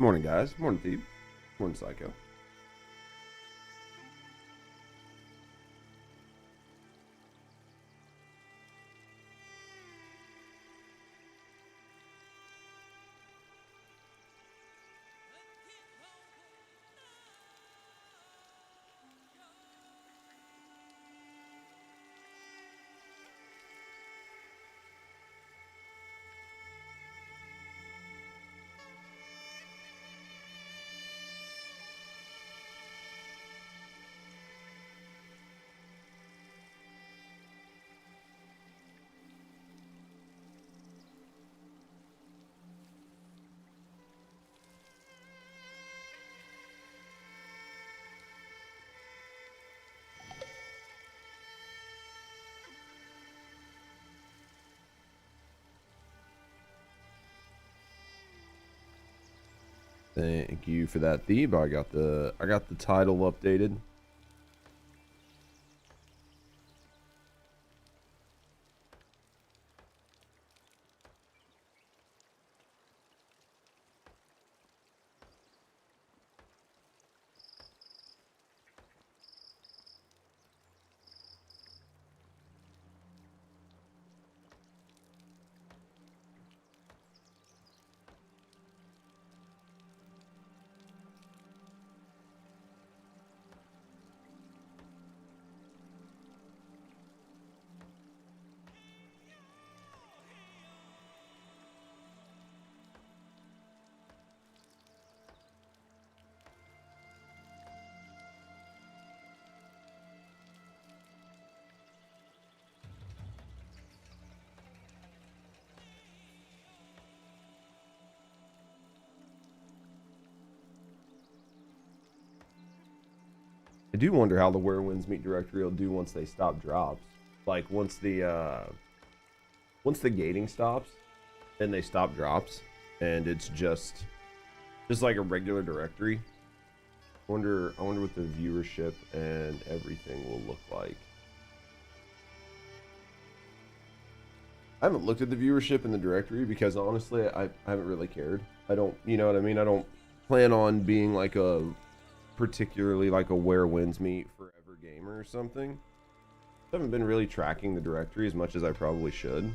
Morning, guys. Morning, Phoebe. Morning, Psycho. Thank you for that, Thebe. I got the title updated. I do wonder how the Where Winds Meet directory will do once they stop drops. Like once the gating stops and they stop drops and it's just like a regular directory. I wonder what the viewership and everything will look like. I haven't looked at the viewership in the directory because honestly I haven't really cared. I don't, you know what I mean? I don't plan on being like a particularly like a Where Winds Meet forever gamer or something. I haven't been really tracking the directory as much as I probably should.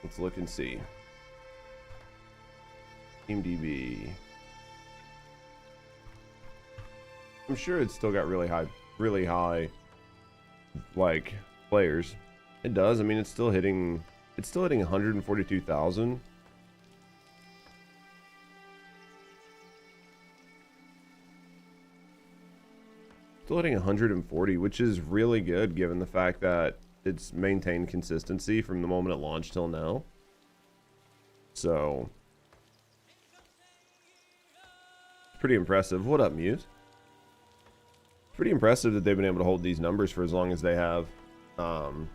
Let's look and see. TeamDB. I'm sure it's still got really high like players. It does. I mean, it's still hitting 142,000. Still hitting 140, which is really good given the fact that it's maintained consistency from the moment it launched till now. So, pretty impressive. What up, Muse? Pretty impressive that they've been able to hold these numbers for as long as they have. We'll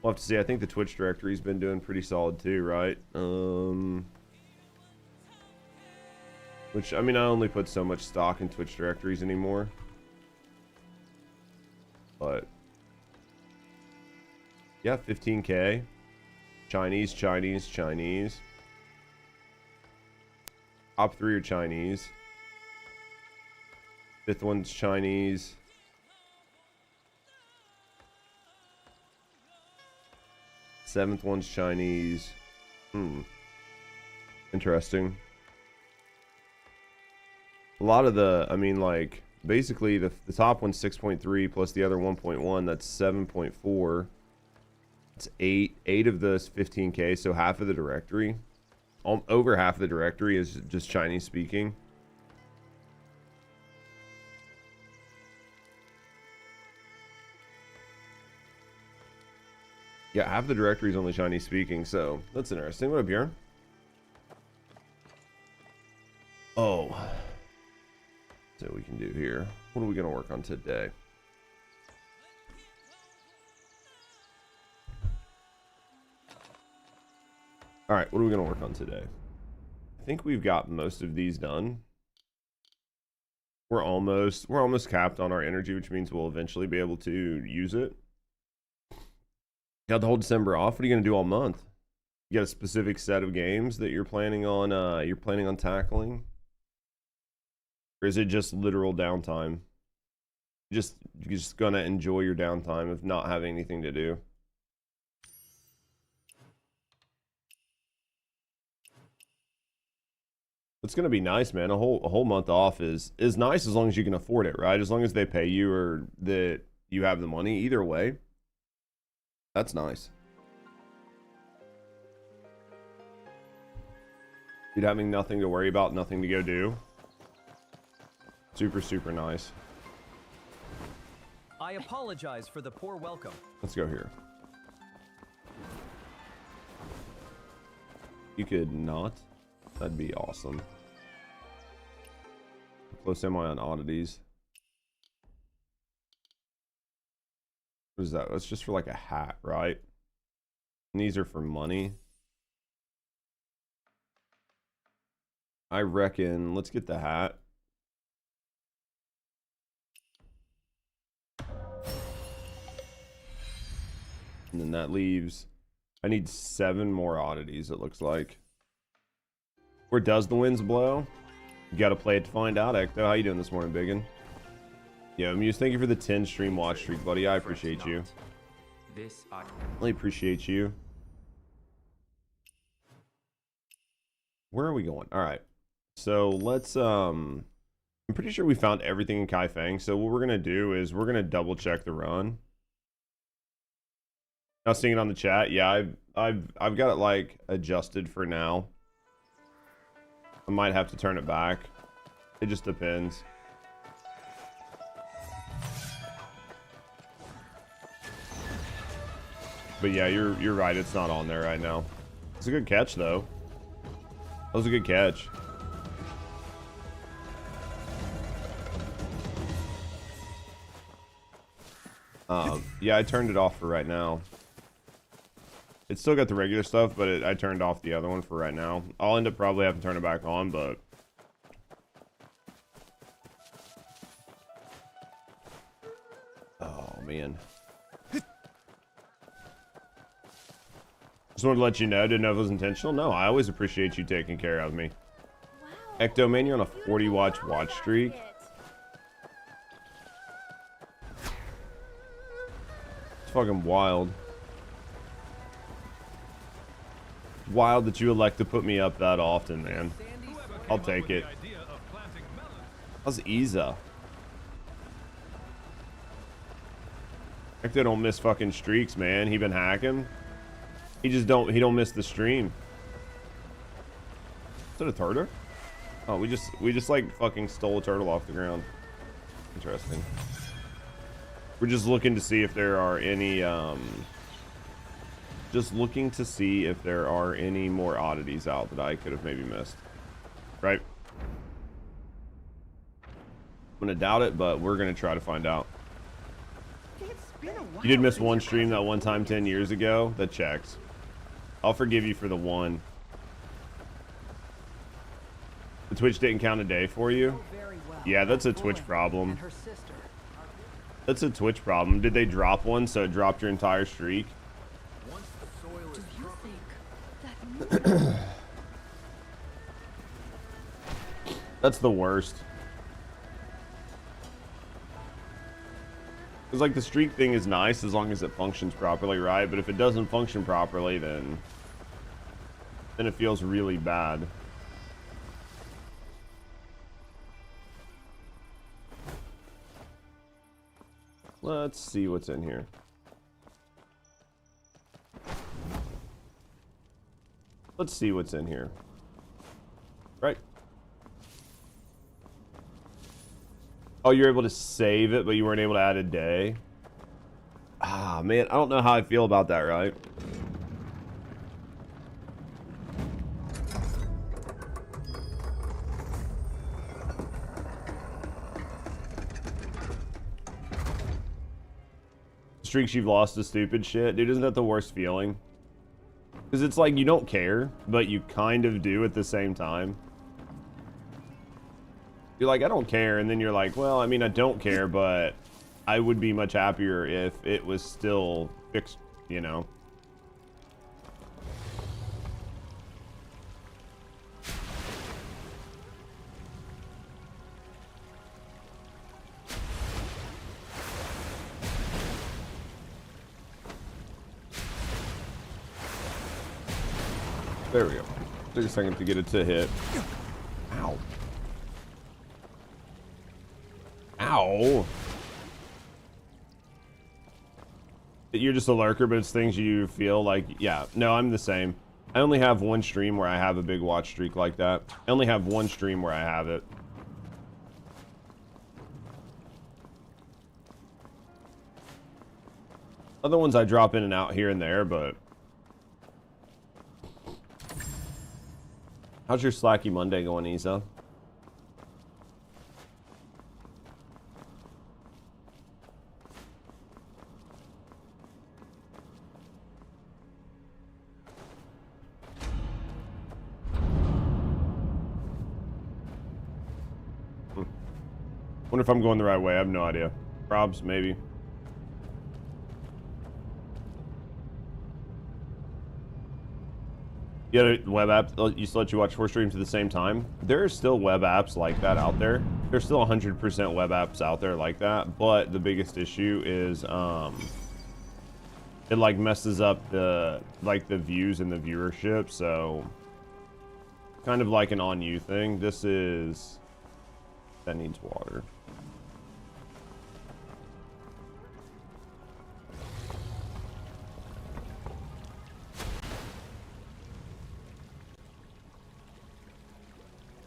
have to see. I think the Twitch directory's been doing pretty solid too, right? Which, I mean, I only put so much stock in Twitch directories anymore. But, yeah, 15K. Chinese. Top 3 are Chinese. 5th one's Chinese. Seventh one's Chinese. Interesting. A lot of the, I mean, like, basically the top one's 6.3 plus the other 1.1. That's 7.4. It's 8 of this 15K, so half of the directory. Over half of the directory is just Chinese speaking. Yeah, half the directory is only Chinese speaking, so that's interesting. What up, Bjorn? Oh. So we can do here. What are we going to work on today? All right, what are we going to work on today? I think we've got most of these done. We're almost capped on our energy, which means we'll eventually be able to use it. Got the whole December off. What are you going to do all month? You got a specific set of games that you're planning on tackling? Or is it just literal downtime? You're just gonna enjoy your downtime of not having anything to do. It's gonna be nice, man. A whole month off is nice as long as you can afford it, right? As long as they pay you or that you have the money. Either way, that's nice. Dude, having nothing to worry about, nothing to go do. Super, super nice. I apologize for the poor welcome. Let's go here. You could not. That'd be awesome. Close semi on oddities. What is that? That's just for like a hat, right? And these are for money. I reckon let's get the hat. And then that leaves, I need 7 more oddities, it looks like. Where does the winds blow? You gotta play it to find out, Ecto. How you doing this morning, Biggin? Yo, Muse, thank you for the 10 stream watch streak, buddy. I appreciate you. I appreciate you. Where are we going? Alright. So let's I'm pretty sure we found everything in Kaifeng. So what we're gonna do is we're gonna double check the run. Now seeing it on the chat, yeah, I've got it like adjusted for now. I might have to turn it back. It just depends. But yeah, you're right. It's not on there right now. It's a good catch though. That was a good catch. Yeah, I turned it off for right now. It's still got the regular stuff, but I turned off the other one for right now. I'll end up probably having to turn it back on, but... Oh, man. Just wanted to let you know. Didn't know if it was intentional. No, I always appreciate you taking care of me. Wow. Ecto, man, you're on a 40 watch streak. It's fucking wild. Wild that you elect to put me up that often, man. I'll take it. How's Iza? Ecto don't miss fucking streaks, man. He been hacking. He don't miss the stream. Is that a turtle? Oh, we just like fucking stole a turtle off the ground. Interesting. We're just looking to see if there are any just looking to see if there are any more oddities out that I could have maybe missed. Right? I'm gonna doubt it, but we're gonna try to find out. You did miss one stream that one time 10 years ago. That checks. I'll forgive you for the one. The Twitch didn't count a day for you? Yeah, that's a Twitch problem. That's a Twitch problem. Did they drop one so it dropped your entire streak? That's the worst. Because like the streak thing is nice as long as it functions properly, right? But if it doesn't function properly, then it feels really bad. Let's see what's in here. Let's see what's in here. Right. Oh, you're able to save it, but you weren't able to add a day. Ah, man, I don't know how I feel about that, right? Streaks you've lost to stupid shit. Dude, isn't that the worst feeling? Because it's like you don't care, but you kind of do at the same time. You're like, I don't care, and then you're like, well, I mean, I don't care, but I would be much happier if it was still fixed, you know? There we go. Took a second to get it to hit. Ow. Ow. You're just a lurker, but it's things you feel like, yeah. No, I'm the same. I only have one stream where I have a big watch streak like that. I only have one stream where I have it. Other ones I drop in and out here and there, but... How's your Slacky Monday going, Isa? Wonder if I'm going the right way. I have no idea. Probs, maybe. You got a web app used to let you watch 4 streams at the same time. There are still web apps like that out there. There's still 100% web apps out there like that, but the biggest issue is it like messes up the views and the viewership. So kind of like an on you thing. This is that needs water.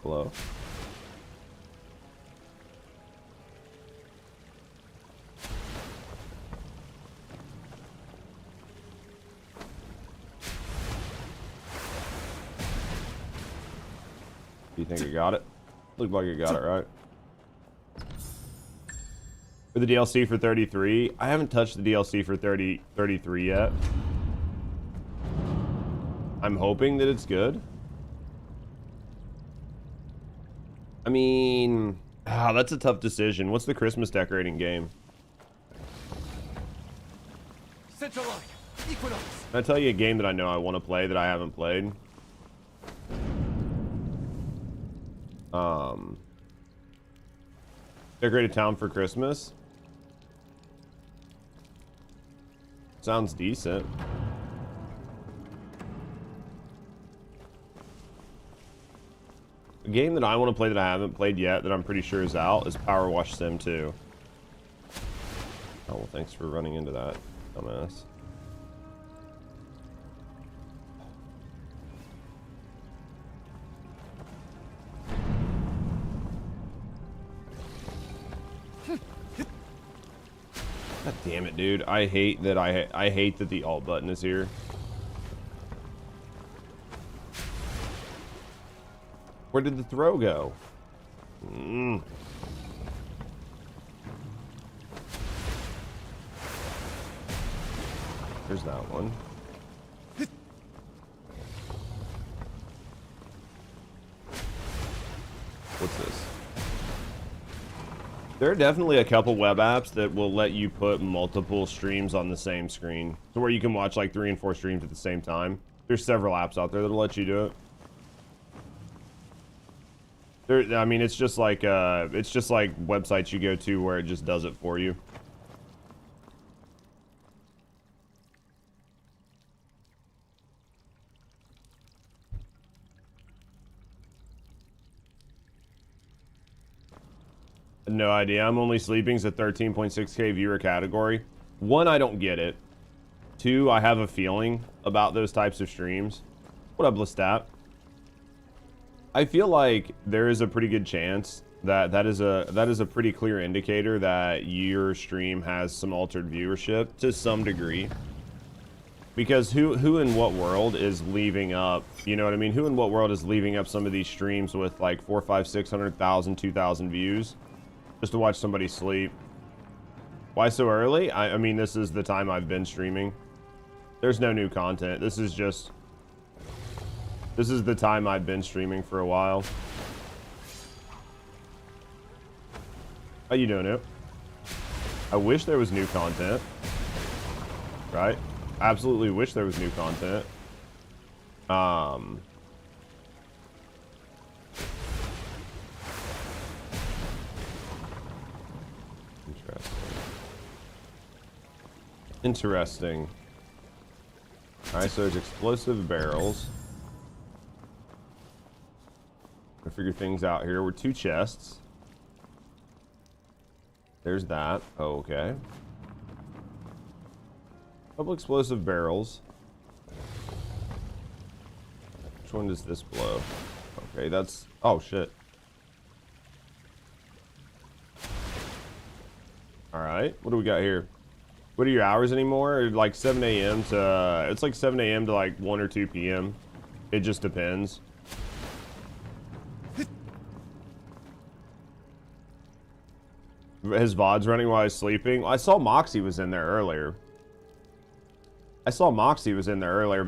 Hello. Do you think I got it? Looked like I got it, right? For the DLC for 33, I haven't touched the DLC for 33 yet. I'm hoping that it's good. I mean, that's a tough decision. What's the Christmas decorating game? Can I tell you a game that I know I want to play that I haven't played? Decorated Town for Christmas. Sounds decent. A game that I want to play that I haven't played yet that I'm pretty sure is out is Power Wash Sim 2. Oh, well, thanks for running into that, dumbass. God damn it, dude. I hate that I hate that the alt button is here. Where did the throw go? There's that one. What's this? There are definitely a couple web apps that will let you put multiple streams on the same screen. So where you can watch like 3 and 4 streams at the same time. There's several apps out there that'll let you do it. I mean, it's just like websites you go to where it just does it for you. No idea. I'm only sleeping's a 13.6K viewer category. 1, I don't get it. 2, I have a feeling about those types of streams. What up, Lestat? I feel like there is a pretty good chance that that is a pretty clear indicator that your stream has some altered viewership to some degree. Because who in what world is leaving up, you know what I mean? Who in what world is leaving up some of these streams with like 400, 500, 600,000, 2,000 views just to watch somebody sleep? Why so early? I mean, this is the time I've been streaming. There's no new content. This is the time I've been streaming for a while. How you doing, it? I wish there was new content. Right? Absolutely wish there was new content. Interesting. Alright, so there's explosive barrels. figure things out here. We're 2 chests. There's that. Oh, okay. Couple explosive barrels. Which one does this blow? Okay, that's... Oh, shit. Alright, what do we got here? What are your hours anymore? Like 7 a.m. to... It's like 7 a.m. to like 1 or 2 p.m. It just depends. His VOD's running while he's sleeping. I saw Moxie was in there earlier. But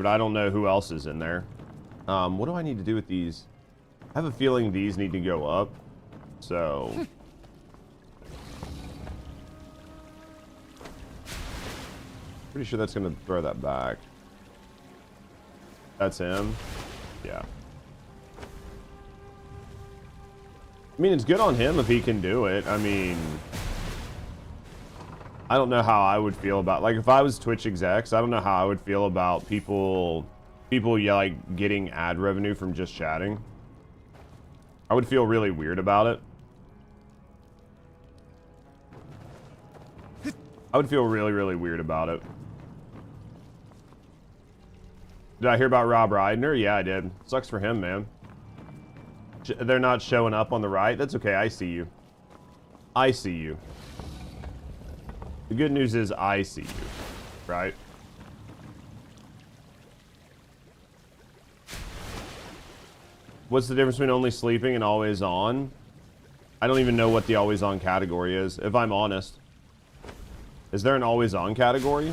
I don't know who else is in there. What do I need to do with these? I have a feeling these need to go up. So... Pretty sure that's going to throw that back. That's him? Yeah. I mean, it's good on him if he can do it. I mean... I don't know how I would feel about... Like, if I was Twitch execs, I don't know how I would feel about people, yeah, like, getting ad revenue from just chatting. I would feel really weird about it. I would feel really, really weird about it. Did I hear about Rob Reidner? Yeah, I did. Sucks for him, man. They're not showing up on the right. That's okay. I see you. I see you. The good news is I see you. Right? What's the difference between only sleeping and always on? I don't even know what the always on category is, if I'm honest. Is there an always on category?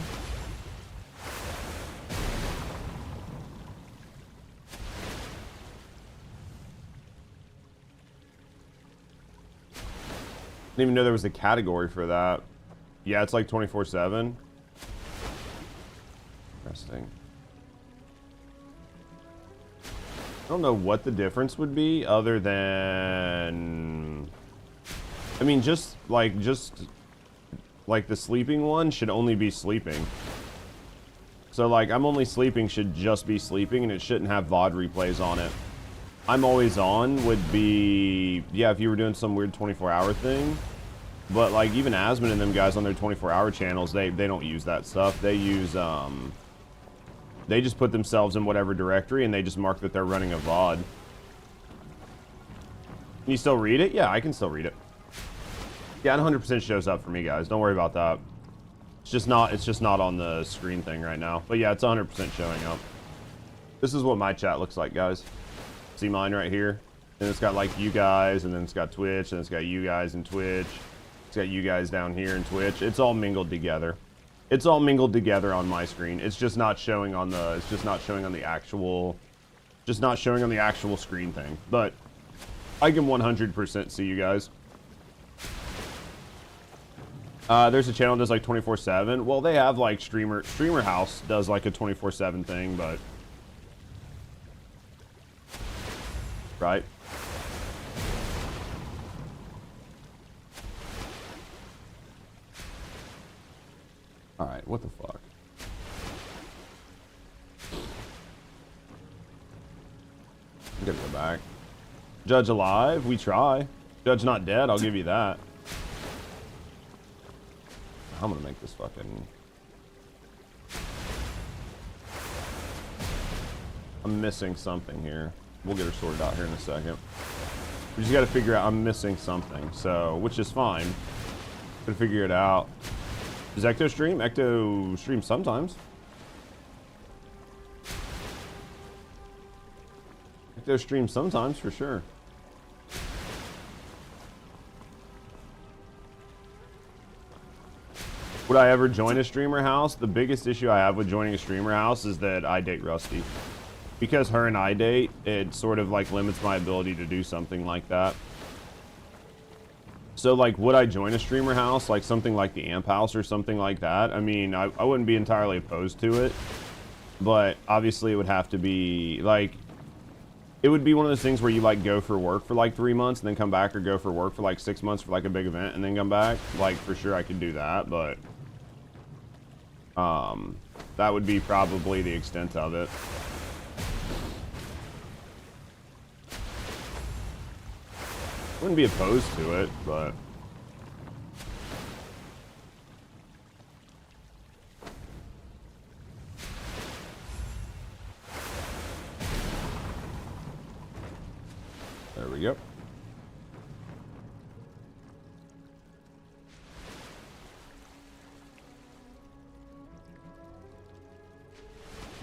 I didn't even know there was a category for that. Yeah, it's like 24/7. Interesting. I don't know what the difference would be other than... I mean, just like the sleeping one should only be sleeping. So like, I'm only sleeping should just be sleeping and it shouldn't have VOD replays on it. I'm always on would be, yeah, if you were doing some weird 24-hour thing. But like even Asmon and them guys on their 24-hour channels, they don't use that stuff. They use, they just put themselves in whatever directory and they just mark that they're running a VOD. Can you still read it? Yeah, I can still read it. Yeah, it 100% shows up for me, guys. Don't worry about that. It's just not on the screen thing right now. But yeah, it's 100% showing up. This is what my chat looks like, guys. See mine right here? And it's got like you guys, and then it's got Twitch, and it's got you guys and Twitch. It's got you guys down here in Twitch. It's all mingled together. It's all mingled together on my screen. It's just not showing on the, it's just not showing on the actual, just not showing on the actual screen thing. But I can 100% see you guys. There's a channel that does like 24/7. Well, they have like Streamer House does like a 24/7 thing, but right. All right, what the fuck? I'm gonna go back. Judge alive? We try. Judge not dead, I'll give you that. I'm gonna make this fucking... I'm missing something here. We'll get her sorted out here in a second. We just gotta figure out I'm missing something, so, which is fine. Gotta figure it out. Does Ecto stream? Ecto streams sometimes. Ecto streams sometimes, for sure. Would I ever join a streamer house? The biggest issue I have with joining a streamer house is that I date Rusty. Because her and I date, it sort of like limits my ability to do something like that. So like, would I join a streamer house? Like something like the Amp House or something like that? I mean, I wouldn't be entirely opposed to it. But obviously it would have to be like, it would be one of those things where you like go for work for like 3 months and then come back, or go for work for like 6 months for like a big event and then come back. Like for sure I could do that, but that would be probably the extent of it. Wouldn't be opposed to it, but there we go.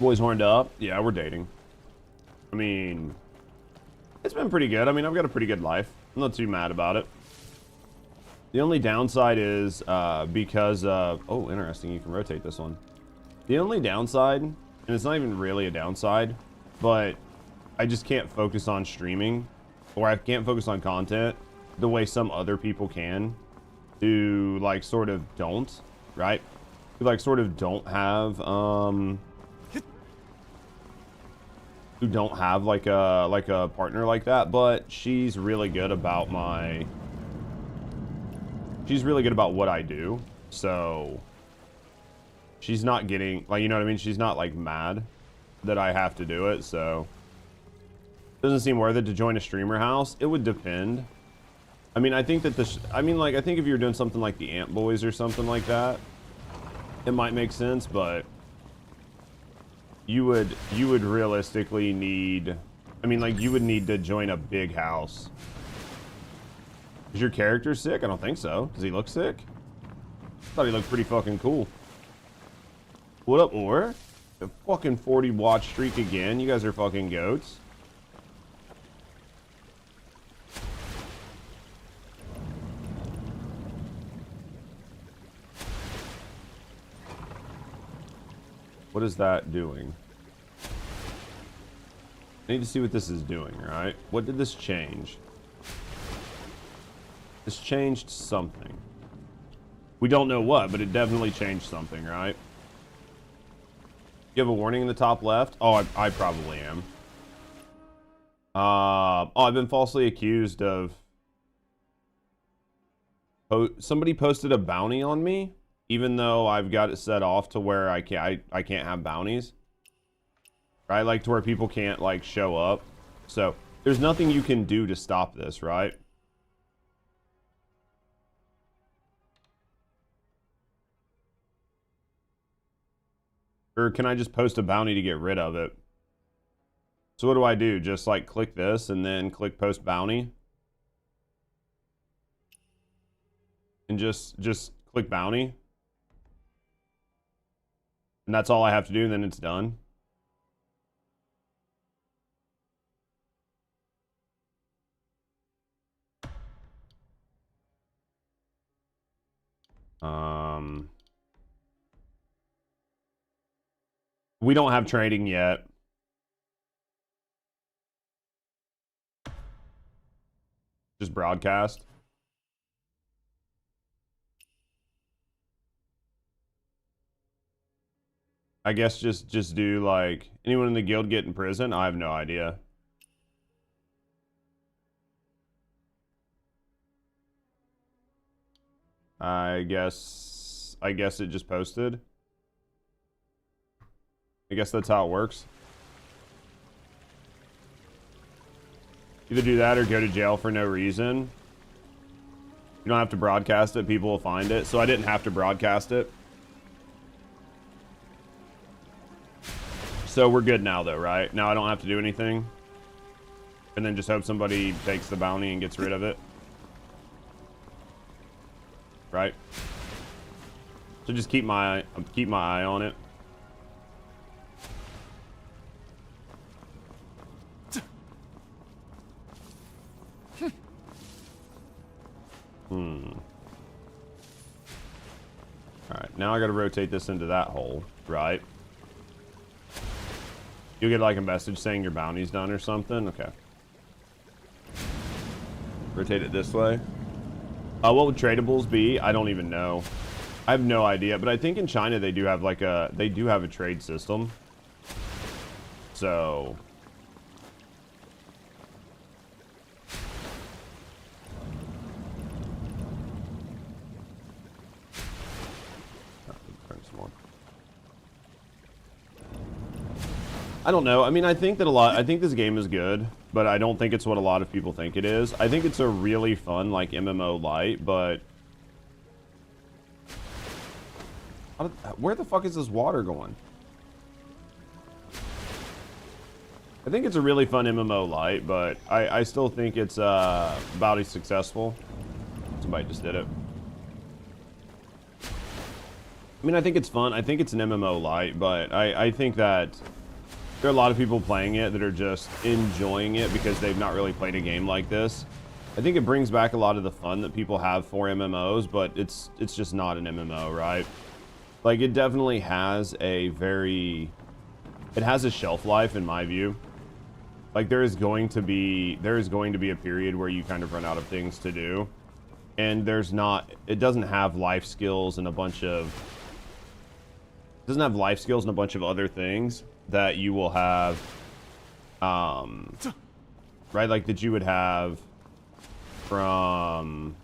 Boys horned up. Yeah, we're dating. I mean, it's been pretty good. I mean, I've got a pretty good life. I'm not too mad about it. The only downside is because oh, interesting, you can rotate this one. The only downside, and it's not even really a downside, but I just can't focus on streaming, or I can't focus on content the way some other people can, who like sort of don't, right? Who like sort of don't have who don't have like a partner like that. But she's really good about what I do, so she's not getting, like, you know what I mean, she's not like mad that I have to do it. So doesn't seem worth it to join a streamer house. It would depend. I mean, I think that I think if you're doing something like the Ant Boys or something like that, it might make sense, but you would realistically need, I mean, like, you would need to join a big house. Is your character sick? I don't think so. Does he look sick? I thought he looked pretty fucking cool. What up, Or? The fucking 40 watch streak again. You guys are fucking goats. What is that doing? I need to see what this is doing, right? What did this change? This changed something. We don't know what, but it definitely changed something, right? You have a warning in the top left? Oh, I probably am. Oh, I've been falsely accused of... somebody posted a bounty on me, even though I've got it set off to where I can't have bounties. Right? Like, to where people can't, like, show up. So, there's nothing you can do to stop this, right? Or can I just post a bounty to get rid of it? So what do I do? Just like click this and then click post bounty? And just click bounty? And that's all I have to do, and then it's done? We don't have trading yet. Just broadcast. I guess just do like, anyone in the guild get in prison? I have no idea. I guess it just posted. I guess that's how it works. Either do that or go to jail for no reason. You don't have to broadcast it. People will find it. So I didn't have to broadcast it. So we're good now, though, right? Now I don't have to do anything. And then just hope somebody takes the bounty and gets rid of it. Right? So just keep my eye on it. Alright, now I gotta rotate this into that hole, right? You'll get like a message saying your bounty's done or something? Okay. Rotate it this way. What would tradables be? I don't even know. I have no idea, but I think in China they do have like a trade system. So I don't know. I mean, I think this game is good. but I don't think it's what a lot of people think it is. I think it's a really fun, like, MMO light, but... where the fuck is this water going? I think it's a really fun MMO light, but I still think it's about as successful. Somebody just did it. I mean, I think it's fun. I think it's an MMO light, but I think that there are a lot of people playing it that are just enjoying it because they've not really played a game like this. I think it brings back a lot of the fun that people have for MMOs, but it's just not an MMO, right? Like, it definitely has a very... it has a shelf life, in my view. Like, there is going to be a period where you kind of run out of things to do. And it doesn't have life skills and a bunch of... it doesn't have life skills and a bunch of other things that you will have, right? Like, that you would have from...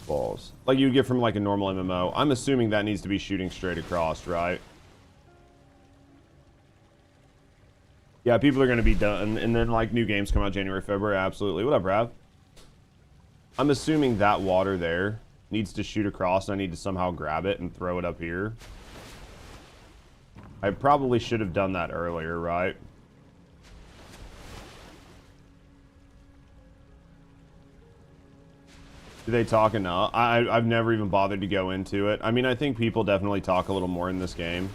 balls. Like you would get from like a normal MMO. I'm assuming that needs to be shooting straight across, right? Yeah, people are going to be done. And then like new games come out January, February. Absolutely. What up, Rav? I'm assuming that water there needs to shoot across and I need to somehow grab it and throw it up here. I probably should have done that earlier, right? Do they talk enough? I've never even bothered to go into it. I mean, I think people definitely talk a little more in this game.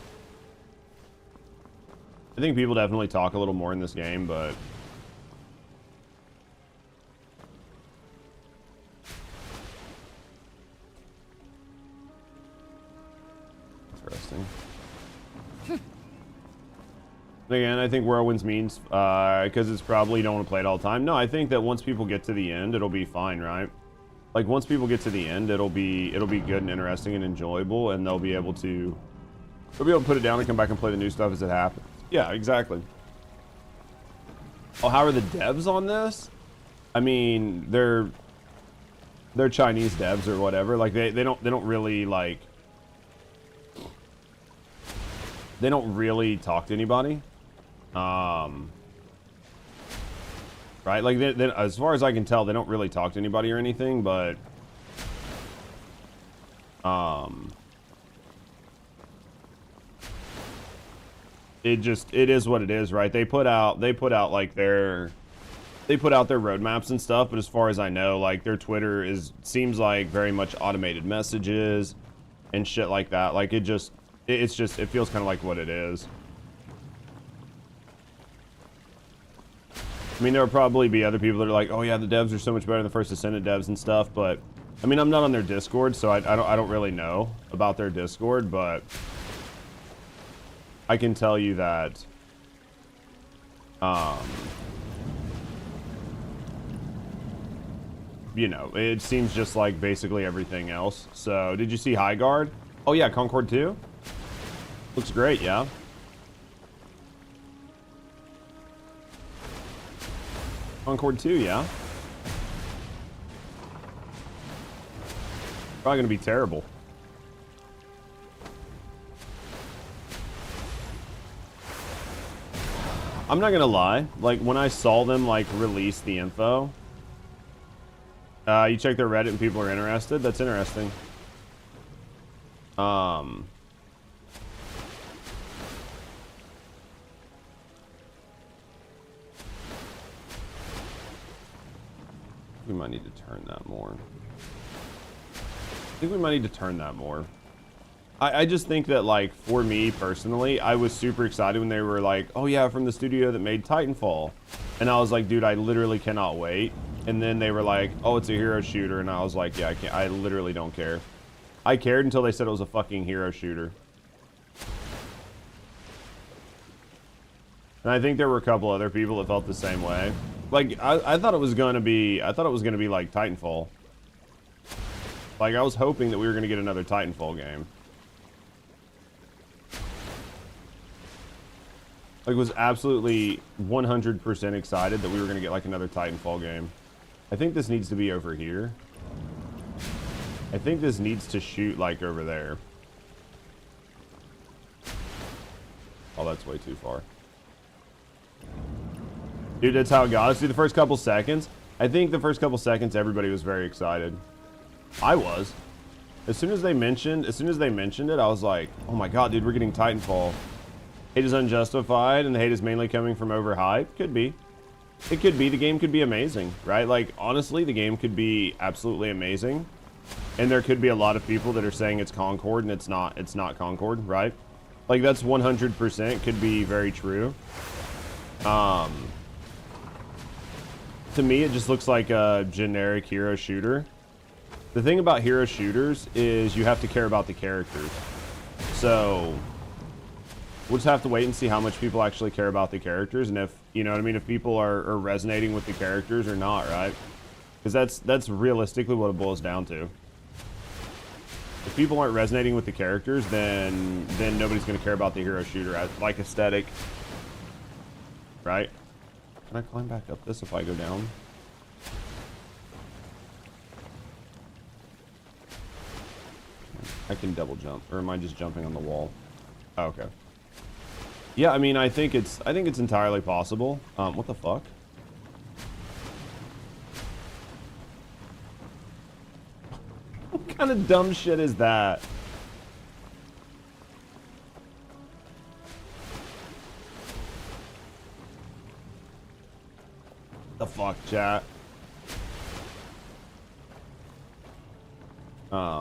I think people definitely talk a little more in this game, but... interesting. Again, I think Whirlwinds means, because it's probably you don't want to play it all the time. No, I think that once people get to the end, it'll be fine, right? Like, once people get to the end, it'll be good and interesting and enjoyable, and they'll be able to put it down and come back and play the new stuff as it happens. Yeah, exactly. Oh, how are the devs on this? I mean, they're Chinese devs or whatever. Like, they don't really, like... they don't really talk to anybody. Right? Like, as far as I can tell, they don't really talk to anybody or anything, but... it is what it is, right? They put out like their roadmaps and stuff, but as far as I know, like, their Twitter seems like very much automated messages and shit like that. Like, it feels kind of like what it is. I mean, there will probably be other people that are like, oh yeah, the devs are so much better than the first Ascendant devs and stuff, but I mean, I'm not on their Discord, so I don't really know about their Discord, but I can tell you that you know, it seems just like basically everything else. So, did you see High Guard? Oh yeah, Concord 2? Looks great, yeah. Concord 2, yeah. Probably gonna be terrible. I'm not gonna lie, like, when I saw them, like, release the info, you check their Reddit and people are interested. That's interesting. We might need to turn that more. I think we might need to turn that more. I just think that, like, for me personally, I was super excited when they were like, oh yeah, from the studio that made Titanfall. And I was like, dude, I literally cannot wait. And then they were like, oh, it's a hero shooter. And I was like, yeah, I literally don't care. I cared until they said it was a fucking hero shooter. And I think there were a couple other people that felt the same way. Like, I thought it was gonna be, like, Titanfall. Like, I was hoping that we were gonna get another Titanfall game. Like, was absolutely 100% excited that we were gonna get, like, another Titanfall game. I think this needs to be over here. I think this needs to shoot like over there. Oh, that's way too far. Dude, that's how it got us. Dude, the first couple seconds, I think the first couple seconds, everybody was very excited. I was. As soon as they mentioned it, I was like, oh my god, dude, we're getting Titanfall. Hate is unjustified, and the hate is mainly coming from overhype. Could be. It could be. The game could be amazing, right? Like, honestly, the game could be absolutely amazing. And there could be a lot of people that are saying it's Concord, and it's not Concord, right? Like, that's 100% could be very true. To me, it just looks like a generic hero shooter. The thing about hero shooters is you have to care about the characters. So we'll just have to wait and see how much people actually care about the characters, and if, you know what I mean, if people are resonating with the characters or not, right? Because that's realistically what it boils down to. If people aren't resonating with the characters, then nobody's going to care about the hero shooter, like aesthetic, right? Can I climb back up this if I go down? I can double jump, or am I just jumping on the wall? Oh, okay. Yeah, I mean, I think it's entirely possible. What the fuck? What kind of dumb shit is that? The fuck, chat?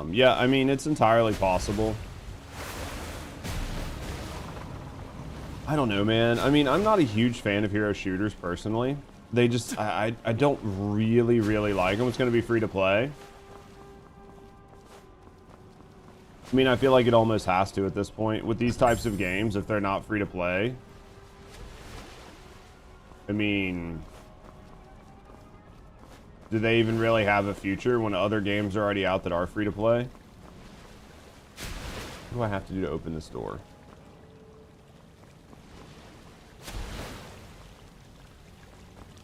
Yeah, I mean, it's entirely possible. I don't know, man. I mean, I'm not a huge fan of hero shooters personally. They just, I don't really like them. It's going to be free to play. I mean, I feel like it almost has to at this point with these types of games if they're not free to play. I mean, do they even really have a future when other games are already out that are free to play? What do I have to do to open this door?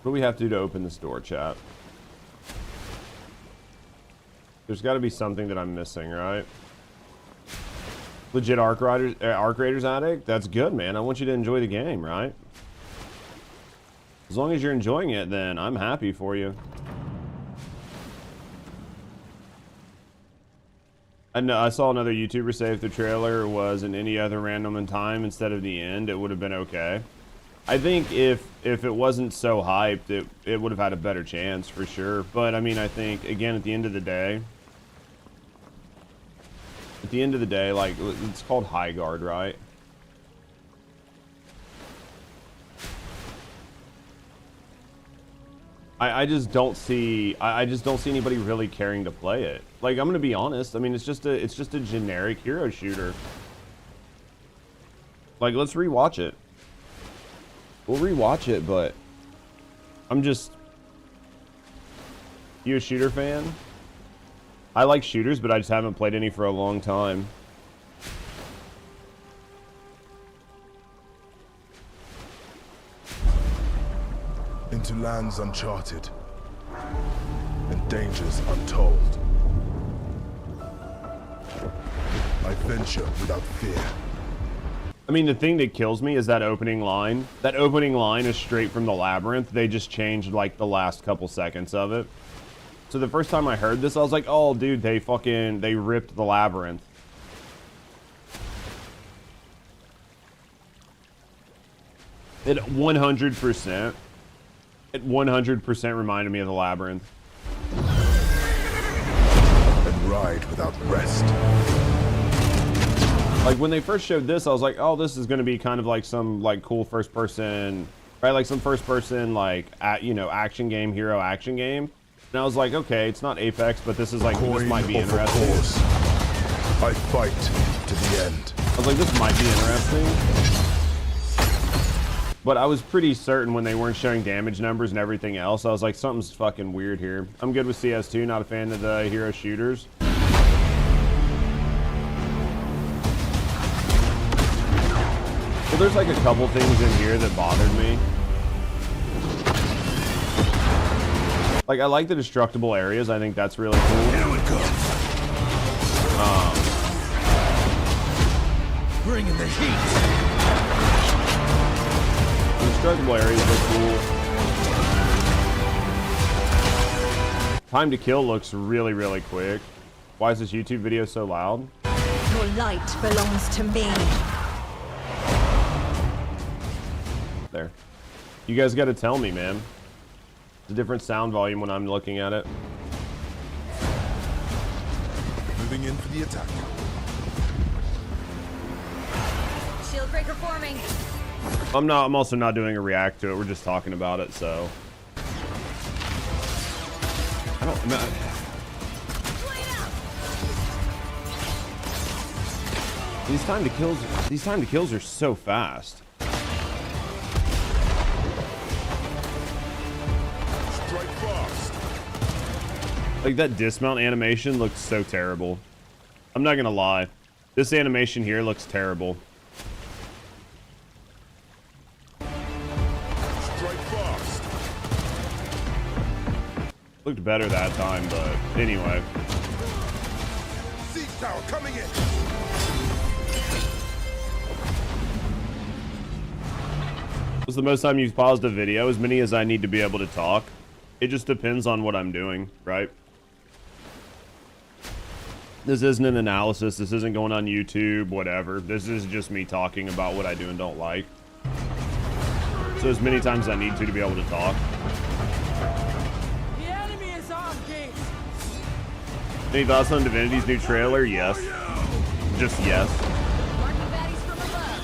What do we have to do to open this door, chat? There's got to be something that I'm missing, right? Legit Arc Raiders addict? That's good, man. I want you to enjoy the game, right? As long as you're enjoying it, then I'm happy for you. I know, I saw another YouTuber say if the trailer was in any other random time instead of the end, it would have been okay. I think if it wasn't so hyped, it would have had a better chance for sure. But I mean, I think again at the end of the day, like, it's called High Guard, right? I just don't see anybody really caring to play it. Like, I'm gonna be honest. I mean, it's just a generic hero shooter. Like, let's rewatch it. We'll rewatch it, but I'm just... You a shooter fan? I like shooters, but I just haven't played any for a long time. Into lands uncharted and dangers untold. I venture without fear. I mean, the thing that kills me is that opening line. That opening line is straight from the Labyrinth. They just changed, like, the last couple seconds of it. So the first time I heard this, I was like, oh, dude, they ripped the Labyrinth. It 100%. It 100% reminded me of the Labyrinth. And ride without rest. Like, when they first showed this, I was like, oh, this is going to be kind of like some, like, cool first-person, right? Like, some first-person, like, you know, action game, hero action game. And I was like, okay, it's not Apex, but this is, like, this might be interesting. I fight to the end. I was like, this might be interesting. But I was pretty certain when they weren't showing damage numbers and everything else, I was like, something's fucking weird here. I'm good with CS2, not a fan of the hero shooters. Well, there's like a couple things in here that bothered me. Like, I like the destructible areas. I think that's really cool. Here we go. Bringing the heat. The destructible areas look cool. Time to kill looks really, really quick. Why is this YouTube video so loud? Your light belongs to me. There. You guys got to tell me, man. It's a different sound volume when I'm looking at it. Moving in for the attack. Shield breaker forming. I'm also not doing a react to it. We're just talking about it, so. I don't know. These time to kills are so fast. Strike fast. Like that dismount animation looks so terrible. I'm not gonna lie. This animation here looks terrible. Strike fast. Looked better that time, but anyway. Siege tower coming in. What's the most time you've paused a video? As many as I need to be able to talk. It just depends on what I'm doing, right? This isn't an analysis. This isn't going on YouTube, whatever. This is just me talking about what I do and don't like. So as many times as I need to be able to talk. The enemy is armed, Gates. Any thoughts on Divinity's new trailer? Yes. Just yes. Marking baddies from above.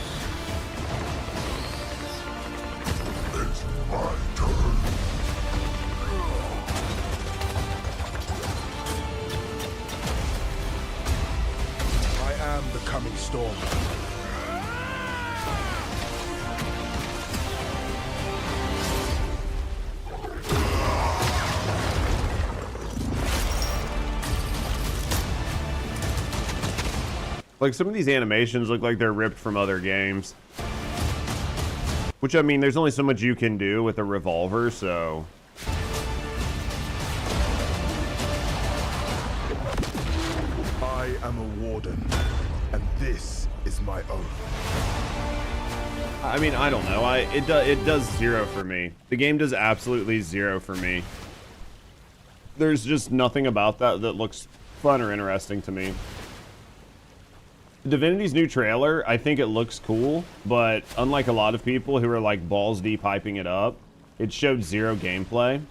I am the coming storm. Like some of these animations look like they're ripped from other games. Which, I mean, there's only so much you can do with a revolver, so. I am a warden, and this is my oath. I mean, I don't know. It does zero for me. The game does absolutely zero for me. There's just nothing about that that looks fun or interesting to me. Divinity's new trailer, I think it looks cool, but unlike a lot of people who are like balls deep hyping it up, it showed zero gameplay.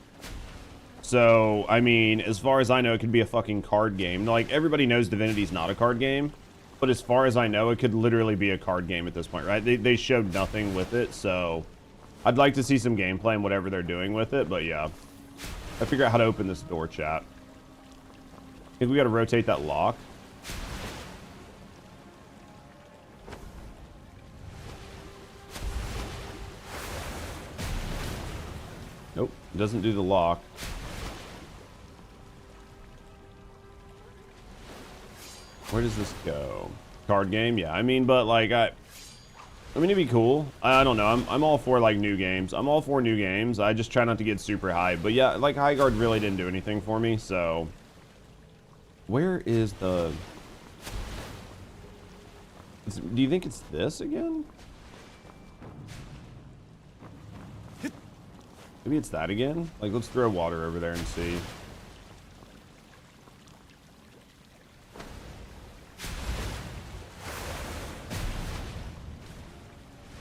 So, I mean, as far as I know, it could be a fucking card game. Like, everybody knows Divinity's not a card game, but as far as I know, it could literally be a card game at this point, right? They showed nothing with it, so I'd like to see some gameplay and whatever they're doing with it, but yeah. I figure out how to open this door, chat. I think we gotta rotate that lock. Nope, it doesn't do the lock. Where does this go? Card game? Yeah, I mean, but like, I mean, it'd be cool. I don't know. I'm all for like new games. I'm all for new games. I just try not to get super high. But yeah, like High Guard really didn't do anything for me, so. Where is the... Do you think it's this again? Maybe it's that again? Like, let's throw water over there and see.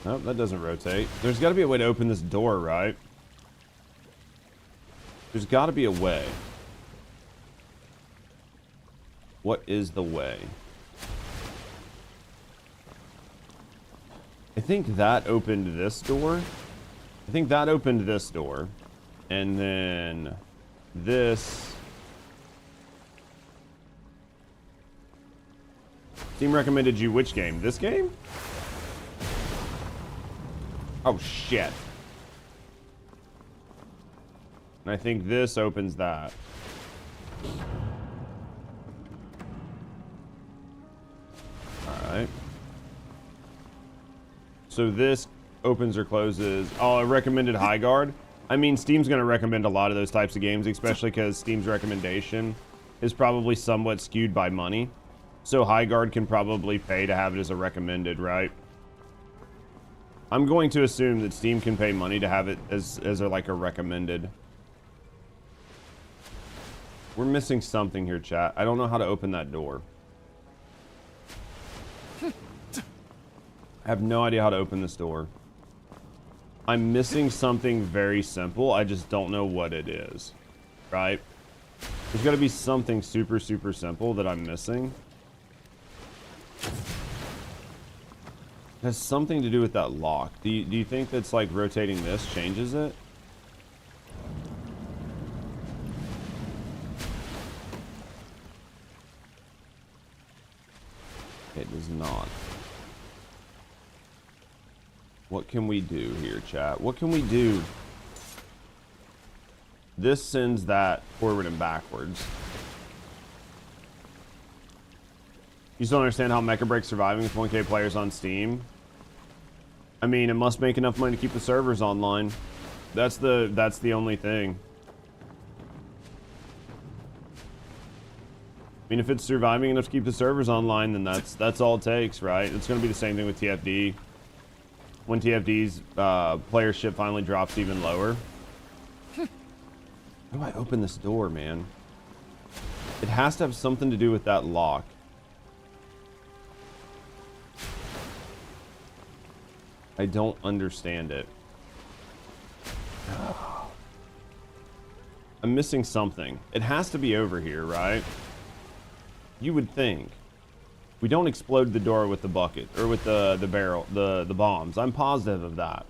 Nope, that doesn't rotate. There's got to be a way to open this door, right? There's got to be a way. What is the way? I think that opened this door. I think that opened this door. And then this. Steam recommended you which game? This game? Oh, shit. And I think this opens that. Alright. So this opens or closes. Oh, I recommended High Guard. I mean, Steam's going to recommend a lot of those types of games, especially because Steam's recommendation is probably somewhat skewed by money. So High Guard can probably pay to have it as a recommended, right? I'm going to assume that Steam can pay money to have it as like a recommended. We're missing something here, chat. I don't know how to open that door. I have no idea how to open this door. I'm missing something very simple. I just don't know what it is, right? There's got to be something super, super simple that I'm missing. It has something to do with that lock. Do you think that's like rotating this changes it? It does not. What can we do here, chat? What can we do? This sends that forward and backwards. You still understand how Mecha Break's surviving with 1K players on Steam? I mean, it must make enough money to keep the servers online. That's the only thing. I mean, if it's surviving enough to keep the servers online, then that's all it takes, right? It's going to be the same thing with TFD. When TFD's playership finally drops even lower. How do I open this door, man? It has to have something to do with that lock. I don't understand it. I'm missing something. It has to be over here, right? You would think. We don't explode the door with the bucket or with the barrel, the bombs. I'm positive of that.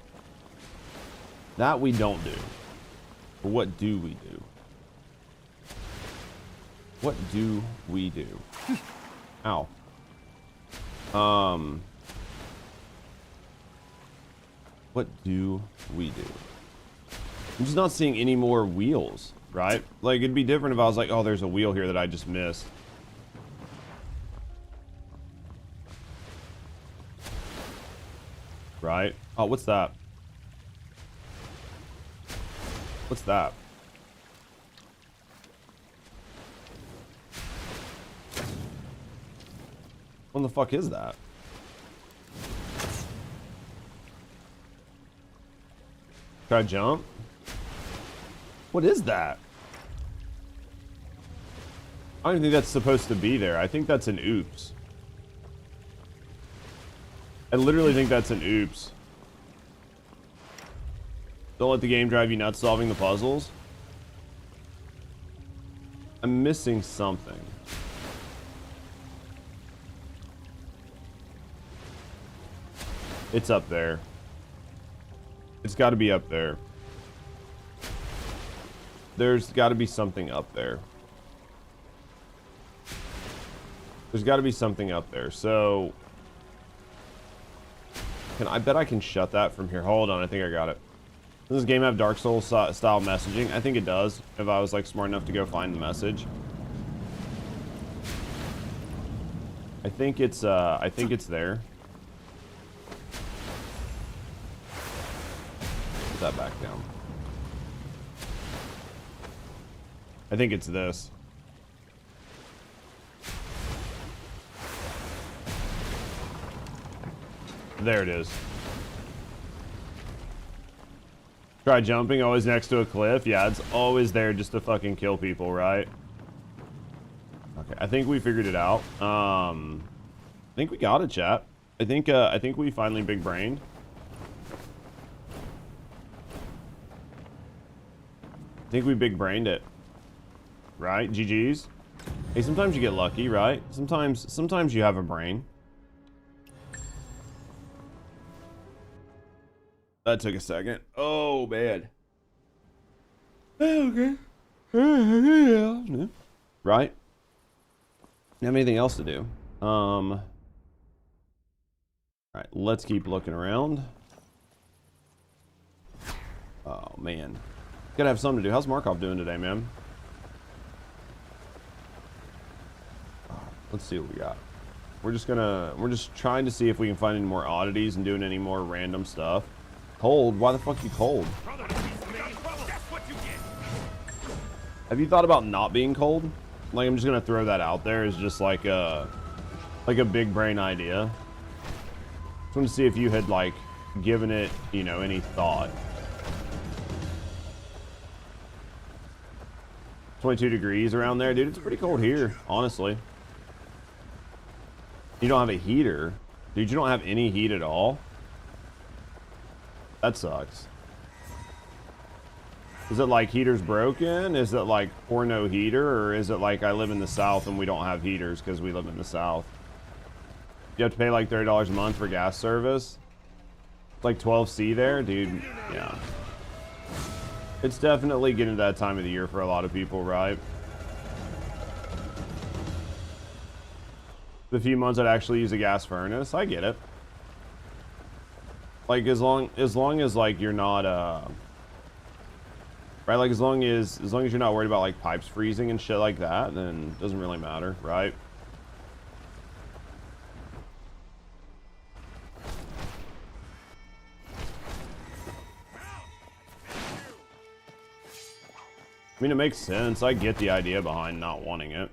That we don't do. But what do we do? What do we do? Ow. What do we do? I'm just not seeing any more wheels, right? Like, it'd be different if I was like, oh, there's a wheel here that I just missed. Right? Oh, what's that? What's that? What the fuck is that? Try to jump? What is that? I don't even think that's supposed to be there. I think that's an oops. I literally think that's an oops. Don't let the game drive you nuts solving the puzzles. I'm missing something. It's up there. It's got to be up there. There's got to be something up there. There's got to be something up there. So, I bet I can shut that from here. Hold on, I think I got it. Does this game have Dark Souls style messaging? I think it does. If I was like smart enough to go find the message. I think it's there. Put that back down. I think it's this. There it is. Try jumping, always next to a cliff. Yeah, it's always there just to fucking kill people, right? Okay, I think we figured it out. I think we got it, chat. I think we finally big brained. I think we big brained it. Right? GG's. Hey, sometimes you get lucky, right? Sometimes you have a brain. That took a second. Oh, man. Okay. Right? You have anything else to do? All right, let's keep looking around. Oh, man. Gotta have something to do. How's Markov doing today, man? Let's see what we got. We're just trying to see if we can find any more oddities and doing any more random stuff. Cold? Why the fuck you cold? Have you thought about not being cold? Like, I'm just gonna throw that out there as just like a like a big brain idea. Just want to see if you had like given it, you know, any thought. 22 degrees around there, dude. It's pretty cold here, honestly. You don't have a heater, dude. You don't have any heat at all. That sucks. Is it like heater's broken? Is it like porno heater? Or is it like I live in the South and we don't have heaters because we live in the South? You have to pay like $30 a month for gas service. It's like 12C there, dude. Yeah. It's definitely getting to that time of the year for a lot of people, right? The few months I'd actually use a gas furnace, I get it. Like as long as like you're not right, like as long as you're not worried about like pipes freezing and shit like that, then it doesn't really matter, right? I mean, it makes sense. I get the idea behind not wanting it.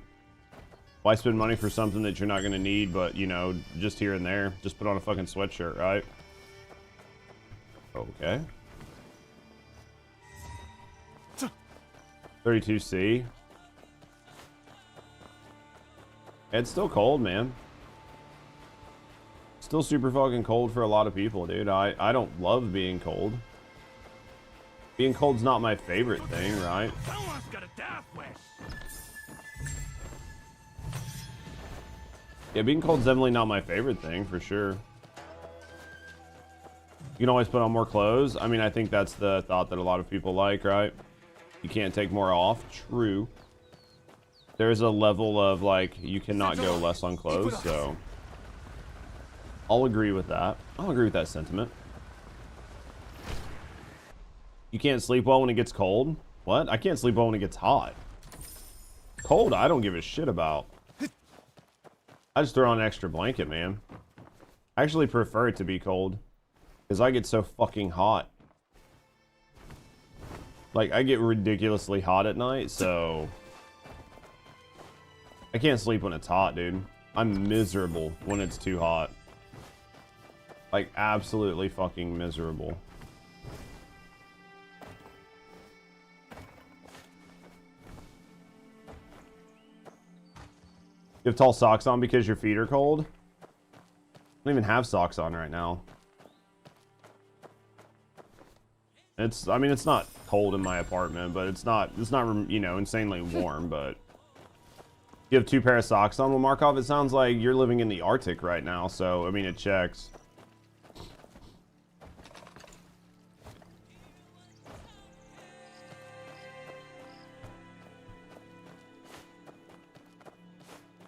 Why spend money for something that you're not going to need, but, you know, just here and there? Just put on a fucking sweatshirt, right? Okay. 32C. It's still cold, man. Still super fucking cold for a lot of people, dude. I don't love being cold. Being cold's not my favorite thing, right? Someone's got a death wish. Yeah, being cold's definitely not my favorite thing, for sure. You can always put on more clothes. I mean, I think that's the thought that a lot of people like, right? You can't take more off. True. There's a level of, like, you cannot go less on clothes, so... I'll agree with that. I'll agree with that sentiment. You can't sleep well when it gets cold? What? I can't sleep well when it gets hot. Cold, I don't give a shit about. I just throw on an extra blanket, man. I actually prefer it to be cold. Because I get so fucking hot. Like, I get ridiculously hot at night, so... I can't sleep when it's hot, dude. I'm miserable when it's too hot. Like, absolutely fucking miserable. You have tall socks on because your feet are cold? I don't even have socks on right now. I mean, it's not cold in my apartment, but it's not, you know, insanely warm, but... You have 2 pair of socks on? Well, Markov, it sounds like you're living in the Arctic right now, so, I mean, it checks.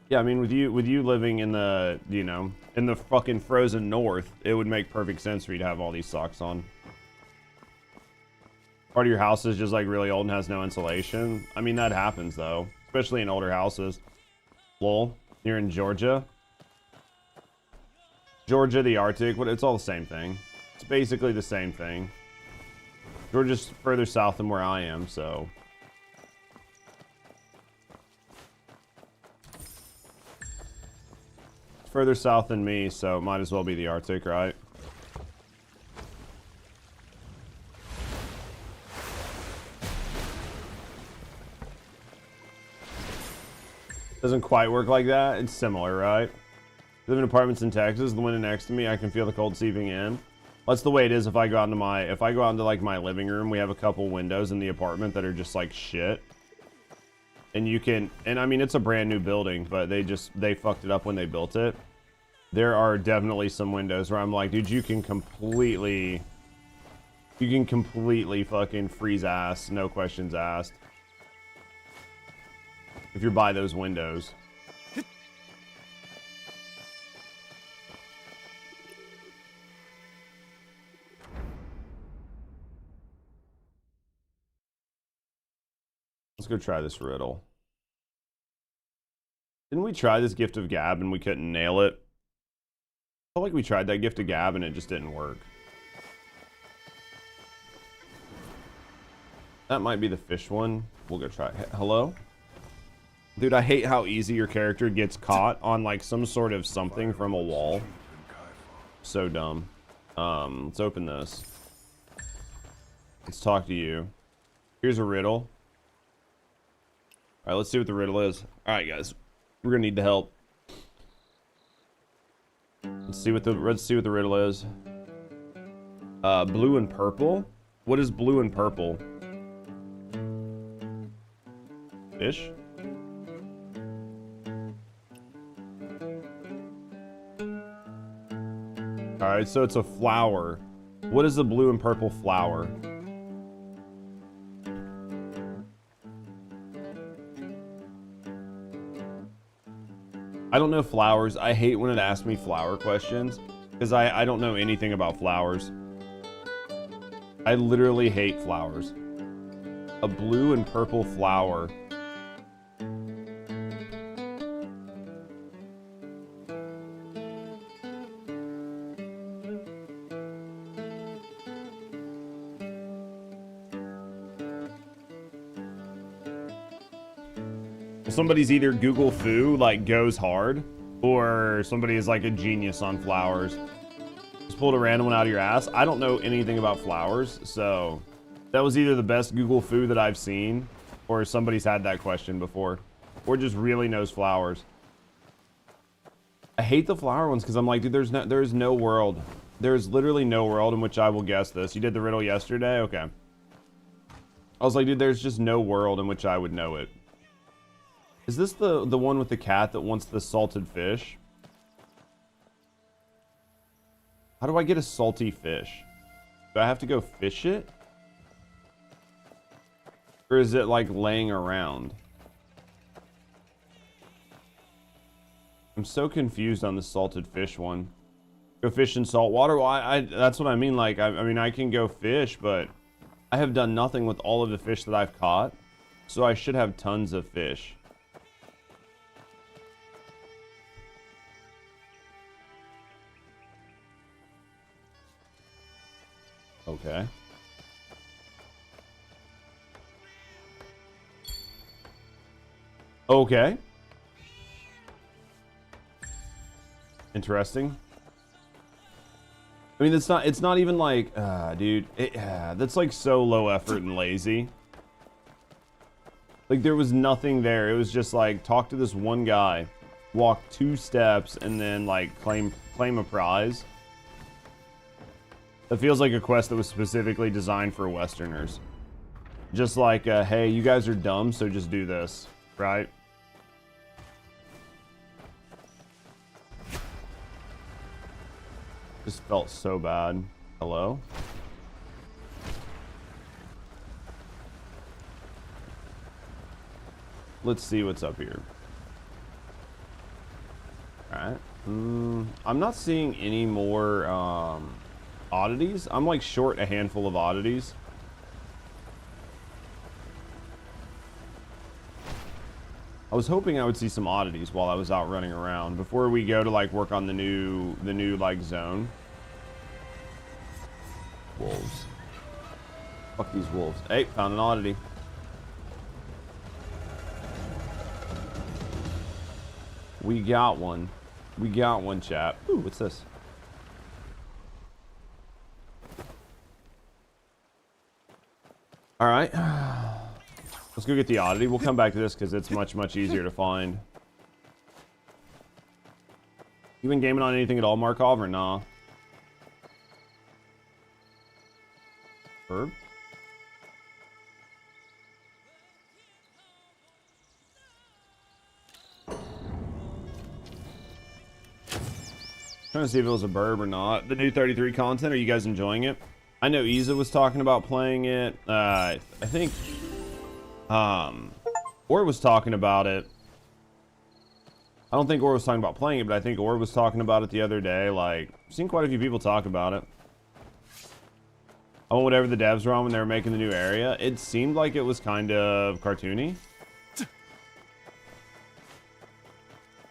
Yeah, I mean, with you living in the, you know, in the fucking frozen north, it would make perfect sense for you to have all these socks on. Part of your house is just like really old and has no insulation. I mean, that happens though, especially in older houses. Lol, you're in Georgia. Georgia, the Arctic, it's all the same thing. It's basically the same thing. Georgia's further south than where I am, so... Further south than me, so it might as well be the Arctic, right? Doesn't quite work like that. It's similar, right? I live in apartments in Texas. The window next to me, I can feel the cold seeping in. That's the way it is if I go out into like my living room. We have a couple windows in the apartment that are just like shit. And you can, and I mean, it's a brand new building, but they fucked it up when they built it. There are definitely some windows where I'm like, dude, you can completely fucking freeze ass, no questions asked. If you're by those windows. Let's go try this riddle. Didn't we try this gift of gab and we couldn't nail it? I feel like we tried that gift of gab and it just didn't work. That might be the fish one. We'll go try it. Hello? Dude, I hate how easy your character gets caught on like some sort of something from a wall. So dumb. Let's open this. Let's talk to you. Here's a riddle. All right, let's see what the riddle is. All right, guys, we're gonna need the help. Let's see what the riddle is. Blue and purple. What is blue and purple? Fish. All right, so it's a flower. What is the blue and purple flower? I don't know flowers. I hate when it asks me flower questions because I don't know anything about flowers. I literally hate flowers. A blue and purple flower. Somebody's either Google Foo, like goes hard, or somebody is like a genius on flowers. Just pulled a random one out of your ass. I don't know anything about flowers, so that was either the best Google Foo that I've seen, or somebody's had that question before, or just really knows flowers. I hate the flower ones because I'm like, dude, there's no world. There's literally no world in which I will guess this. You did the riddle yesterday? Okay. I was like, dude, there's just no world in which I would know it. Is this the one with the cat that wants the salted fish? How do I get a salty fish? Do I have to go fish it? Or is it like laying around? I'm so confused on the salted fish one. Go fish in salt water? Well, that's what I mean. Like, I mean, I can go fish, but I have done nothing with all of the fish that I've caught. So I should have tons of fish. Okay. Okay. Interesting. I mean, it's not even like, dude, that's like so low effort and lazy. Like there was nothing there. It was just like, talk to this one guy, walk 2 steps, and then like claim a prize. That feels like a quest that was specifically designed for Westerners. Just like, hey, you guys are dumb, so just do this, right? Just felt so bad. Hello? Let's see what's up here. Alright. I'm not seeing any more, oddities. I'm like short a handful of oddities. I was hoping I would see some oddities while I was out running around before we go to like work on the new like zone. Wolves. Fuck these wolves. Hey, found an oddity. We got one. We got one, chap. Ooh, what's this? All right, let's go get the oddity. We'll come back to this because it's much easier to find. You been gaming on anything at all, Markov, or nah? Herb? Trying to see if it was a burb or not. The new 33 content, are you guys enjoying it? I know Iza was talking about playing it. I think Or was talking about it. I don't think Or was talking about playing it, but I think Or was talking about it the other day. Like, I've seen quite a few people talk about it. Oh, whatever the devs were on when they were making the new area. It seemed like it was kind of cartoony.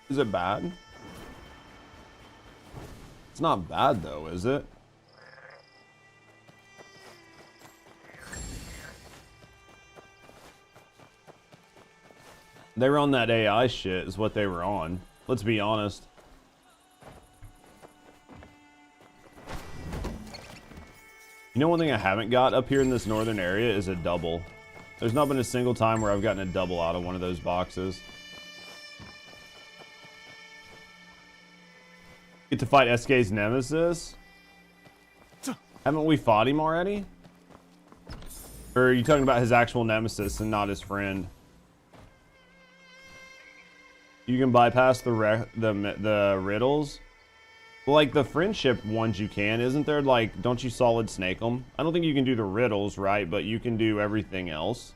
Is it bad? It's not bad though, is it? They were on that AI shit is what they were on. Let's be honest. You know, one thing I haven't got up here in this northern area is a double. There's not been a single time where I've gotten a double out of one of those boxes. Get to fight SK's nemesis? Haven't we fought him already? Or are you talking about his actual nemesis and not his friend? You can bypass the riddles. Well, like the friendship ones you can, isn't there? Like, don't you solid snake them? I don't think you can do the riddles, right? But you can do everything else.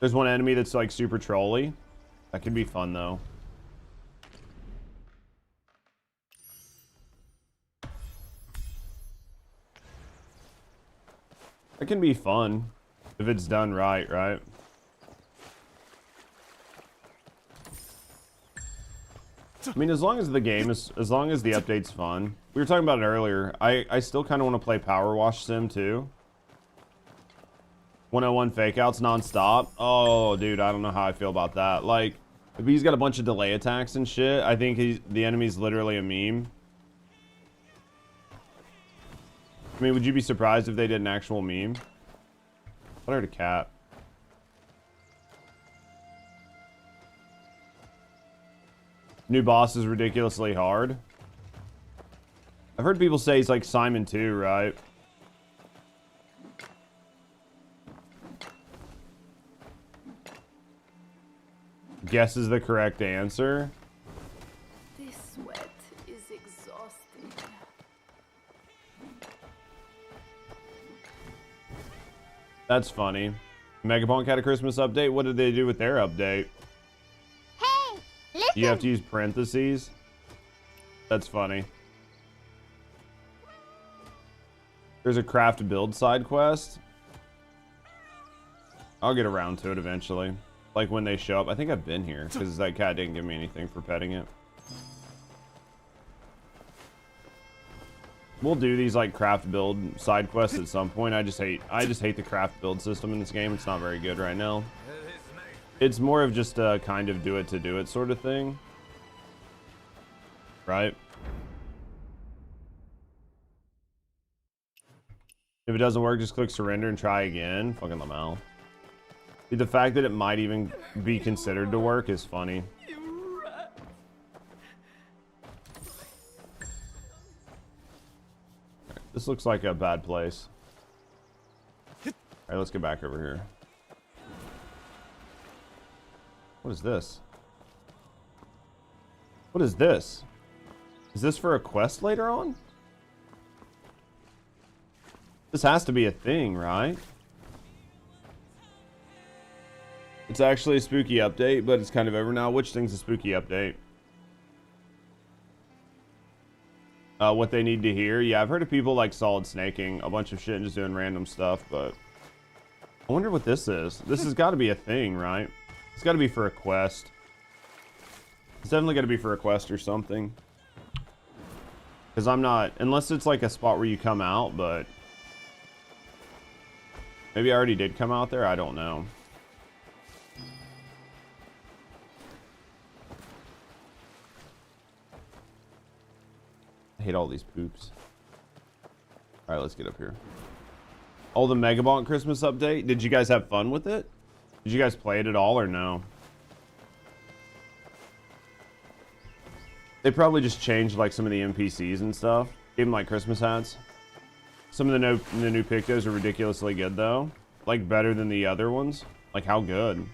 There's one enemy that's like super trolly. That could be fun though. That can be fun if it's done right, right? I mean, as long as the game is, as long as the update's fun. We were talking about it earlier. I still kind of want to play Power Wash Sim too. 101 fake outs nonstop. Oh, dude, I don't know how I feel about that. Like, if he's got a bunch of delay attacks and shit, I think the enemy's literally a meme. I mean, would you be surprised if they did an actual meme? I heard a cat. New boss is ridiculously hard. I've heard people say he's like Simon too, right? Guess is the correct answer. This sweat is exhausting. That's funny. Megapunk had a Christmas update. What did they do with their update? Hey, listen. You have to use parentheses. That's funny. There's a craft build side quest. I'll get around to it eventually. Like when they show up. I think I've been here because that cat didn't give me anything for petting it. We'll do these like craft build side quests at some point. I just hate the craft build system in this game. It's not very good right now. It's more of just a kind of do it to do it sort of thing. Right? If it doesn't work, just click surrender and try again. Fucking Lamau. Dude, the fact that it might even be considered to work is funny. This looks like a bad place. Alright, let's get back over here. What is this? What is this? Is this for a quest later on? This has to be a thing, right? It's actually a spooky update, but it's kind of over now. Which thing's a spooky update? What they need to hear. Yeah, I've heard of people like solid snaking a bunch of shit and just doing random stuff, but I wonder what this is. This has got to be a thing, right? It's got to be for a quest. It's definitely got to be for a quest or something. Because I'm not, unless it's like a spot where you come out, but maybe I already did come out there. I don't know. I hate all these poops. Alright, let's get up here. Oh, the Megabonk Christmas update? Did you guys have fun with it? Did you guys play it at all or no? They probably just changed like some of the NPCs and stuff. Gave them like Christmas hats. Some of the new Pictos are ridiculously good though. Like better than the other ones. Like how good?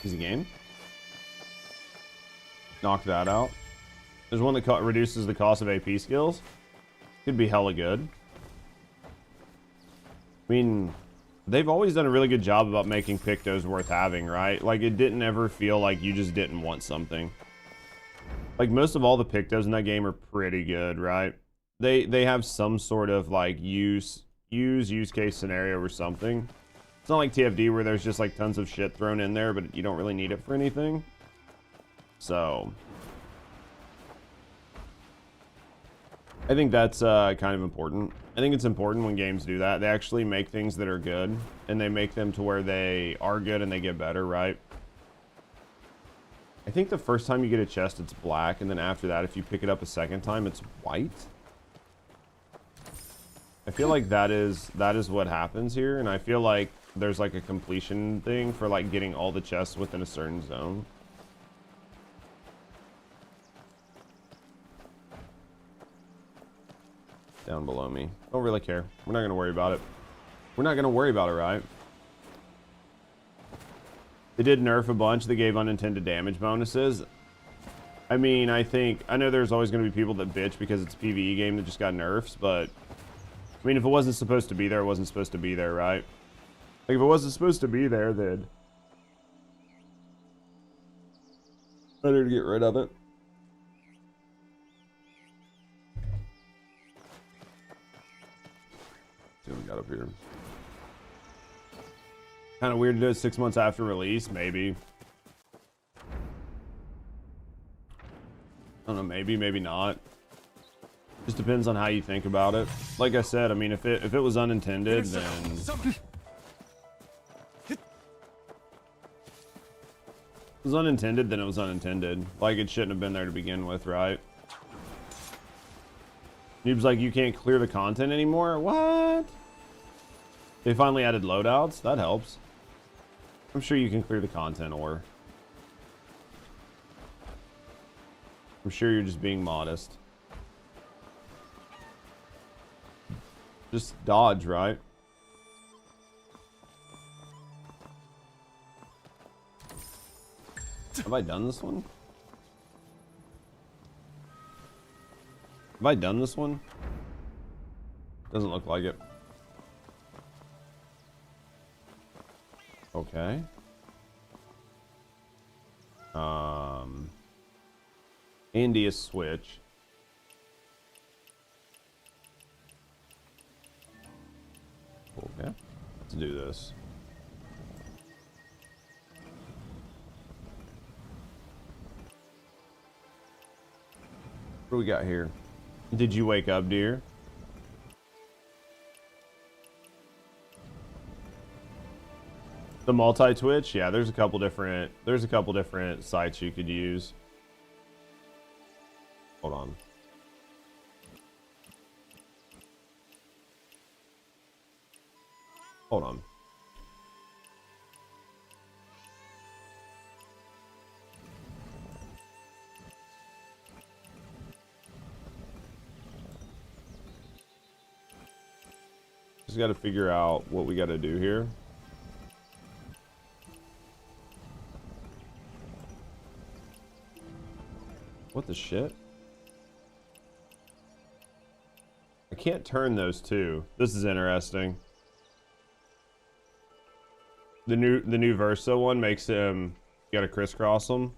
Easy game. Knock that out. There's one that reduces the cost of AP skills. Could be hella good. I mean, they've always done a really good job about making Pictos worth having, right? Like, it didn't ever feel like you just didn't want something. Like, most of all the Pictos in that game are pretty good, right? they have some sort of like use case scenario or something. It's not like TFD where there's just like tons of shit thrown in there, but you don't really need it for anything. So I think that's kind of important. I think it's important when games do that. They actually make things that are good, and they make them to where they are good and they get better, right? I think the first time you get a chest, it's black, and then after that, if you pick it up a second time, it's white. I feel like that is what happens here, and I feel like there's like a completion thing for like getting all the chests within a certain zone. Down below me. Don't really care. We're not going to worry about it. We're not going to worry about it, right? They did nerf a bunch. They gave unintended damage bonuses. I mean, I know there's always going to be people that bitch because it's a PvE game that just got nerfs, but I mean, if it wasn't supposed to be there, it wasn't supposed to be there, right? Like, if it wasn't supposed to be there, then better to get rid of it. See what we got up here. Kind of weird to do it 6 months after release, maybe. I don't know, maybe not. Just depends on how you think about it. Like I said, I mean, if it was unintended, then it was unintended, then it was unintended. Like, it shouldn't have been there to begin with, right? Noob's like, you can't clear the content anymore? What? They finally added loadouts? That helps. I'm sure you can clear the content, or I'm sure you're just being modest. Just dodge, right? Have I done this one? Have I done this one? Doesn't look like it. Okay. India switch. Okay. Let's do this. What do we got here? Did you wake up, dear? The multi-twitch? Yeah, there's a couple different sites you could use. Hold on. Hold on. Just got to figure out what we got to do here. What the shit? I can't turn those two. This is interesting. The new Versa one makes him, you gotta crisscross them.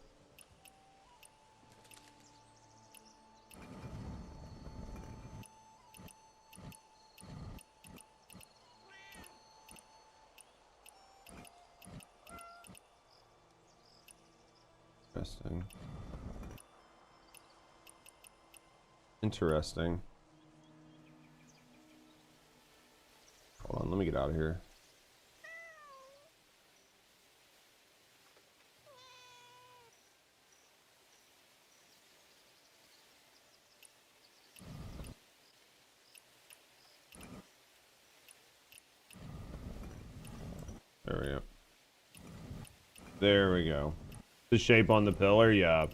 Interesting. Interesting. Hold on, let me get out of here. There we go. There we go. The shape on the pillar, yeah.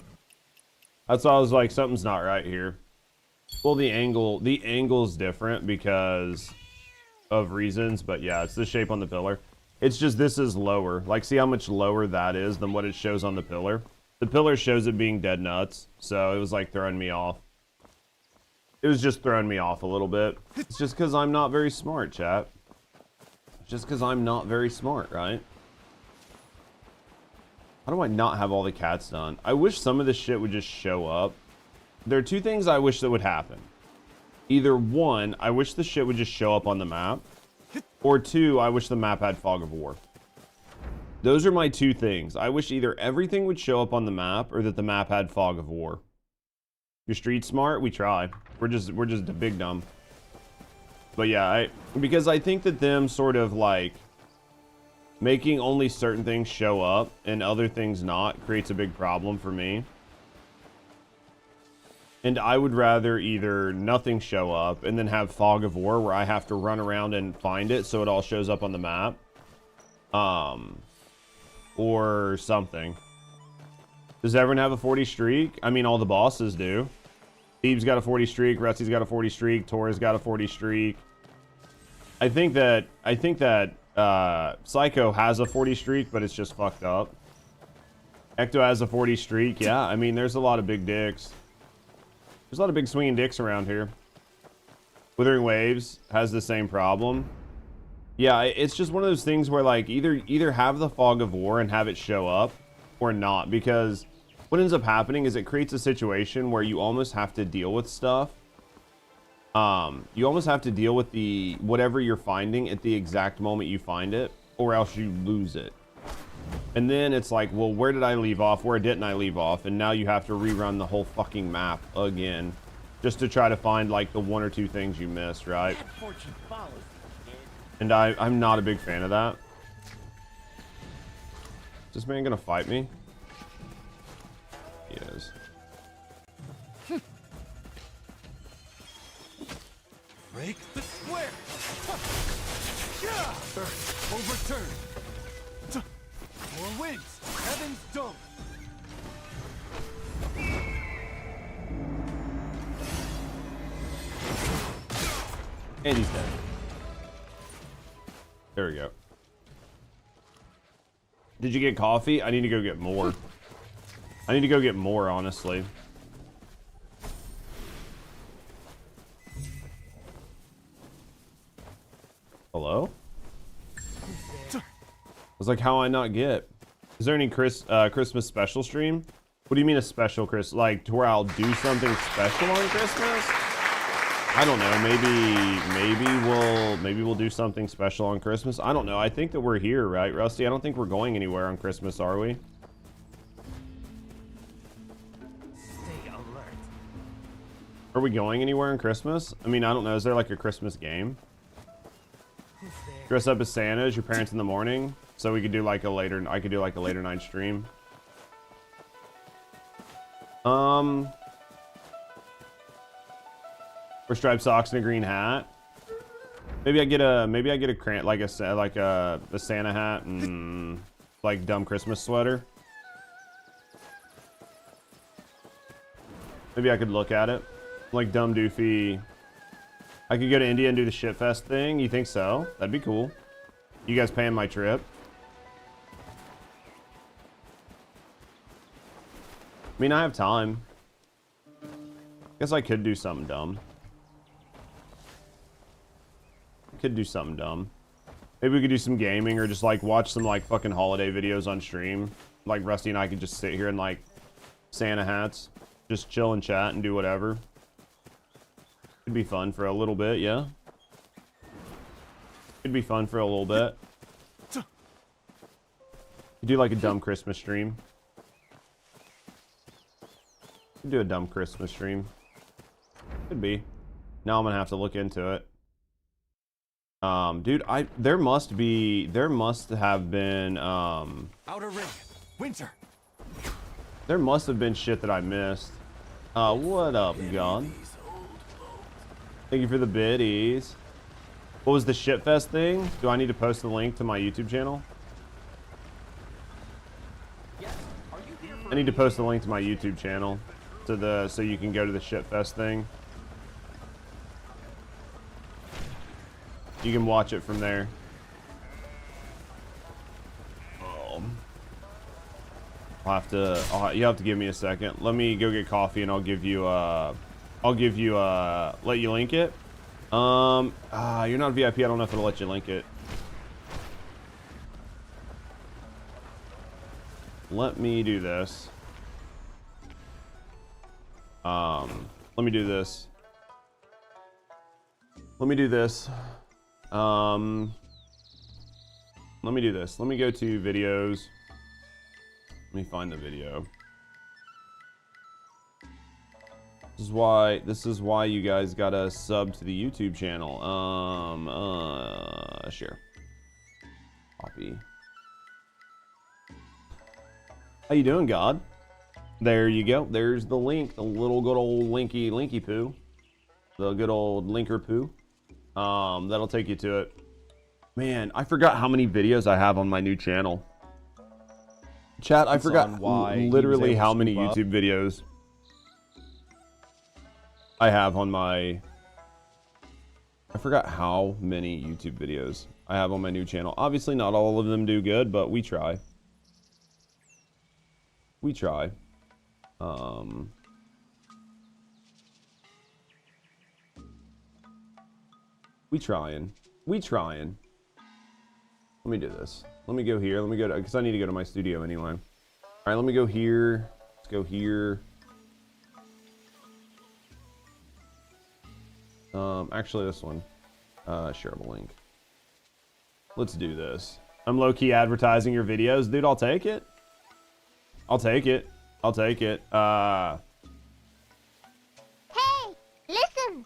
That's why I was like, something's not right here. Well, the angle's different because of reasons, but yeah, it's the shape on the pillar. It's just this is lower. Like, see how much lower that is than what it shows on the pillar? The pillar shows it being dead nuts, so it was like throwing me off. It was just throwing me off a little bit. It's just because I'm not very smart, chat. Just because I'm not very smart, right? How do I not have all the cats done? I wish some of this shit would just show up. There are two things I wish that would happen. either one, I wish the shit would just show up on the map, or two, I wish the map had fog of war. Those are my two things. I wish either everything would show up on the map or that the map had fog of war. You're street smart, we try. We're just a big dumb. But yeah, because I think that them sort of like making only certain things show up and other things not creates a big problem for me. And I would rather either nothing show up and then have fog of war where I have to run around and find it so it all shows up on the map. Or something. Does everyone have a 40 streak? I mean, all the bosses do. Steve's got a 40 streak, Rusty's got a 40 streak, Tora's got a 40 streak. I think that Psycho has a 40 streak, but it's just fucked up. Ecto has a 40 streak. Yeah, I mean, there's a lot of big dicks. There's a lot of big swinging dicks around here. Withering Waves has the same problem. Yeah, it's just one of those things where like either have the fog of war and have it show up or not, because what ends up happening is it creates a situation where you almost have to deal with stuff. You almost have to deal with the whatever you're finding at the exact moment you find it, or else you lose it. And then it's like, well, where did I leave off? Where didn't I leave off? And now you have to rerun the whole fucking map again just to try to find like the one or two things you missed, right? And I'm not a big fan of that. Is this man gonna fight me? He is. Break the square. Earth overturned. More winds. Heaven's dome. And he's dead. There we go. Did you get coffee? I need to go get more. I need to go get more, honestly. Hello? I was like, how I not get? Is there any Christmas special stream? What do you mean a special Chris? Like to where I'll do something special on Christmas? I don't know. Maybe we'll do something special on Christmas. I don't know. I think that we're here, right, Rusty? I don't think we're going anywhere on Christmas, are we? Stay alert. Are we going anywhere on Christmas? I mean, I don't know. Is there like a Christmas game? Dress up as Santa as your parents in the morning, so we could do like a later. I could do like a later night stream. Or striped socks and a green hat. Maybe I get a the Santa hat and like dumb Christmas sweater. Maybe I could look at it like dumb doofy. I could go to India and do the shitfest thing. You think so? That'd be cool. You guys paying my trip? I mean, I have time. Guess I could do something dumb. Could do something dumb. Maybe we could do some gaming or just like watch some like fucking holiday videos on stream. Like Rusty and I could just sit here in like Santa hats, just chill and chat and do whatever. Could be fun for a little bit, yeah. Could be fun for a little bit. Do like a dumb Christmas stream. Could do a dumb Christmas stream. Could be. Now I'm gonna have to look into it. Dude, there must have been Outer ring. Winter. there must have been shit that I missed. What up, Gun? Thank you for the biddies. What was the shitfest thing? Do I need to post the link to my YouTube channel? I need to post the link to my YouTube channel to so you can go to the shitfest thing. You can watch it from there. You have to give me a second. Let me go get coffee and I'll give you let you link it. You're not VIP. I don't know if it'll let you link it. Let me do this. Let me do this. Let me do this. Let me do this. Let me go to videos. Let me find the video. This is why you guys gotta sub to the YouTube channel. Share. Copy. How you doing, God? There you go. There's the link. The little good old linky poo. The good old linker poo. That'll take you to it. Man, I forgot how many videos I have on my new channel. Chat, I forgot literally how many YouTube videos I have on my... I forgot how many YouTube videos I have on my new channel. Obviously, not all of them do good, but we try. We try. We trying. Let me do this. Let me go here. Let me go to, because I need to go to my studio anyway. All right, let me go here. Let's go here. Actually, this one. Shareable link. Let's do this. I'm low-key advertising your videos. Dude, I'll take it. I'll take it. I'll take it. Hey, listen.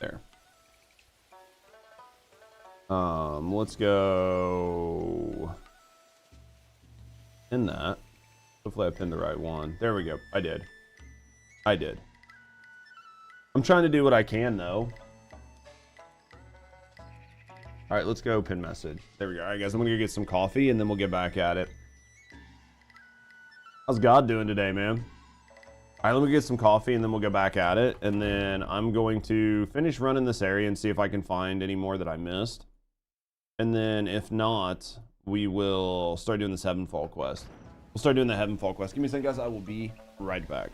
There. Let's go in that. Hopefully I pinned the right one. There we go. I did. I'm trying to do what I can though. All right, let's go pin message. There we go. All right, guys, I'm gonna go get some coffee and then we'll get back at it. How's God doing today, man? All right, let me get some coffee and then we'll go back at it. And then I'm going to finish running this area and see if I can find any more that I missed. And then if not, we will start doing this Heavenfall quest. We'll start doing the Heavenfall quest. Give me a second, guys. I will be right back.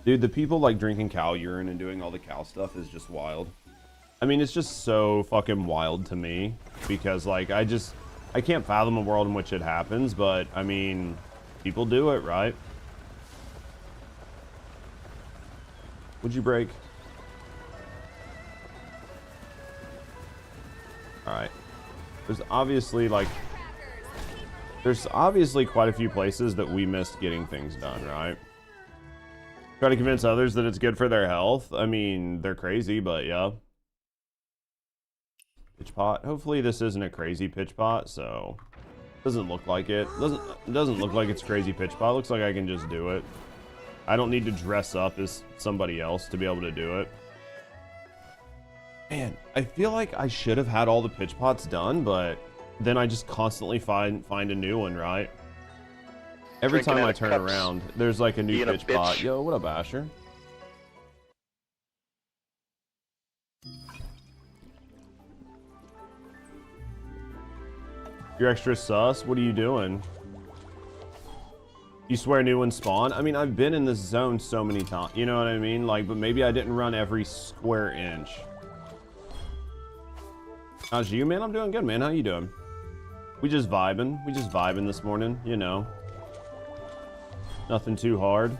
Dude, the people like drinking cow urine and doing all the cow stuff is just wild. I mean, it's just so fucking wild to me because like I can't fathom a world in which it happens, but I mean, people do it, right? Would you break? All right. There's obviously quite a few places that we missed getting things done, right? Try to convince others that it's good for their health. I mean, they're crazy, but yeah. Pitch pot. Hopefully this isn't a crazy pitch pot, so doesn't look like it. Doesn't look like it's crazy pitch pot. Looks like I can just do it. I don't need to dress up as somebody else to be able to do it. Man, I feel like I should have had all the pitch pots done, but then I just constantly find a new one, right? Every time I turn around, there's like a new pitch pot. Yo, what up, Asher? You're extra sus? What are you doing? You swear new ones spawn? I mean, I've been in this zone so many times. You know what I mean? Like, but maybe I didn't run every square inch. How's you, man? I'm doing good, man. How you doing? We just vibing. We just vibing this morning, you know. Nothing too hard.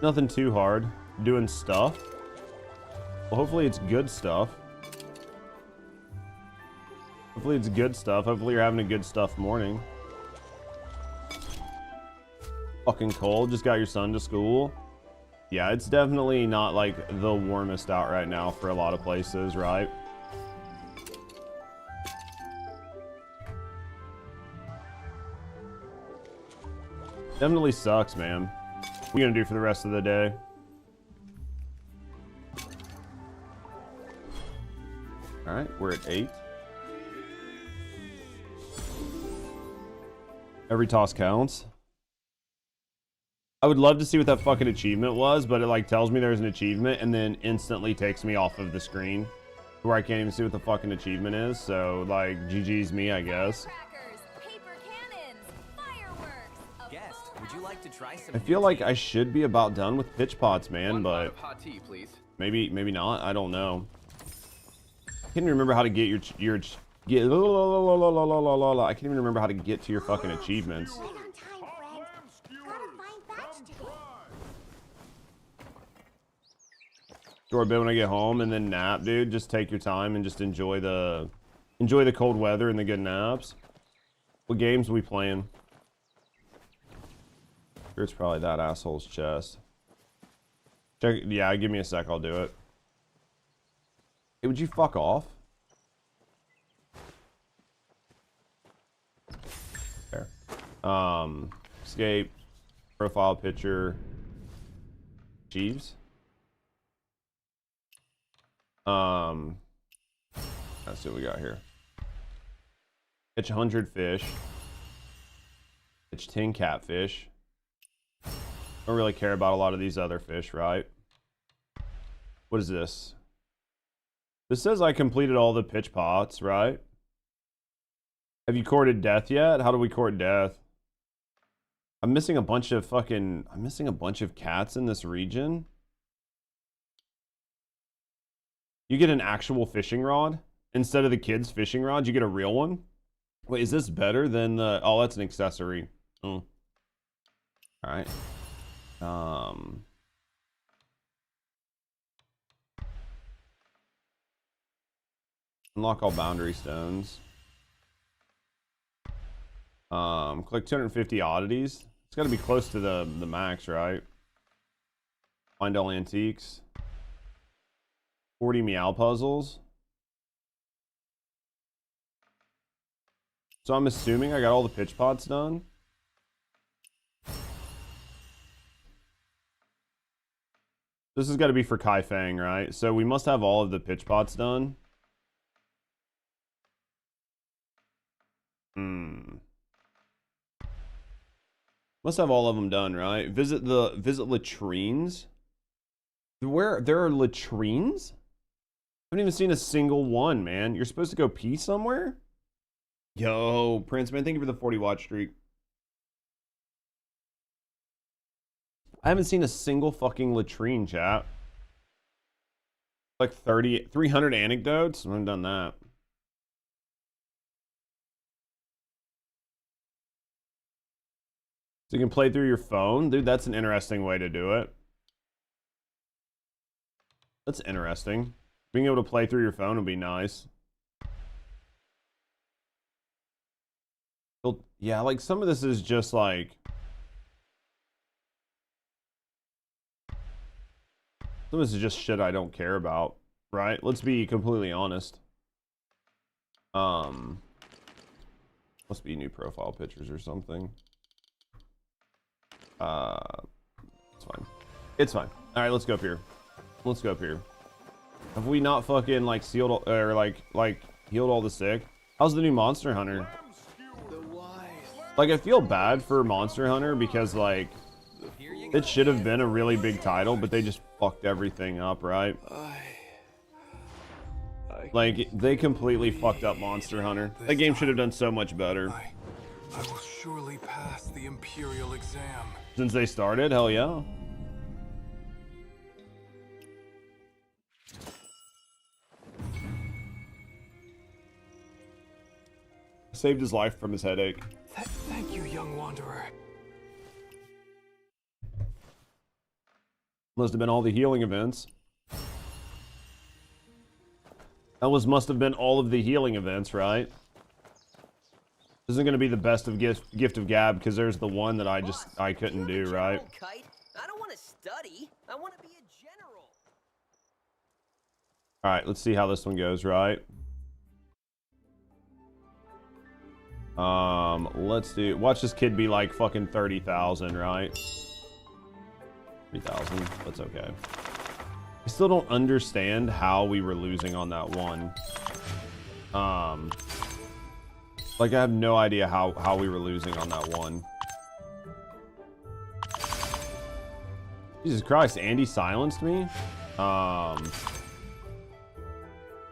Nothing too hard. Doing stuff. Well, hopefully it's good stuff. Hopefully it's good stuff. Hopefully you're having a good stuff morning. Fucking cold. Just got your son to school. Yeah, it's definitely not like the warmest out right now for a lot of places, right? Definitely sucks, man. What are you gonna do for the rest of the day? Alright, we're at 8. Every toss counts. I would love to see what that fucking achievement was, but it like tells me there's an achievement and then instantly takes me off of the screen where I can't even see what the fucking achievement is. So like GG's me, I guess. Crackers, paper cannons, fireworks. Guest, would you like to try some? I feel like I should be about done with pitch pots, man, but hot tea, please. maybe not. I don't know. I can't even remember how to get I can't even remember how to get to your fucking achievements. Right on time, friend. Gotta find batch today. Go to bed when I get home and then nap, dude. Just take your time and just enjoy the cold weather and the good naps. What games are we playing? Sure, it's probably that asshole's chest. Check. Yeah, give me a sec. I'll do it. Hey, would you fuck off? There. Escape. Profile picture. Jeeves. Let's see what we got here. Catch 100 fish. Catch 10 catfish. Don't really care about a lot of these other fish, right? What is this? This says I completed all the pitch pots, right? Have you courted death yet? How do we court death? I'm missing a bunch of cats in this region. You get an actual fishing rod instead of the kids' fishing rod. You get a real one. Wait, is this better than the? Oh, that's an accessory. All right. Unlock all boundary stones. Collect 250 oddities. It's got to be close to the max, right? Find all antiques. 40 meow puzzles. So I'm assuming I got all the pitch pots done. This has got to be for Kai Fang, right? So we must have all of the pitch pots done. Must have all of them done, right? Visit latrines. Where there are latrines? I haven't even seen a single one, man. You're supposed to go pee somewhere? Yo, Prince, man, thank you for the 40 watch streak. I haven't seen a single fucking latrine, chat. Like 300 anecdotes? I haven't done that. So you can play through your phone? Dude, that's an interesting way to do it. That's interesting. Being able to play through your phone would be nice. Yeah, like some of this is just like... Some of this is just shit I don't care about, right? Let's be completely honest. Must be new profile pictures or something. It's fine. It's fine. All right, let's go up here. Let's go up here. Have we not fucking like sealed or like healed all the sick? How's the new Monster Hunter? Like I feel bad for Monster Hunter because like It should have been a really big title, but they just fucked everything up, right? Like, they completely fucked up Monster Hunter. That game should have done so much better. I will surely pass the Imperial exam. Since they started, hell yeah. Saved his life from his headache. Thank you, young wanderer. Must have been all the healing events. Must have been all of the healing events, right? This isn't going to be the best of gift of gab because there's the one that I couldn't do, right? Kite. I don't want to study. I want to be a general. All right, let's see how this one goes, right? Let's do. Watch this kid be like fucking 30,000, right? 3,000. That's okay. I still don't understand how we were losing on that one. Like I have no idea how we were losing on that one. Jesus Christ, Andy silenced me.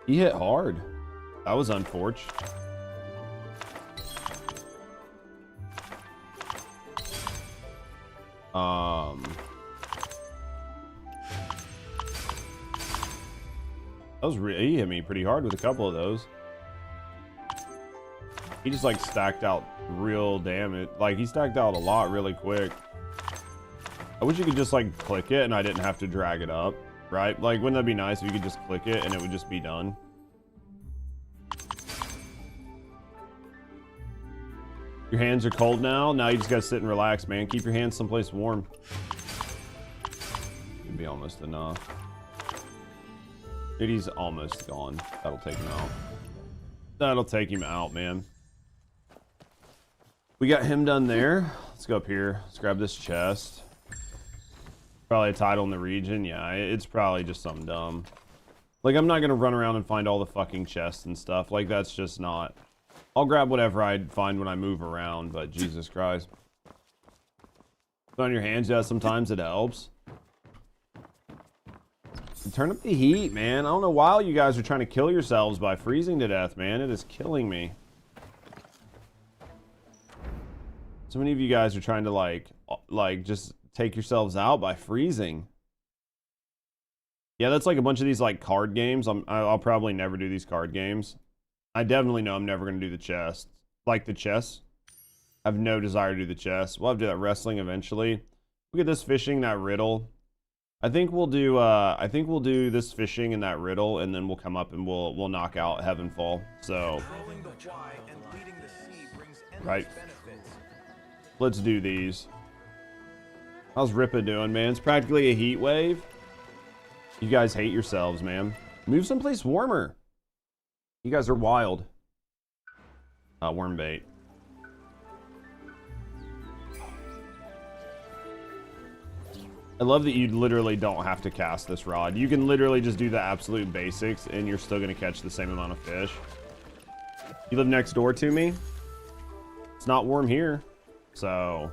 He hit hard. That was unfortunate. That was he hit me pretty hard with a couple of those. He just like stacked out real damage. Like he stacked out a lot really quick. I wish you could just like click it and I didn't have to drag it up, right? Like wouldn't that be nice if you could just click it and it would just be done? Your hands are cold now. Now you just gotta sit and relax, man. Keep your hands someplace warm. Should be almost enough. Dude, he's almost gone. That'll take him out. That'll take him out, man. We got him done there. Let's go up here. Let's grab this chest. Probably a title in the region. Yeah, it's probably just something dumb. Like, I'm not gonna run around and find all the fucking chests and stuff. Like, that's just not... I'll grab whatever I find when I move around, but Jesus Christ. Put on your hands, yeah, sometimes it helps. Turn up the heat, man. I don't know why you guys are trying to kill yourselves by freezing to death, man. It is killing me. So many of you guys are trying to like just take yourselves out by freezing. Yeah, that's like a bunch of these like card games. I'll probably never do these card games. I definitely know I'm never going to do the chest. Like the chess. I have no desire to do the chess. We'll have to do that wrestling eventually. Look at this fishing, that riddle. I think we'll do this fishing and that riddle, and then we'll come up and we'll knock out Heavenfall. So, right. Let's do these. How's Ripa doing, man? It's practically a heat wave. You guys hate yourselves, man. Move someplace warmer. You guys are wild. Worm bait. I love that you literally don't have to cast this rod. You can literally just do the absolute basics and you're still going to catch the same amount of fish. You live next door to me? It's not warm here. So...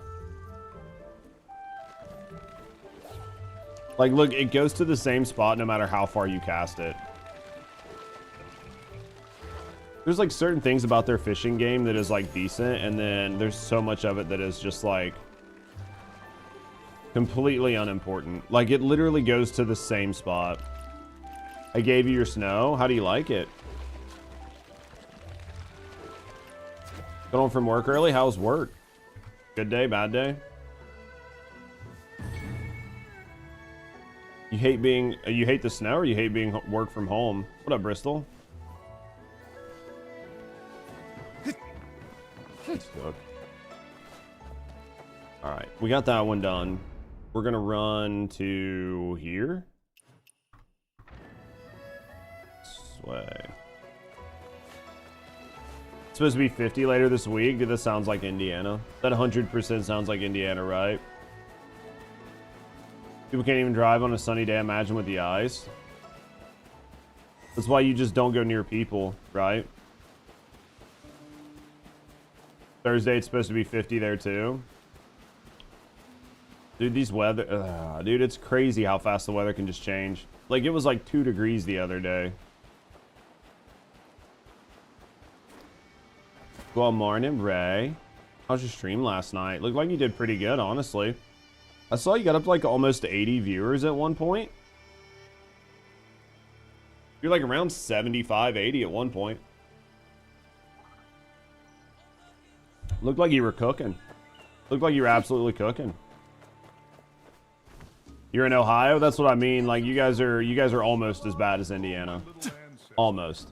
like, look, it goes to the same spot no matter how far you cast it. There's, like, certain things about their fishing game that is, like, decent, and then there's so much of it that is just, like, completely unimportant. Like, it literally goes to the same spot. I gave you your snow. How do you like it? Got home from work early? How's work? Good day, bad day? You hate the snow, or you hate being work from home? What up, Bristol? All right, we got that one done. We're gonna run to here. This way. It's supposed to be 50 later this week. Dude, that sounds like Indiana. That 100% sounds like Indiana, right? People can't even drive on a sunny day. Imagine with the ice. That's why you just don't go near people, right? Thursday, it's supposed to be 50 there too. Dude, these weather... dude, it's crazy how fast the weather can just change. Like, it was like 2 degrees the other day. Good morning, Ray. How's your stream last night? Looked like you did pretty good, honestly. I saw you got up to like almost 80 viewers at one point. You're like around 75, 80 at one point. Looked like you were cooking. Looked like you were absolutely cooking. You're in Ohio? That's what I mean. Like, you guys are almost as bad as Indiana. Almost.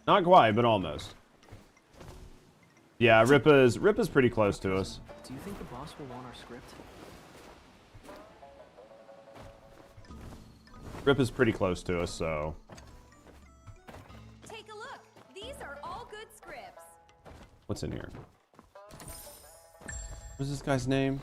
Not quite, but almost. Yeah, Ripa's pretty close to us. Do you think the boss will want our script? Ripa's pretty close to us, so. Take a look. These are all good scripts. What's in here? What's this guy's name?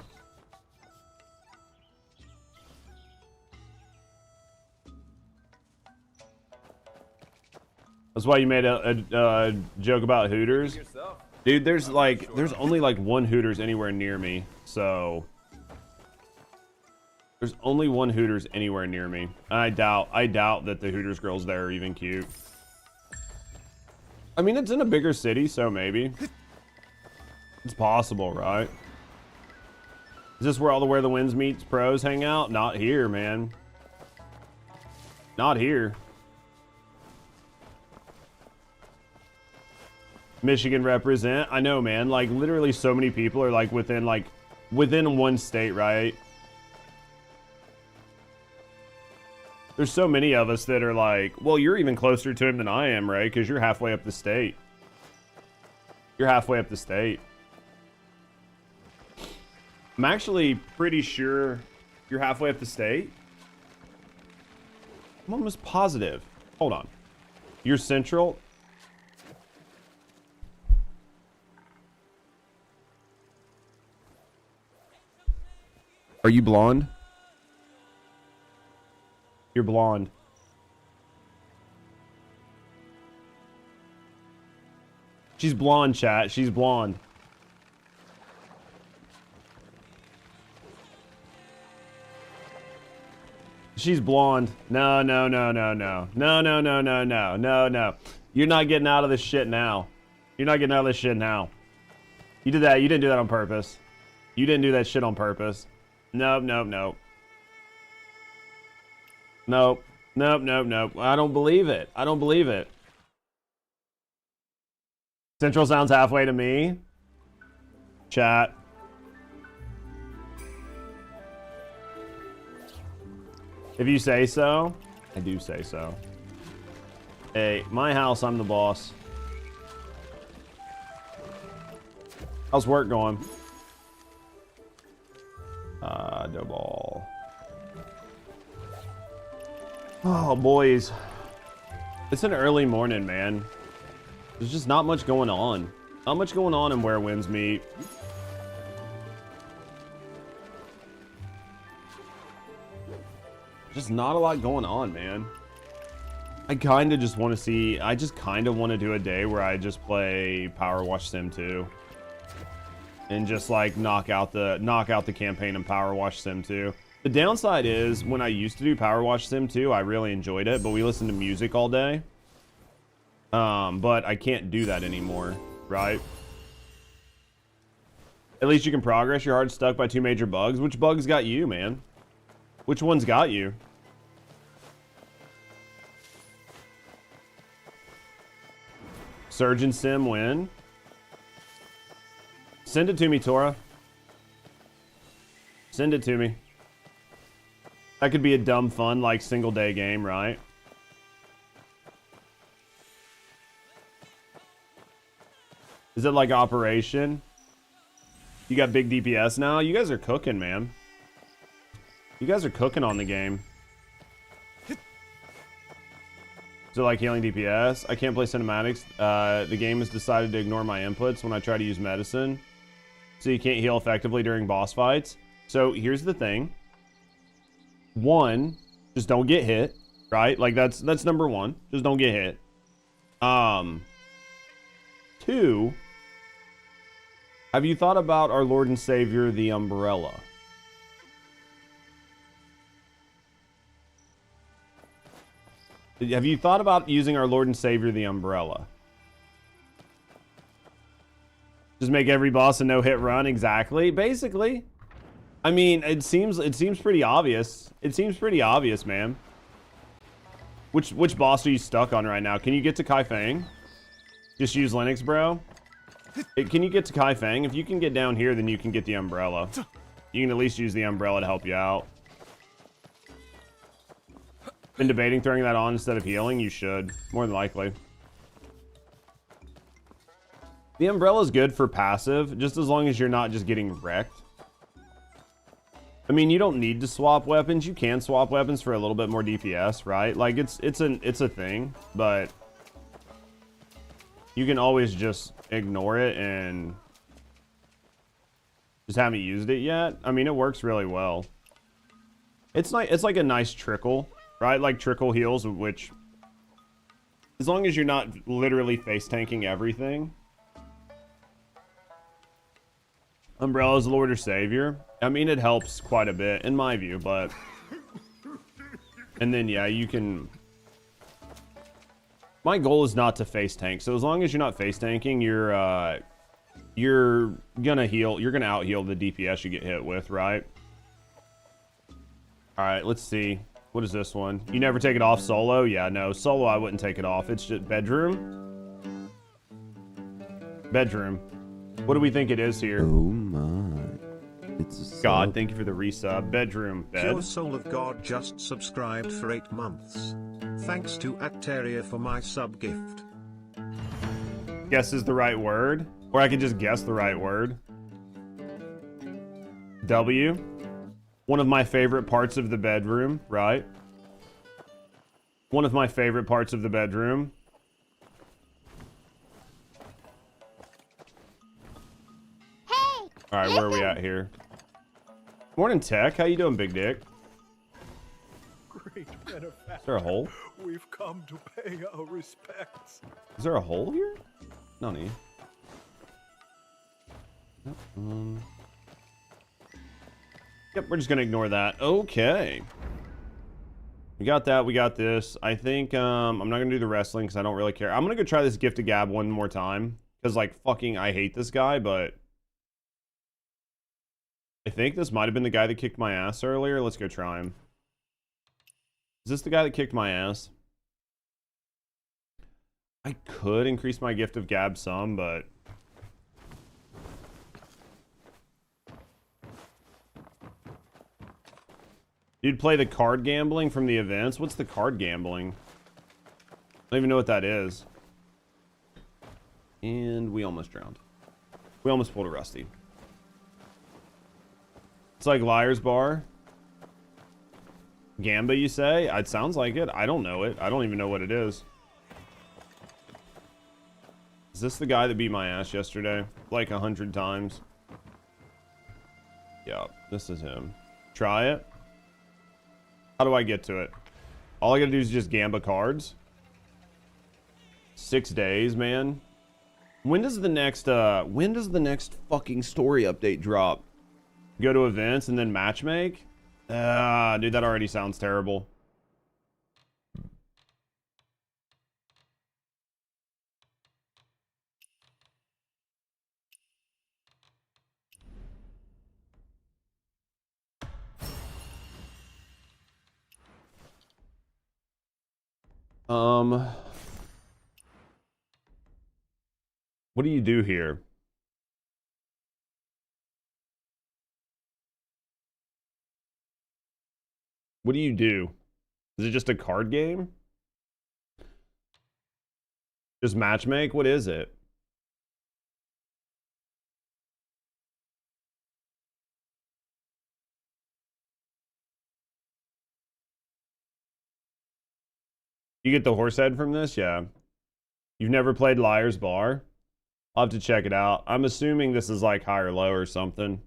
That's why you made a joke about Hooters? Dude, there's only like one Hooters anywhere near me, so there's only one Hooters anywhere near me. And I doubt that the Hooters girls there are even cute. I mean, it's in a bigger city, so maybe. It's possible, right? Is this where all the Where the Winds Meets pros hang out? Not here, man. Not here. Michigan represent. I know, man. Like, literally so many people are like within one state, right? There's so many of us that are like, well, you're even closer to him than I am, right? Because you're halfway up the state. You're halfway up the state. I'm actually pretty sure you're halfway up the state. I'm almost positive. Hold on. You're central? Are you blonde? You're blonde. She's blonde, chat. She's blonde. She's blonde. No. You're not getting out of this shit now. You're not getting out of this shit now. You did that. You didn't do that on purpose. You didn't do that shit on purpose. Nope. Nope. I don't believe it. I don't believe it. Central sounds halfway to me. Chat. If you say so, I do say so. Hey, my house, I'm the boss. How's work going? No ball. Oh, boys. It's an early morning, man. There's just not much going on. Not much going on in Where Winds Meet. Just not a lot going on, man. I kind of just want to see... I just kind of want to do a day where I just play Power Wash Sim 2. And just like knock out the campaign in Power Wash Sim 2. The downside is when I used to do Power Wash Sim 2, I really enjoyed it, but we listened to music all day. But I can't do that anymore, right? At least you can progress. You're hard stuck by 2 major bugs. Which bugs got you, man? Which one's got you? Surgeon Sim win. Send it to me, Tora. Send it to me. That could be a dumb fun, like, single day game, right? Is it like Operation? You got big DPS now? You guys are cooking, man. You guys are cooking on the game. Is it like healing DPS? I can't play cinematics. The game has decided to ignore my inputs when I try to use medicine. So you can't heal effectively during boss fights. So here's the thing. 1, just don't get hit, right? Like that's number 1. Just don't get hit. 2, have you thought about our Lord and Savior, the Umbrella? Have you thought about using our Lord and Savior, the Umbrella? Just make every boss a no-hit run, exactly. Basically. I mean, it seems pretty obvious. It seems pretty obvious, man. Which boss are you stuck on right now? Can you get to Kai Fang? Just use Linux, bro. Can you get to Kai Fang? If you can get down here, then you can get the Umbrella. You can at least use the Umbrella to help you out. Been debating throwing that on instead of healing? You should. More than likely. The Umbrella is good for passive, just as long as you're not just getting wrecked. I mean, you don't need to swap weapons. You can swap weapons for a little bit more DPS, right? Like, it's a thing, but you can always just ignore it and just haven't used it yet. I mean, it works really well. It's like a nice trickle, right? Like trickle heals, which, as long as you're not literally face tanking everything. Umbrella's Lord or Savior. I mean, it helps quite a bit, in my view, but... And then, yeah, you can... My goal is not to face tank, so as long as you're not face tanking, you're gonna heal, you're gonna out-heal the DPS you get hit with, right? Alright, let's see. What is this one? You never take it off solo? Yeah, no. Solo, I wouldn't take it off. It's just bedroom? Bedroom. What do we think it is here? Oh my. It's a God, thank you for the resub. Bedroom. Bed. Pure Soul of God just subscribed for 8 months. Thanks to Acteria for my sub gift. Guess is the right word. Or I could just guess the right word. W. One of my favorite parts of the bedroom, right? One of my favorite parts of the bedroom. Hey! Alright, where are we at here? Morning, Tech. How you doing, Big Dick? Great benefactor. Is there a hole? We've come to pay our respects. Is there a hole here? None. Yep, we're just gonna ignore that. Okay. We got that, we got this. I think, I'm not gonna do the wrestling because I don't really care. I'm gonna go try this gift to Gab one more time. Because, like, fucking, I hate this guy, but... I think this might have been the guy that kicked my ass earlier. Let's go try him. Is this the guy that kicked my ass? I could increase my gift of Gab some, but... You'd play the card gambling from the events? What's the card gambling? I don't even know what that is. And we almost drowned. We almost pulled a Rusty. It's like Liar's Bar. Gamba, you say? It sounds like it. I don't know it. I don't even know what it is. Is this the guy that beat my ass yesterday? Like 100 times. Yep, this is him. Try it. How do I get to it? All I gotta do is just Gamba cards. 6 days, man. When does the next fucking story update drop? Go to events and then matchmake? Dude, that already sounds terrible. What do you do here? What do you do? Is it just a card game? Just matchmake? What is it? You get the horse head from this? Yeah. You've never played Liar's Bar? I'll have to check it out. I'm assuming this is like high or low or something.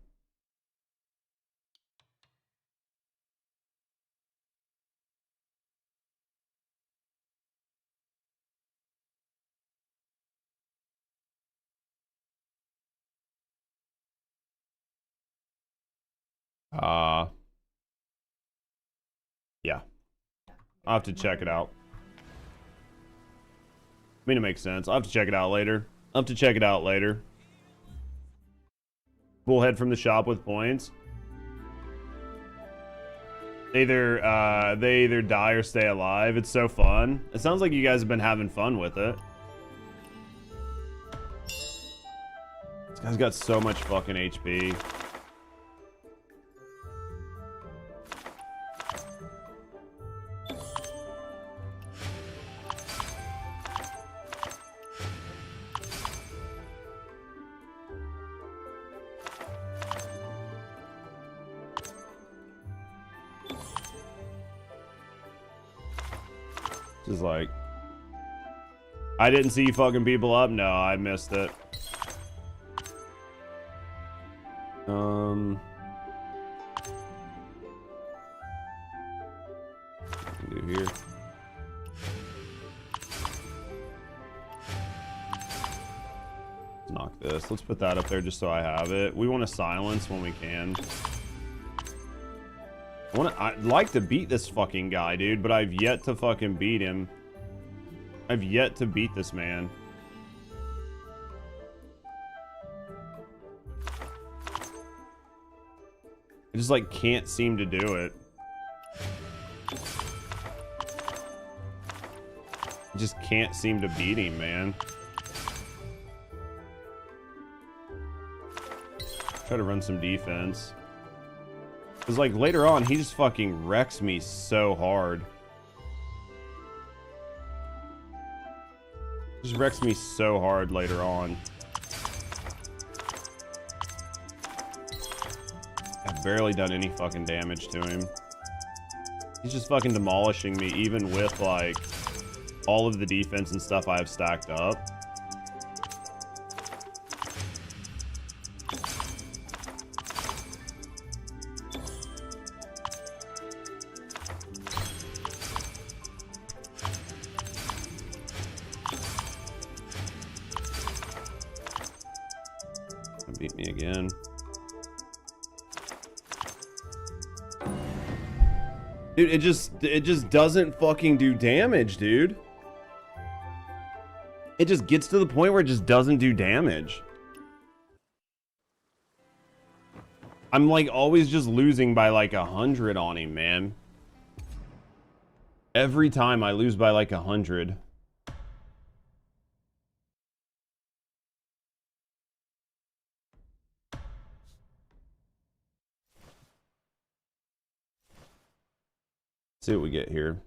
Yeah. I'll have to check it out. mean, it makes sense. I'll have to check it out later. We'll head from the shop with points. They either die or stay alive. It's so fun. It sounds like you guys have been having fun with it. This guy's got so much fucking HP. Just like, I didn't see you fucking people up. No, I missed it. What do here? Let's knock this. Let's put that up there just so I have it. We want to silence when we can. I'd like to beat this fucking guy, dude, but I've yet to fucking beat him. I've yet to beat this man. I just, like, can't seem to do it. I just can't seem to beat him, man. Try to run some defense. Because, like, later on, he just fucking wrecks me so hard. Just wrecks me so hard later on. I've barely done any fucking damage to him. He's just fucking demolishing me, even with, like, all of the defense and stuff I have stacked up. Beat me again. Dude, it just doesn't fucking do damage, dude. It just gets to the point where it just doesn't do damage. I'm like always just losing by like 100 on him, man. Every time I lose by like 100. See what we get here.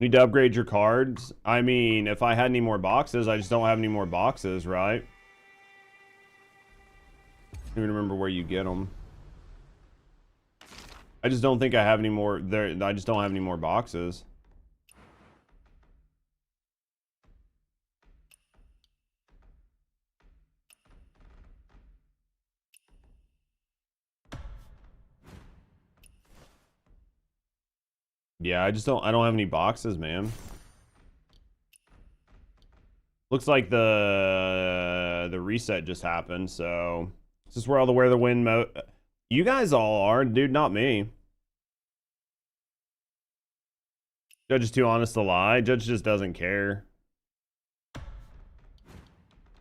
Need to upgrade your cards. I mean, if I had any more boxes, I just don't have any more boxes, right? I don't even remember where you get them. I just don't think I have any more there. I just don't have any more boxes. Yeah, I don't have any boxes, man. Looks like the reset just happened, so this is where all the Where the Wind you guys all are, dude, not me. Judge is too honest to lie. Judge just doesn't care.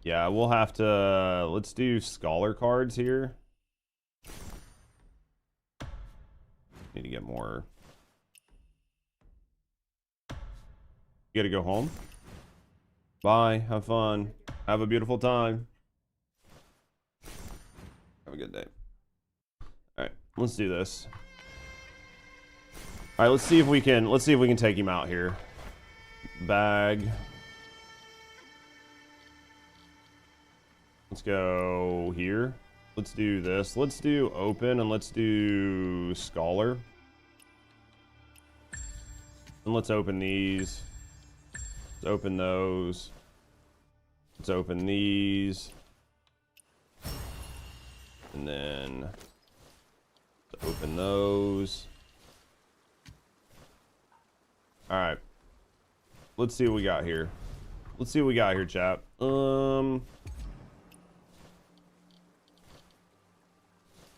Yeah, we'll have to let's do scholar cards here. Need to get more. You gotta go home. Bye. Have fun. Have a beautiful time. Have a good day. Alright, let's do this. Alright, let's see if we can take him out here. Bag. Let's go here. Let's do this. Let's do open and let's do scholar. And let's open these. Let's open those. Let's open these. And then let's open those. Alright. Let's see what we got here. Let's see what we got here, chap. Don't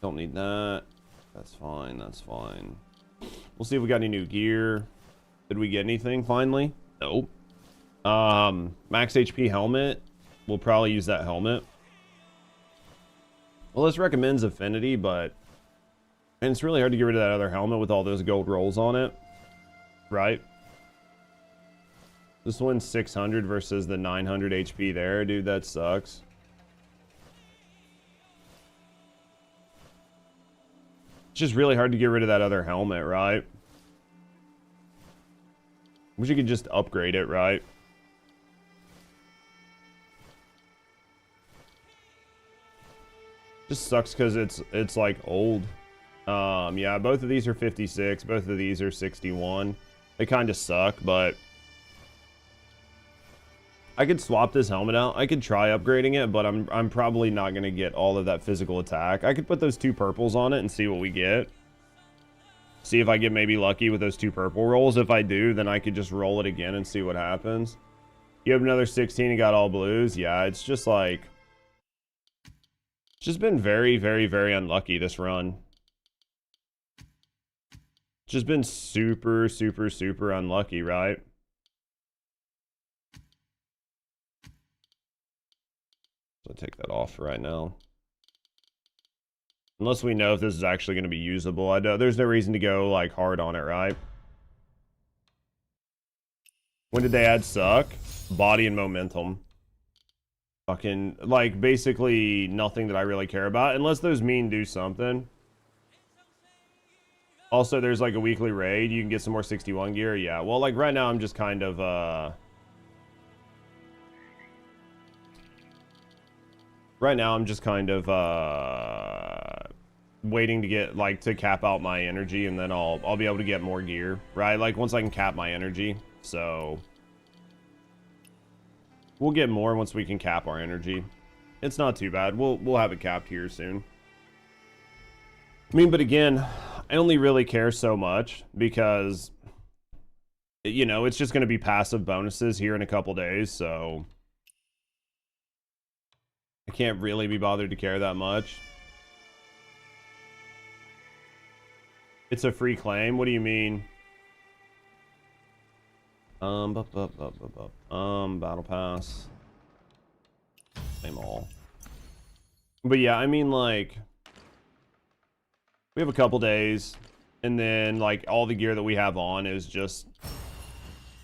need that. That's fine, that's fine. We'll see if we got any new gear. Did we get anything finally? Nope. Max HP helmet. We'll probably use that helmet. Well, this recommends affinity, but... And it's really hard to get rid of that other helmet with all those gold rolls on it. Right? This one's 600 versus the 900 HP there. Dude, that sucks. It's just really hard to get rid of that other helmet, right? Wish you could just upgrade it, right? Just sucks because it's like old. Yeah, both of these are 56. Both of these are 61. They kind of suck, but I could swap this helmet out. I could try upgrading it, but I'm probably not going to get all of that physical attack. I could put those 2 purples on it and see what we get. See if I get maybe lucky with those 2 purple rolls. If I do, then I could just roll it again and see what happens. You have another 16 and got all blues. Yeah, it's just like... It's just been very, very, very unlucky this run. It's just been super, super, super unlucky, right? So take that off right now. Unless we know if this is actually going to be usable. I know there's no reason to go like hard on it, right? When did they add suck? Body and momentum. Fucking, like, basically nothing that I really care about. Unless those mean do something. Also, there's like a weekly raid. You can get some more 61 gear. Yeah, well, like right now I'm just kind of, right now I'm just kind of, waiting to get, like, to cap out my energy, and then I'll be able to get more gear, right? Like, once I can cap my energy. So... We'll get more once we can cap our energy. It's not too bad. We'll have it capped here soon. I mean, but again, I only really care so much because, you know, it's just going to be passive bonuses here in a couple days, so I can't really be bothered to care that much. It's a free claim? What do you mean? Battle pass. Same all. But yeah, I mean, like, we have a couple days, and then, like, all the gear that we have on is just,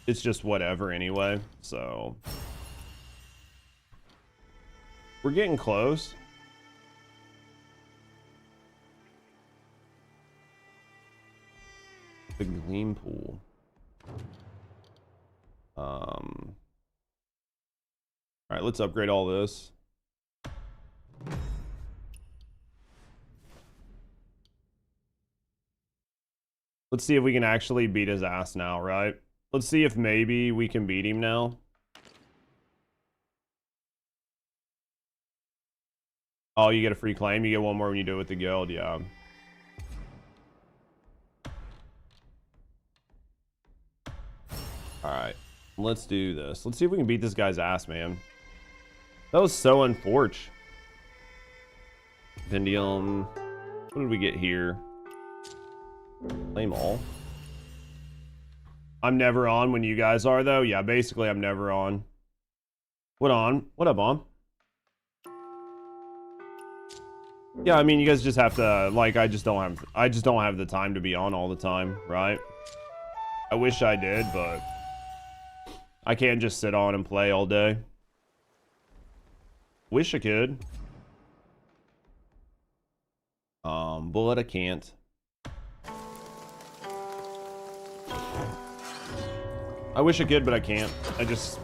it's just whatever anyway, so. We're getting close. The Gleam Pool. All right, let's upgrade all this. Let's see if we can actually beat his ass now, right? Let's see if maybe we can beat him now. Oh, you get a free claim. You get one more when you do it with the guild, yeah. All right, let's do this. Let's see if we can beat this guy's ass, man. That was so unfortunate. Vendium. What did we get here? Claim all. I'm never on when you guys are, though. Yeah, basically, I'm never on. What on? What up, on? Yeah, I mean, you guys just have to, like, I just don't have the time to be on all the time, right? I wish I did, but I can't just sit on and play all day. Wish I could. But I can't. I wish I could, but I can't. I just...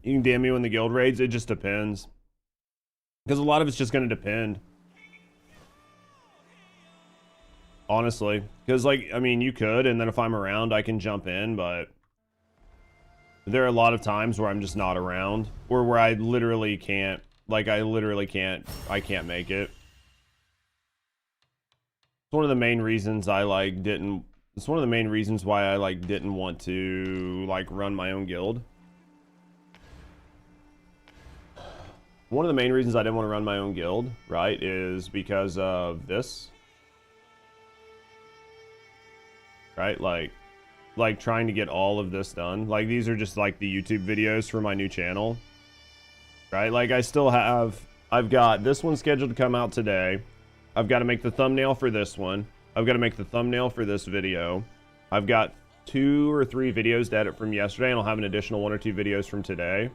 You can DM me when the guild raids. It just depends. Because a lot of it's just going to depend. Honestly. Because, like, I mean, you could, and then if I'm around, I can jump in, but... There are a lot of times where I'm just not around. Or where I literally can't... Like, I can't make it. It's one of the main reasons I, like, didn't... It's one of the main reasons why I, like, didn't want to, like, run my own guild. One of the main reasons I didn't want to run my own guild, right, is because of this. right? Like trying to get all of this done. Like these are just like the YouTube videos for my new channel, right? Like I've got this one scheduled to come out today. I've got to make the thumbnail for this one. I've got to make the thumbnail for this video. I've got 2 or 3 videos to edit from yesterday, and I'll have an additional 1 or 2 videos from today.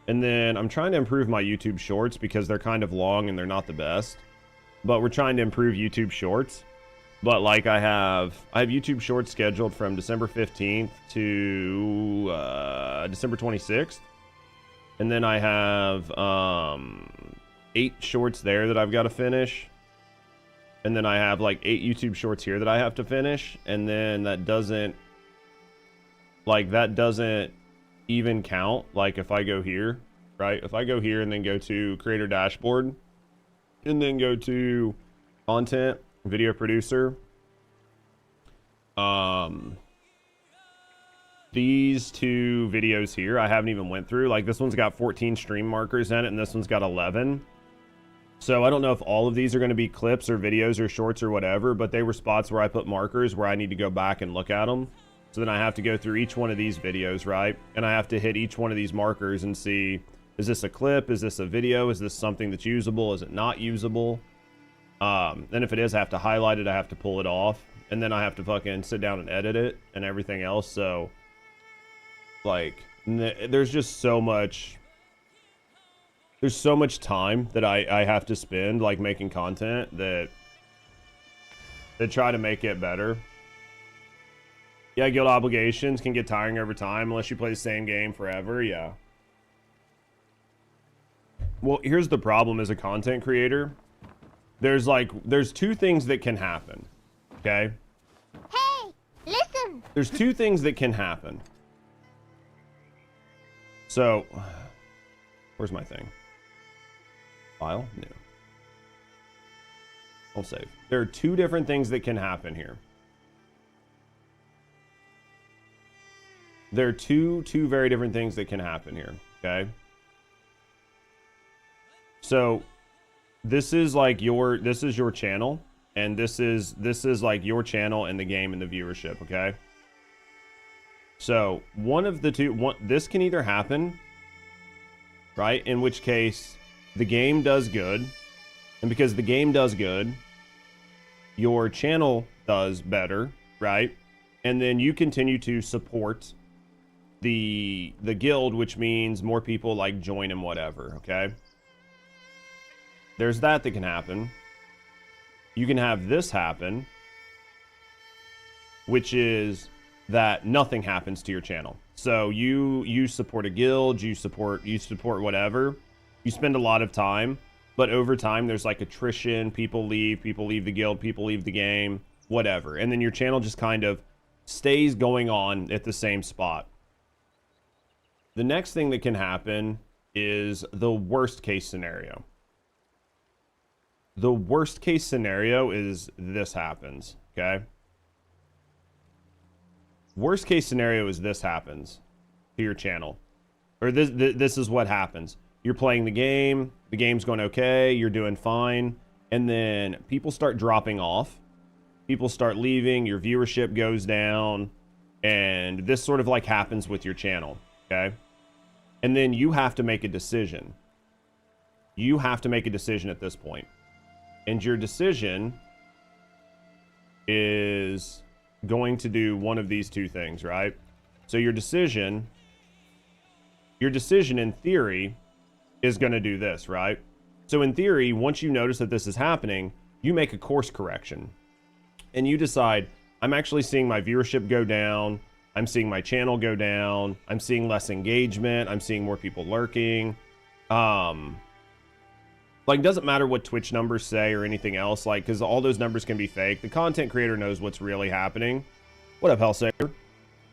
And then I'm trying to improve my YouTube shorts because they're kind of long and they're not the best. But we're trying to improve YouTube shorts. But like I have YouTube shorts scheduled from December 15th to December 26th. And then I have 8 shorts there that I've got to finish. And then I have like 8 YouTube shorts here that I have to finish. And then that doesn't even count. Like if I go here, right? If I go here and then go to creator dashboard and then go to content, video producer, these 2 videos here I haven't even went through. Like this one's got 14 stream markers in it and this one's got 11. So I don't know if all of these are going to be clips or videos or shorts or whatever, but they were spots where I put markers where I need to go back and look at them. So then I have to go through each one of these videos, right? And I have to hit each one of these markers and see, is this a clip? Is this a video? Is this something that's usable? Is it not usable? Then if it is, I have to highlight it. I have to pull it off. And then I have to fucking sit down and edit it and everything else. So like there's just so much, there's so much time that I have to spend like making content that try to make it better. Yeah, guild obligations can get tiring over time unless you play the same game forever. Yeah. Well, here's the problem as a content creator. There's 2 things that can happen. Okay? Hey, listen. There's 2 things that can happen. So, where's my thing? File? No. I'll save. There are 2 different things that can happen here. There are two very different things that can happen here, okay? So, this is like your channel, and this is like your channel and the game and the viewership, okay? So, one of the 2, this can either happen, right? In which case, the game does good, and because the game does good, your channel does better, right? And then you continue to support the guild, which means more people like join and whatever, okay? There's that can happen. You can have this happen, which is that nothing happens to your channel. So you support a guild, you support whatever. You spend a lot of time, but over time there's like attrition, people leave the guild, people leave the game, whatever. And then your channel just kind of stays going on at the same spot. The next thing that can happen is the worst case scenario. The worst case scenario is this happens, okay? Worst case scenario is this happens to your channel. Or this is what happens. You're playing the game's going okay, you're doing fine, and then people start dropping off. People start leaving, your viewership goes down, and this sort of like happens with your channel, okay? And then you have to make a decision. You have to make a decision at this point. And your decision is going to do one of these 2 things, right? So your decision in theory is going to do this, right? So in theory, once you notice that this is happening, you make a course correction. And you decide, I'm actually seeing my viewership go down. I'm seeing my channel go down. I'm seeing less engagement. I'm seeing more people lurking. Like, doesn't matter what Twitch numbers say or anything else, like, because all those numbers can be fake. The content creator knows what's really happening. What up, Hellsayer?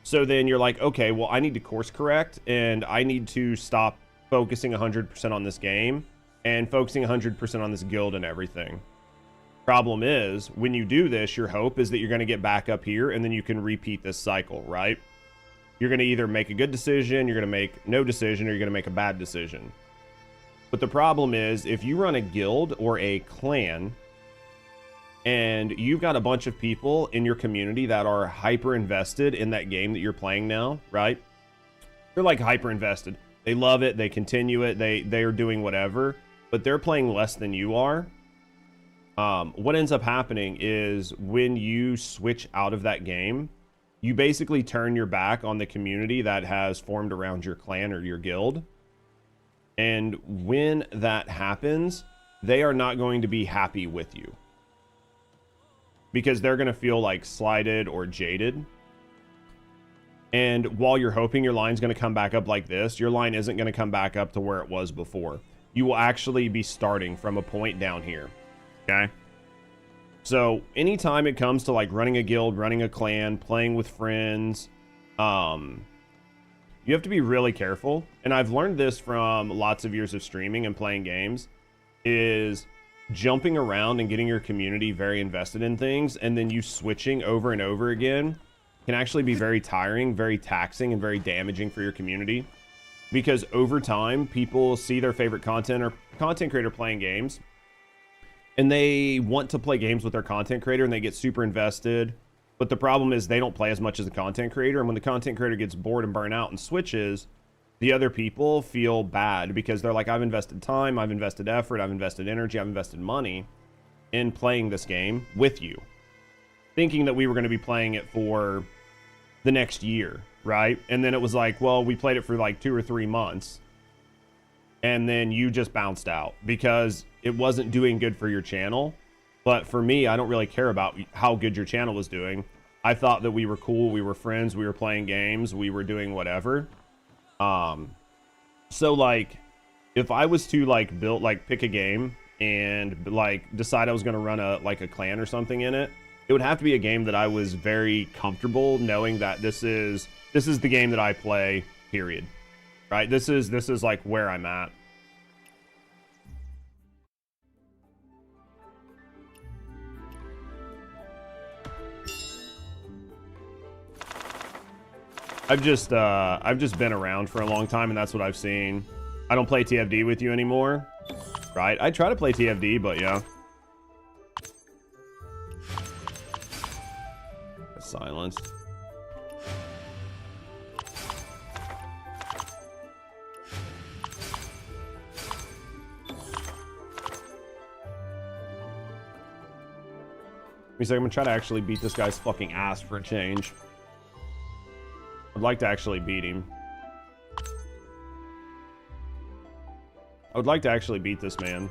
So then you're like, okay, well, I need to course correct, and I need to stop focusing 100% on this game and focusing 100% on this guild and everything. Problem is, when you do this, your hope is that you're going to get back up here, and then you can repeat this cycle, right? You're going to either make a good decision, you're going to make no decision, or you're going to make a bad decision. But the problem is, if you run a guild or a clan, and you've got a bunch of people in your community that are hyper invested in that game that you're playing now, right? They're like hyper invested. They love it. They continue it. They are doing whatever, but they're playing less than you are. What ends up happening is when you switch out of that game, you basically turn your back on the community that has formed around your clan or your guild. And when that happens, they are not going to be happy with you, because they're going to feel like slighted or jaded. And while you're hoping your line's going to come back up like this, your line isn't going to come back up to where it was before. You will actually be starting from a point down here. Okay? So anytime it comes to like running a guild, running a clan, playing with friends, you have to be really careful. And I've learned this from lots of years of streaming and playing games, is jumping around and getting your community very invested in things, and then you switching over and over again can actually be very tiring, very taxing, and very damaging for your community. Because over time, people see their favorite content or content creator playing games, and they want to play games with their content creator, and they get super invested. But the problem is they don't play as much as the content creator, and when the content creator gets bored and burnt out and switches, the other people feel bad, because they're like, I've invested time, I've invested effort, I've invested energy, I've invested money in playing this game with you, thinking that we were going to be playing it for the next year, right? And then it was like, well, we played it for like 2 or 3 months, and then you just bounced out because it wasn't doing good for your channel. But for me, I don't really care about how good your channel was doing. I thought that we were cool, we were friends, we were playing games, we were doing whatever. So like, if I was to like pick a game and like decide I was going to run a clan or something in it, it would have to be a game that I was very comfortable knowing that this is the game that I play, period. Right? This is like where I'm at. I've just been around for a long time, and that's what I've seen. I don't play TFD with you anymore, right? I try to play TFD, but yeah. Silence. I'm gonna try to actually beat this guy's fucking ass for a change. I'd like to actually beat him. I would like to actually beat this man.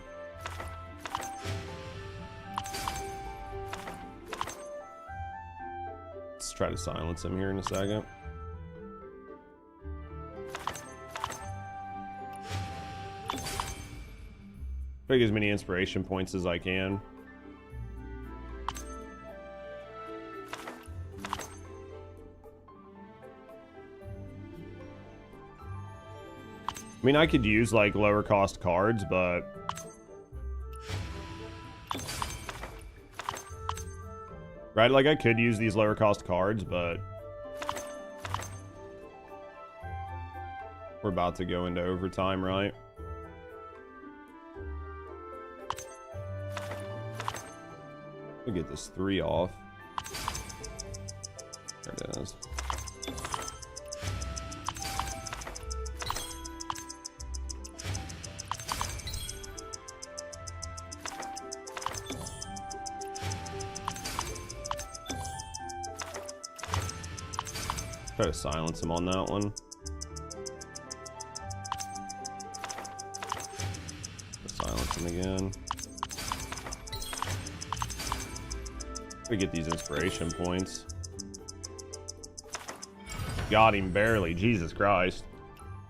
Let's try to silence him here in a second. Try to get as many inspiration points as I can. I mean, I could use like lower cost cards, but right, like I could use these lower cost cards, but we're about to go into overtime, right? We'll get this 3 off. There it is. Try to silence him on that one. Silence him again. We get these inspiration points. Got him barely. Jesus Christ.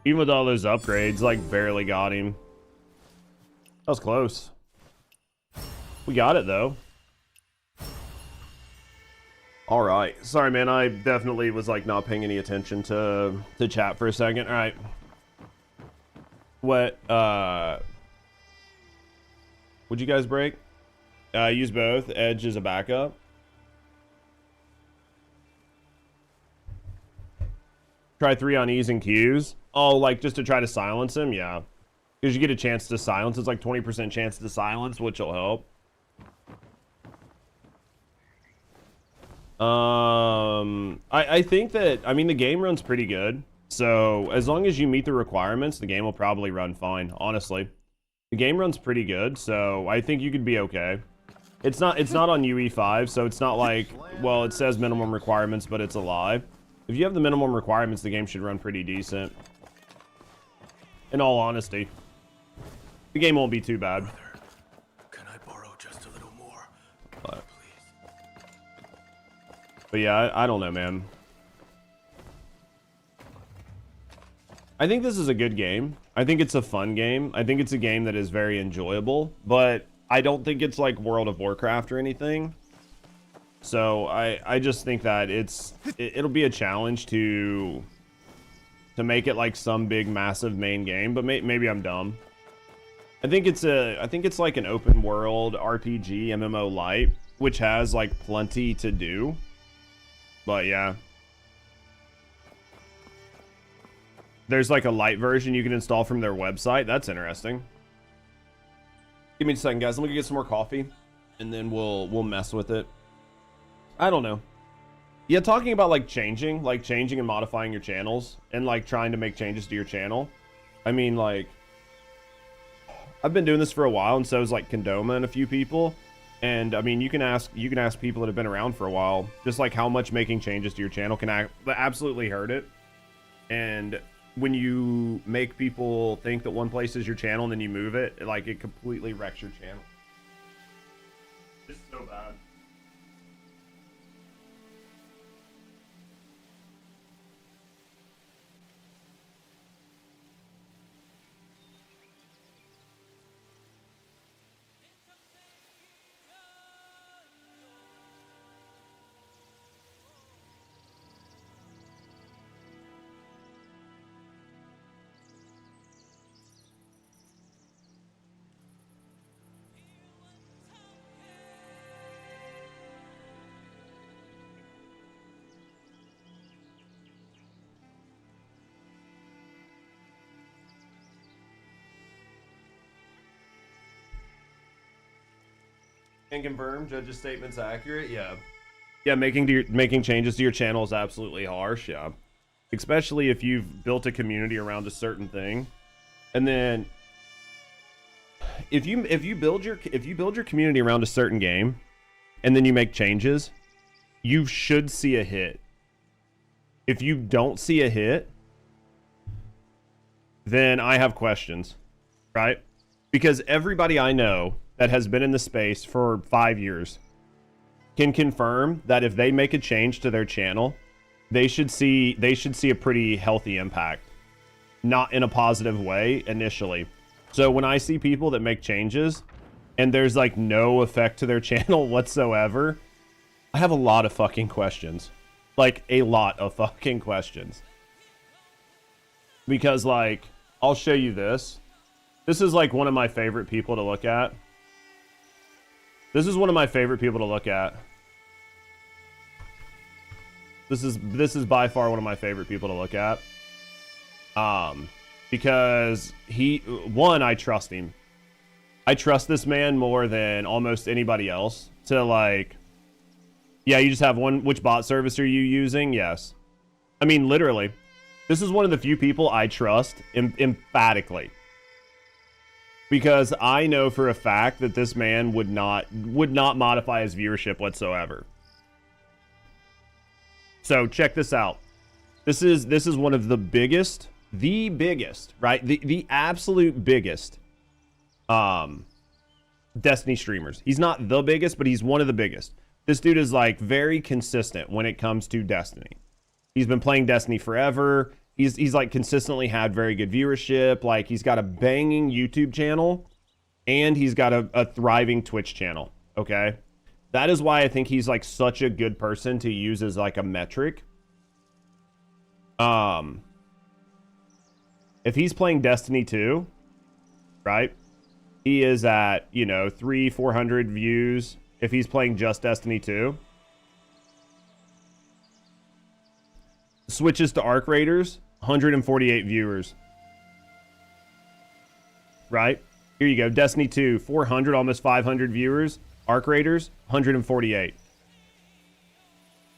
Even with all those upgrades, like barely got him. That was close. We got it though. All right. Sorry, man. I definitely was like not paying any attention to chat for a second. All right. What? Would you guys break? Use both. Edge is a backup. Try 3 on E's and Q's. Oh, like just to try to silence him? Yeah. Because you get a chance to silence. It's like 20% chance to silence, which will help. I think that, I mean, the game runs pretty good. So as long as you meet the requirements, the game will probably run fine, honestly. The game runs pretty good, so I think you could be okay. It's not on UE5, so it's not like, well, it says minimum requirements, but it's a lie. If you have the minimum requirements, the game should run pretty decent. In all honesty. The game won't be too bad. Can I borrow just a little more? But yeah, I don't know, man. I think this is a good game. I think it's a fun game. I think it's a game that is very enjoyable, but I don't think it's like World of Warcraft or anything. So I just think that it'll be a challenge to make it like some big massive main game, but maybe I'm dumb. I think it's like an open world RPG MMO light, which has like plenty to do. But yeah. There's like a light version you can install from their website. That's interesting. Give me a second, guys. Let me go get some more coffee, and then we'll mess with it. I don't know. Yeah, talking about like changing and modifying your channels, and like trying to make changes to your channel. I mean, like, I've been doing this for a while, and so is like Condoma and a few people. And I mean, you can ask people that have been around for a while, just like how much making changes to your channel can absolutely hurt it. And when you make people think that one place is your channel and then you move it, like it completely wrecks your channel. It's so bad. Can confirm, Judge's statement's accurate. Yeah, yeah. Making changes to your channel is absolutely harsh. Yeah, especially if you've built a community around a certain thing, and then if you build your community around a certain game, and then you make changes, you should see a hit. If you don't see a hit, then I have questions, right? Because everybody I know that has been in the space for 5 years can confirm that if they make a change to their channel, they should see a pretty healthy impact, not in a positive way initially. So when I see people that make changes and there's like no effect to their channel whatsoever, I have a lot of fucking questions. Like a lot of fucking questions. Because like, I'll show you this. This is like one of my favorite people to look at. This is one of my favorite people to look at. This is by far one of my favorite people to look at. Because I trust him. I trust this man more than almost anybody else to like, yeah, you just have one. Which bot service are you using? Yes. I mean, literally, this is one of the few people I trust emphatically. Because I know for a fact that this man would not modify his viewership whatsoever. So check this out. This is one of the biggest, right? The absolute biggest Destiny streamers. He's not the biggest, but he's one of the biggest. This dude is like very consistent when it comes to Destiny. He's been playing Destiny forever. He's like consistently had very good viewership. Like he's got a banging YouTube channel and he's got a thriving Twitch channel. Okay. That is why I think he's like such a good person to use as like a metric. If he's playing Destiny 2, right? He is at, you know, 300-400 views. If he's playing just Destiny 2. Switches to Arc Raiders, 148 viewers. Right? Here you go. Destiny 2, 400, almost 500 viewers. Arc Raiders, 148.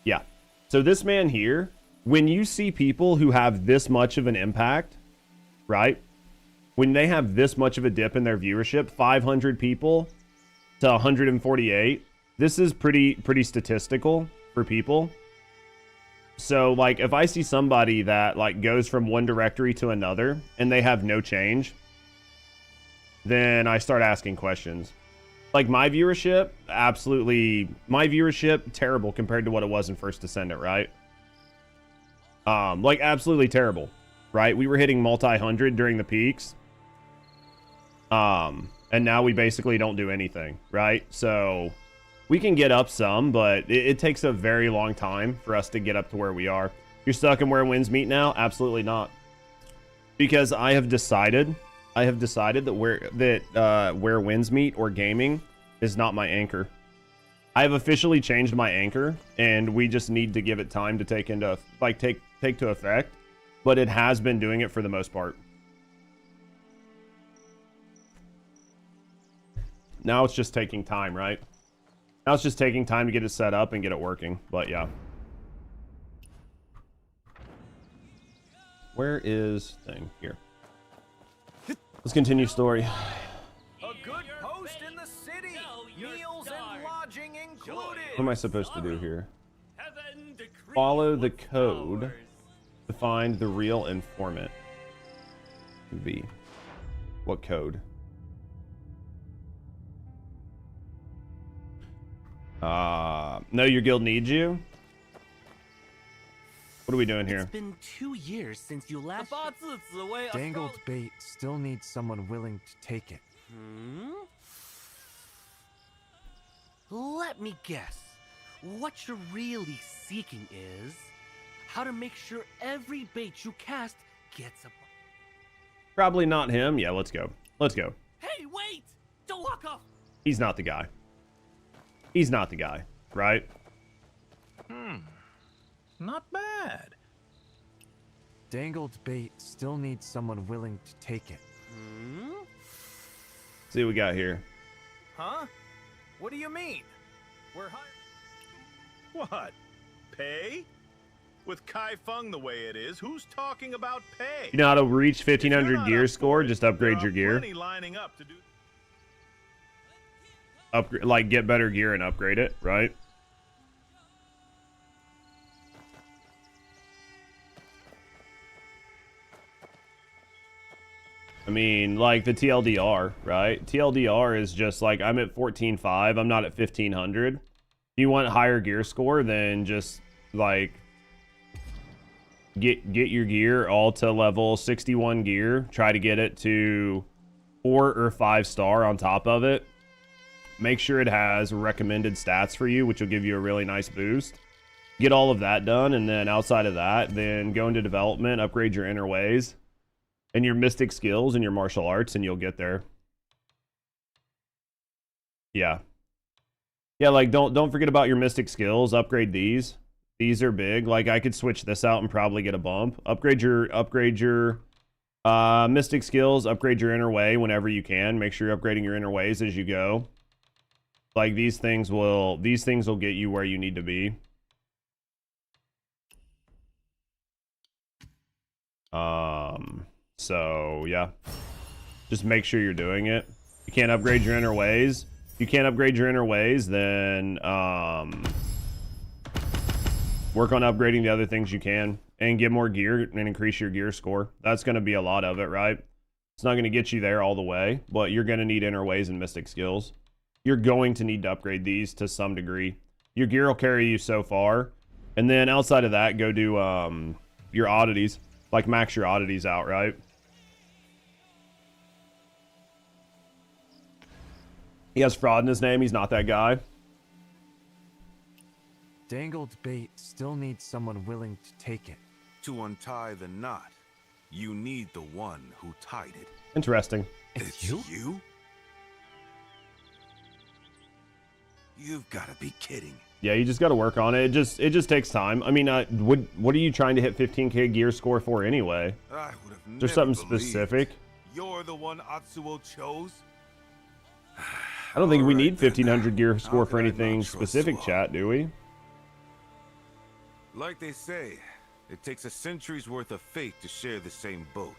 Yeah. So this man here, when you see people who have this much of an impact, right? When they have this much of a dip in their viewership, 500 people to 148, this is pretty statistical for people. So like if I see somebody that like goes from one directory to another and they have no change, then I start asking questions. Like my viewership, terrible compared to what it was in First Descendant, right? Like absolutely terrible, right? We were hitting multi-hundred during the peaks. And now we basically don't do anything, right? So we can get up some, but it takes a very long time for us to get up to where we are. You're stuck in where winds meet now? Absolutely not. Because I have decided that where winds meet or gaming is not my anchor. I have officially changed my anchor, and we just need to give it time to take to effect. But it has been doing it for the most part. Now it's just taking time, right? Now it's just taking time to get it set up and get it working. But yeah. Where is thing? Here. Let's continue story. A good post in the city. Meals and lodging included. What am I supposed to do here? Follow the code to find the real informant. V. What code? No, your guild needs you. What are we doing here? It's been 2 years since you last. Dangled bait still needs someone willing to take it. Let me guess. What you're really seeking is how to make sure every bait you cast gets a. Probably not him. Yeah, let's go. Let's go. Hey, wait! Don't walk off. He's not the guy. He's not the guy, right? Not bad. Dangled bait still needs someone willing to take it. See what we got here. Huh? What do you mean? We're hiring. What? Pay? With Kai Feng the way it is, who's talking about pay? You know how to reach 1500 gear score? Just upgrade your gear. Lining up to do. Upgrade, like get better gear and upgrade it, right? I mean, like the TLDR, right? TLDR is just like, I'm at 14.5, I'm not at 1500. If you want higher gear score, then just like get your gear all to level 61 gear. Try to get it to 4 or 5 star on top of it. Make sure it has recommended stats for you, which will give you a really nice boost. Get all of that done, and then outside of that, then go into development, upgrade your inner ways and your mystic skills and your martial arts, and you'll get there. Yeah. Yeah, like don't forget about your mystic skills. Upgrade these. These are big. Like I could switch this out and probably get a bump. Upgrade your mystic skills, upgrade your inner way whenever you can. Make sure you're upgrading your inner ways as you go. Like these things will get you where you need to be. So yeah. Just make sure you're doing it. You can't upgrade your inner ways. If you can't upgrade your inner ways, then work on upgrading the other things you can and get more gear and increase your gear score. That's going to be a lot of it, right? It's not going to get you there all the way, but you're going to need inner ways and mystic skills. You're going to need to upgrade these to some degree. Your gear will carry you so far. And then outside of that, go do your oddities. Like max your oddities out, right? He has fraud in his name. He's not that guy. Dangled bait still needs someone willing to take it. To untie the knot, you need the one who tied it. Interesting. It's you? You've got to be kidding. Yeah, you just got to work on it. It just takes time. I mean, what are you trying to hit 15k gear score for anyway? I would have Is there something specific? You're the one Atsuo chose? I don't think we need 1500 gear score for anything specific, chat, do we? Like they say, it takes a century's worth of fate to share the same boat.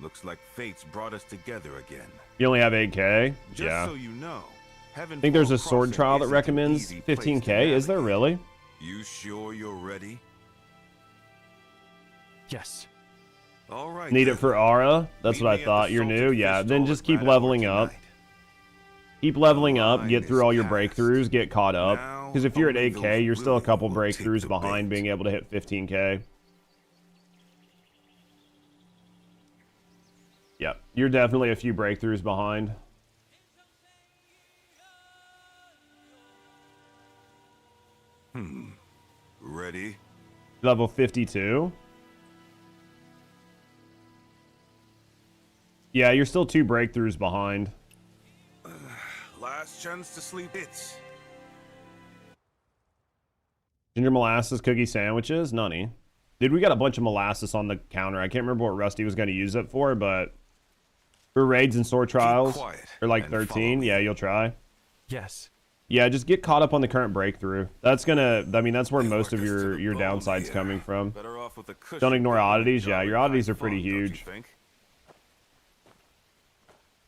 Looks like fate's brought us together again. You only have 8K? Just Yeah. so you know, I think there's a sword trial that recommends 15K. Is there really? You sure you're ready? Yes. All right. Need it then. for Aura? That's Meet what I me at thought. the You're Salted new? Fish Yeah. Then Stall just at keep Red Hour leveling up. tonight. Keep leveling up, line get is through all your cast. breakthroughs, get caught up. Now, Because if you're at only 8K, those you're still a willing couple will take breakthroughs the behind bait. being able to hit 15K. Yep, you're definitely a few breakthroughs behind. Ready? Level 52. Yeah, you're still 2 breakthroughs behind. Last chance to sleep. It's Ginger molasses cookie sandwiches? Nunny. Dude, we got a bunch of molasses on the counter. I can't remember what Rusty was going to use it for, but for raids and sword trials, or like 13, yeah, you'll try. Yes. Yeah, just get caught up on the current breakthrough. That's gonna, I mean, that's where most of your downside's coming from. better off with a cushion. Don't ignore than a oddities. jar Yeah, of your oddities Kai are pretty Fung, don't you huge. think?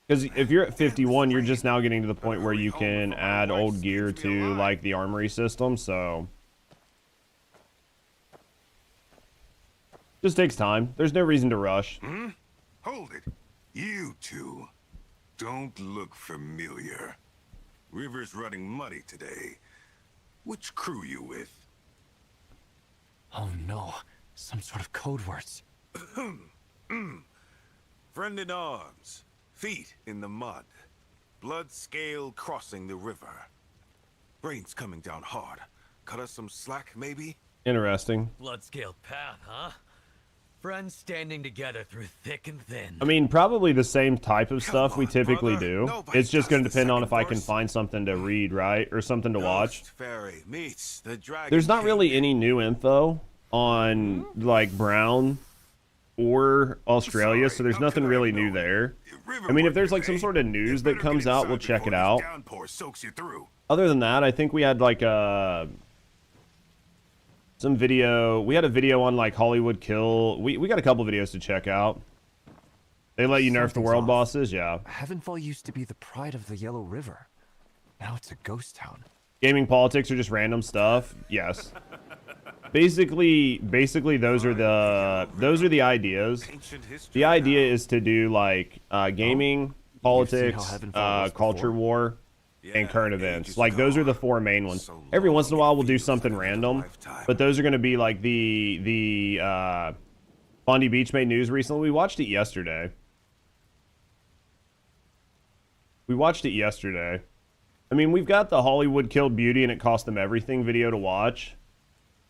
Because if you're at 51, you're just now getting to the point where you can add old gear to like the armory system, so just takes time. There's no reason to rush. Hold it. You two. Don't look familiar. River's running muddy today. Which crew you with? Oh no, some sort of code words. Friend in arms. Feet in the mud. Blood scale crossing the river. Brains coming down hard. Cut us some slack, maybe? Interesting. Blood-scaled path, huh? Friends standing together through thick and thin. I mean, probably the same type of stuff we typically do. Nobody It's just going to does the depend on second if I can verse. find something to read, right? Or something to watch. Ghost Fairy meets the Dragon There's not King. really any new info on like Brown or Australia, so there's nothing really new there. I mean, if there's like some sort of news that comes out, we'll check it out. Downpour soaks you through. Other than that, I think we had like some video. We had a video on like Hollywood Kill. We got a couple videos to check out. They let you nerf the Something's world off. bosses, yeah. Heavenfall used to be the pride of the Yellow River. Now it's a ghost town. Gaming politics are just random stuff. Yes. Basically those are the ideas. Ancient history. The idea is to do like gaming, politics, Heavenfall was culture before? war, and Yeah, current ages events. Like those are the 4 main ones. So Every once in a long, while it we'll do feels something like another random, lifetime. but those are going to be like the Bondi Beach made news recently. We watched it yesterday. I mean, we've got the Hollywood Killed Beauty and it cost them everything video to watch.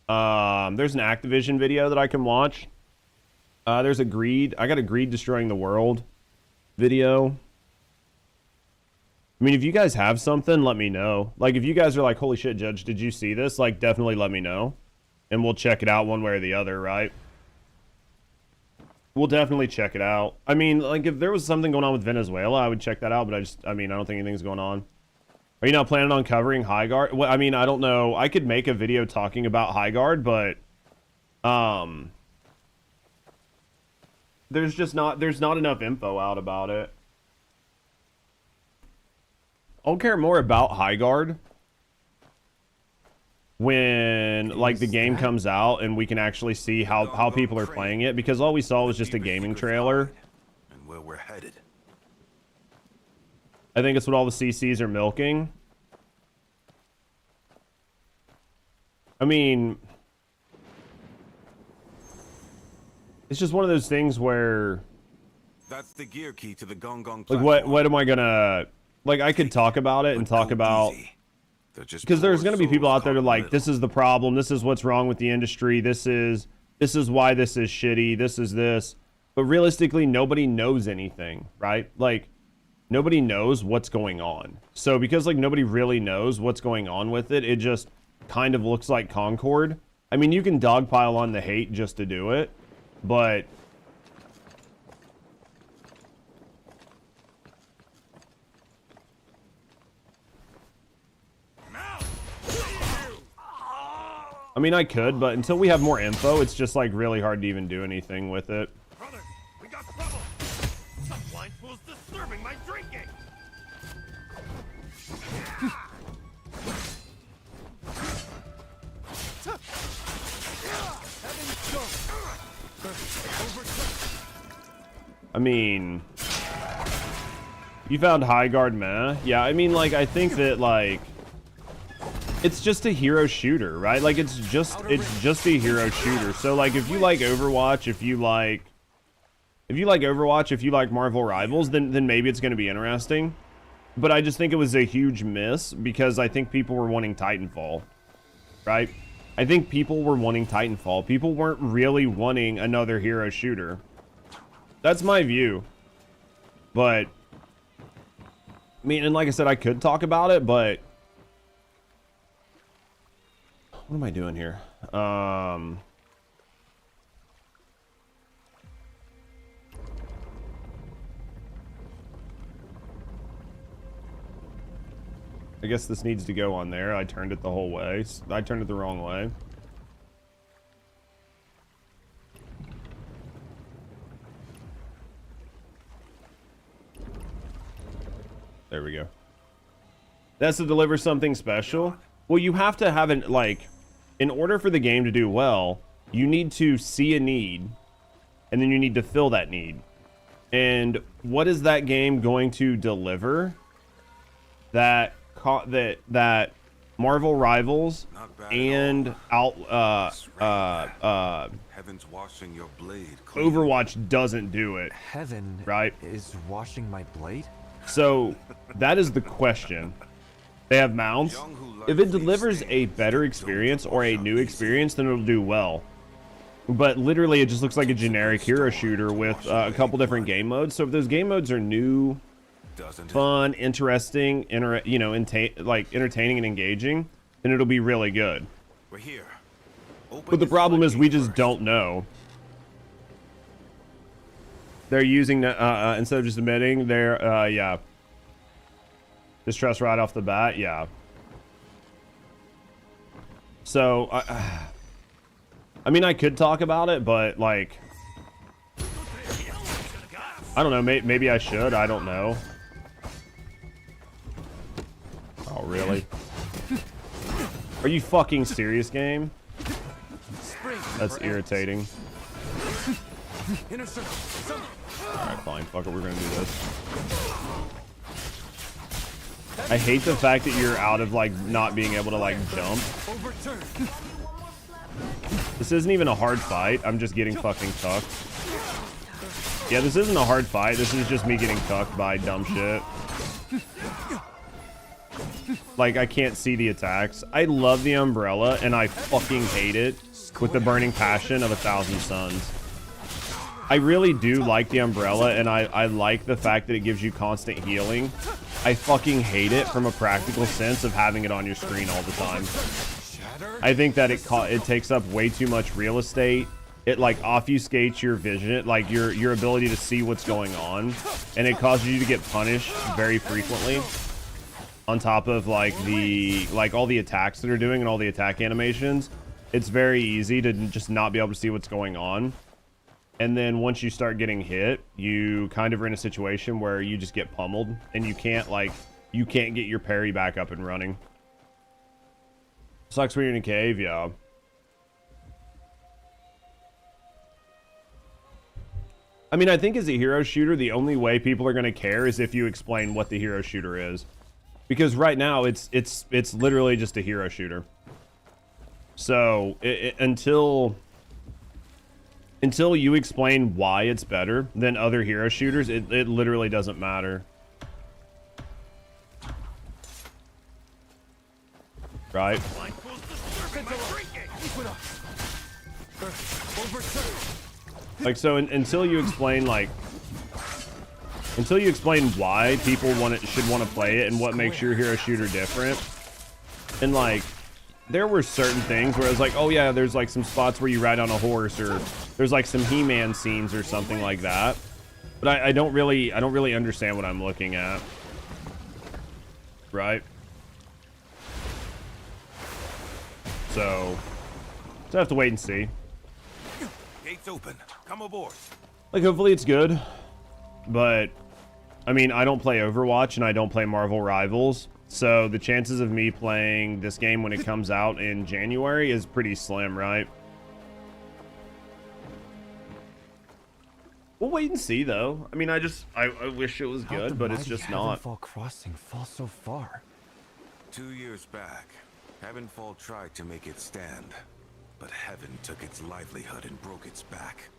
There's an Activision video that I can watch. There's a Greed. I got a Greed Destroying the World video. I mean, if you guys have something, let me know. Like, if you guys are like, holy shit, Judge, did you see this? Like, definitely let me know. And we'll check it out one way or the other, right? We'll definitely check it out. I mean, like, if there was something going on with Venezuela, I would check that out, but I mean, I don't think anything's going on. Are you not planning on covering High Guard? Well, I mean, I don't know. I could make a video talking about High Guard, but there's not enough info out about it. I'll care more about High Guard when like the game comes out and we can actually see how people are playing it, because all we saw was just a gaming trailer. And where we're headed. I think it's what all the CCs are milking. I mean, it's just one of those things where, That's the gear key to the Gong Gong like, platform. what am I gonna, like, I could talk about it and talk about, because there's gonna be people out there that are like, this is the problem, this is what's wrong with the industry, this is why this is shitty, this is this, but realistically, nobody knows anything, right? Like, nobody knows what's going on. So because like nobody really knows what's going on with it, it just kind of looks like Concord. I mean, you can dogpile on the hate just to do it, but I mean, I could, but until we have more info, it's just like really hard to even do anything with it. Brother, we got trouble. Some blind fool's disturbing my drinking. I mean, you found High Guard meh? Yeah, I mean, like, I think that, like, it's just a hero shooter, right? Like, it's just a hero shooter. So, like, if you like Overwatch, if you like Marvel Rivals, then maybe it's going to be interesting. But I just think it was a huge miss because I think people were wanting Titanfall, right? I think people were wanting Titanfall. People weren't really wanting another hero shooter. That's my view. But, I mean, and like I said, I could talk about it, but what am I doing here? I guess this needs to go on there. I turned it the whole way. I turned it the wrong way. There we go. That's to deliver something special. Well, you have to have an, like, in order for the game to do well, you need to see a need, and then you need to fill that need. And what is that game going to deliver? That Marvel Rivals and Heaven's washing your blade. Overwatch doesn't do it. Heaven, right? Is washing my blade? So that is the question. They have mounts. If it delivers a better experience or a new experience, then it'll do well. But literally, it just looks like a generic hero shooter with a couple different game modes. So if those game modes are new, fun, interesting, like entertaining and engaging, then it'll be really good. We're here. But the problem is we just don't know. They're using instead of just admitting, they're yeah. Distrust right off the bat, yeah. So I mean, I could talk about it, but like, I don't know. Maybe I should. I don't know. Oh, really? Are you fucking serious, game? That's irritating. Alright, fine. Fuck it. We're gonna do this. I hate the fact that you're out of, like, not being able to, like, jump. This isn't even a hard fight. I'm just getting fucking cucked. Yeah, this isn't a hard fight. This is just me getting cucked by dumb shit. Like, I can't see the attacks. I love the umbrella, and I fucking hate it with the burning passion of 1,000 suns. I really do like the umbrella, and I like the fact that it gives you constant healing. I fucking hate it from a practical sense of having it on your screen all the time. I think that it takes up way too much real estate. It, like, obfuscates your vision, like, your ability to see what's going on, and it causes you to get punished very frequently. On top of, like, all the attacks that they're doing and all the attack animations, it's very easy to just not be able to see what's going on. And then once you start getting hit, you kind of are in a situation where you just get pummeled, and you can't get your parry back up and running. Sucks when you're in a cave, yeah. I mean, I think as a hero shooter, the only way people are going to care is if you explain what the hero shooter is. Because right now, it's literally just a hero shooter. So, until you explain why it's better than other hero shooters, it literally doesn't matter. Right? Like, so until you explain, like, why people should want to play it and what makes your hero shooter different, and like, there were certain things where I was like, oh yeah, there's like some spots where you ride on a horse, or there's like some He-Man scenes or something like that. But I don't really understand what I'm looking at. Right? So, So I have to wait and see. Gates open. Come aboard. Like, hopefully it's good. But, I mean, I don't play Overwatch and I don't play Marvel Rivals. So the chances of me playing this game when it comes out in January is pretty slim, right? We'll wait and see, though. I mean, I wish it was good, but it's just not. Heavenfall Crossing fall so far? 2 years back, Heavenfall tried to make it stand, but Heaven took its livelihood and broke its back.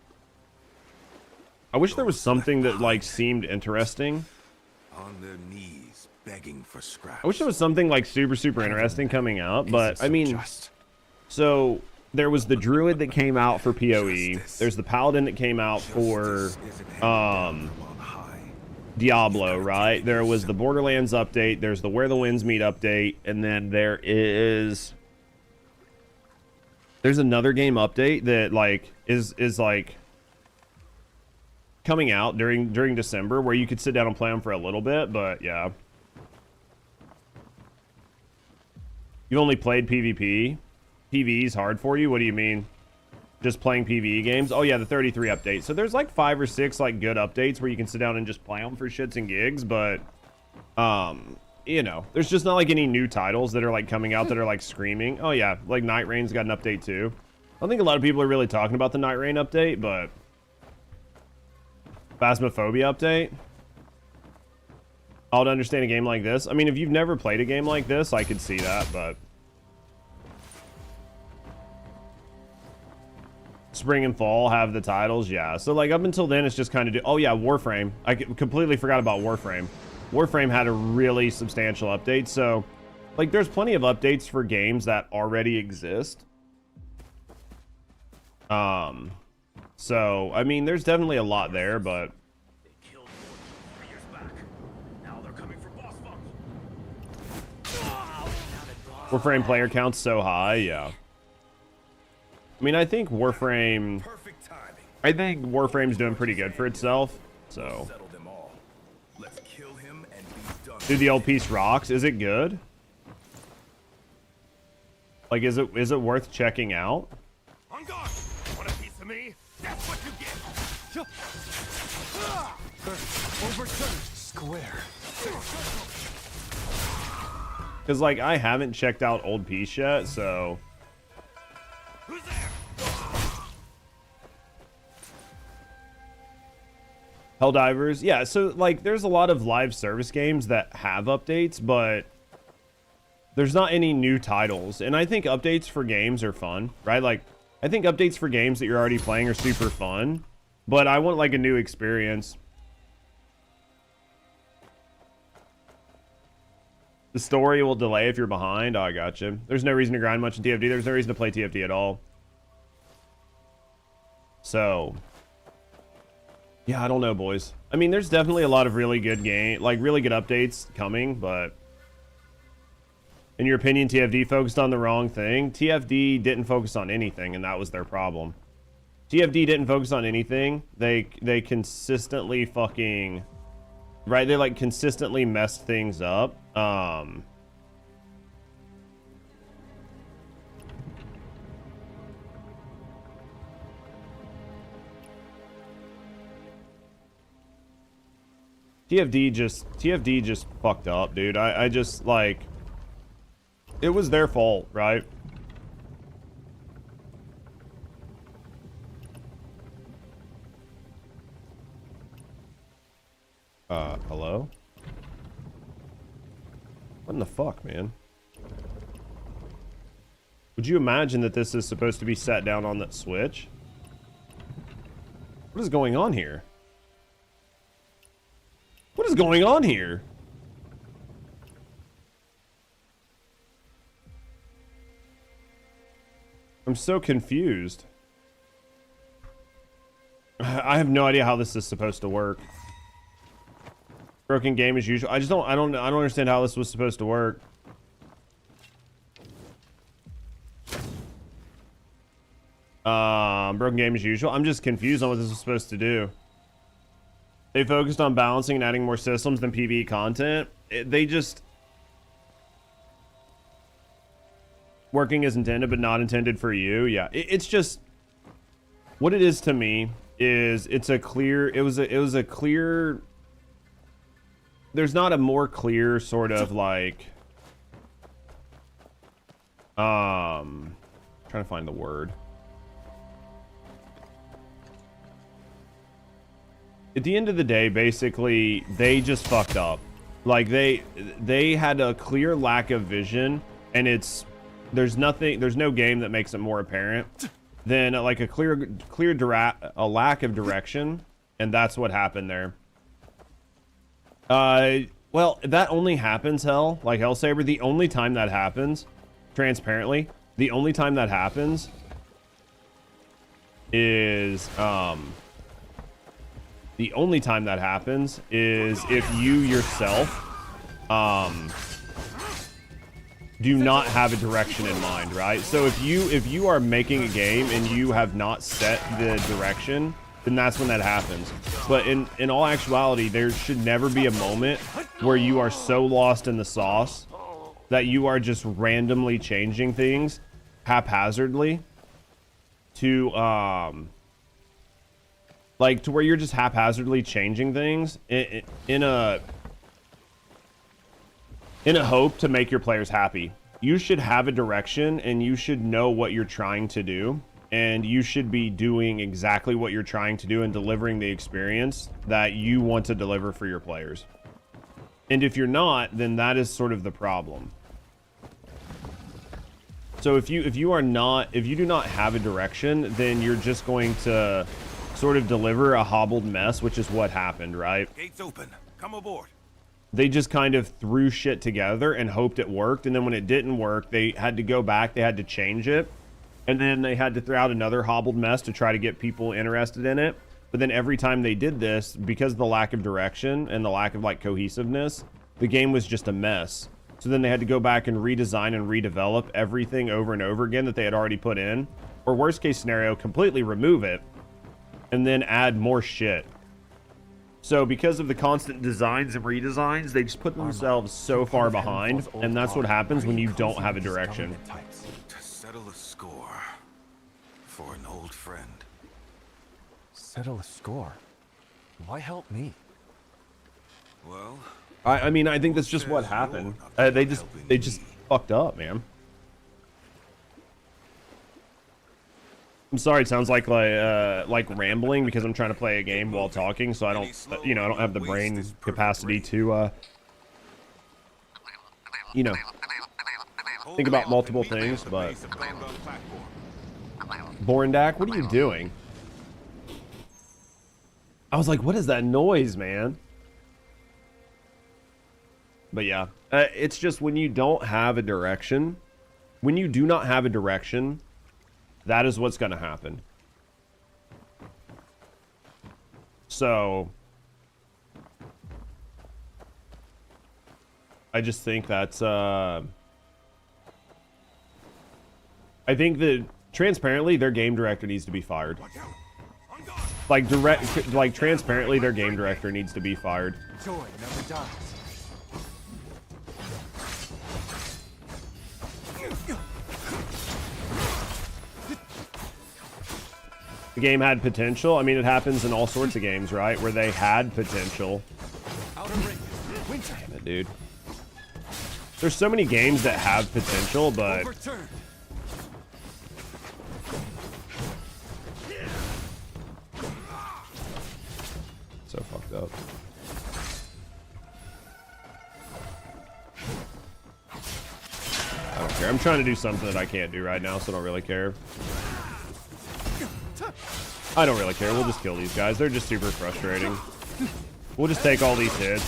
I wish there was something that, like, seemed interesting. On their knees, begging for scraps. I wish there was something, like, super interesting coming out, but, I mean, so there was the Druid that came out for PoE. There's the Paladin that came out for, Diablo, right? There was the Borderlands update. There's the Where the Winds Meet update. And then there's another game update that, like, is like coming out during December where you could sit down and play them for a little bit, but yeah. You only played PvP? PvE is hard for you? What do you mean? Just playing PvE games? Oh yeah, the 33 update. So there's like 5 or 6 like good updates where you can sit down and just play them for shits and gigs, but you know, there's just not like any new titles that are like coming out that are like screaming. Oh yeah, like Night Rain's got an update too. I don't think a lot of people are really talking about the Night Rain update, but Phasmophobia update. I'll understand a game like this. I mean, if you've never played a game like this, I could see that, but spring and fall have the titles, yeah. So like up until then, it's just kind of oh yeah, Warframe. I completely forgot about Warframe. Warframe had a really substantial update, so like there's plenty of updates for games that already exist. So I mean, there's definitely a lot there, but Warframe player count's so high, yeah. I mean, I think Warframe's doing pretty good for itself, so. Dude, the old piece rocks. Is it good? Like, is it worth checking out? On guard! Want a piece of me? That's what you get! Overturned square. Because, like, I haven't checked out old piece yet, so. Who's there? Helldivers, yeah, so like there's a lot of live service games that have updates, but there's not any new titles. And I think updates for games are fun, right? Like I think updates for games that you're already playing are super fun, but I want like a new experience. The story will delay if you're behind. Oh, I got you. There's no reason to grind much in TFD. There's no reason to play TFD at all. So yeah, I don't know, boys. I mean, there's definitely a lot of really good really good updates coming, but in your opinion, TFD focused on the wrong thing? TFD didn't focus on anything, and that was their problem. TFD didn't focus on anything. They consistently fucking, right? They like consistently messed things up. TFD just fucked up, dude. I just like it was their fault, right? Hello? What in the fuck, man? Would you imagine that this is supposed to be set down on that switch? What is going on here? What is going on here? I'm so confused. I have no idea how this is supposed to work. Broken game as usual. I don't understand how this was supposed to work. Broken game as usual. I'm just confused on what this was supposed to do. They focused on balancing and adding more systems than PvE content. They just... working as intended, but not intended for you. Yeah, it's just what it is to me is it's a clear. It was a clear. There's not a more clear sort of like. Trying to find the word. At the end of the day, basically, they just fucked up. Like they had a clear lack of vision, and there's no game that makes it more apparent than like a a lack of direction, and that's what happened there. Well, that only happens, like Hellsaber, the only time that happens, transparently, the only time that happens is the only time that happens is if you yourself do not have a direction in mind, right? So if you are making a game and you have not set the direction, then that's when that happens. But in all actuality, there should never be a moment where you are so lost in the sauce that you are just randomly changing things haphazardly to like to where you're just haphazardly changing things in a hope to make your players happy. You should have a direction, and you should know what you're trying to do, and you should be doing exactly what you're trying to do and delivering the experience that you want to deliver for your players. And if you're not, then that is sort of the problem. So if you do not have a direction, then you're just going to sort of deliver a hobbled mess, which is what happened, right? Gates open. Come aboard. They just kind of threw shit together and hoped it worked, and then when it didn't work, they had to go back, they had to change it, and then they had to throw out another hobbled mess to try to get people interested in it. But then every time they did this, because of the lack of direction and the lack of like cohesiveness, the game was just a mess. So then they had to go back and redesign and redevelop everything over and over again that they had already put in, or worst case scenario, completely remove it and then add more shit. So because of the constant designs and redesigns, they just put themselves so far behind, and that's what happens when you don't have a direction. To settle a score for an old friend. Settle a score? Why help me? Well, I mean, I think that's just what happened. They just fucked up, man. I'm sorry, it sounds like rambling because I'm trying to play a game while talking, so I don't have the brain capacity to, think about multiple things, but... Borendak, what are you doing? I was like, what is that noise, man? But yeah, it's just when you don't have a direction, when you do not have a direction, that is what's going to happen. So I just think that's I think that transparently their game director needs to be fired. Like transparently their game director needs to be fired. Joy never dies. The game had potential. I mean, it happens in all sorts of games, right? Where they had potential. Damn it, dude. There's so many games that have potential, but... So fucked up. I don't care. I'm trying to do something that I can't do right now, so I don't really care. I don't really care. We'll just kill these guys. They're just super frustrating. We'll just take all these hits.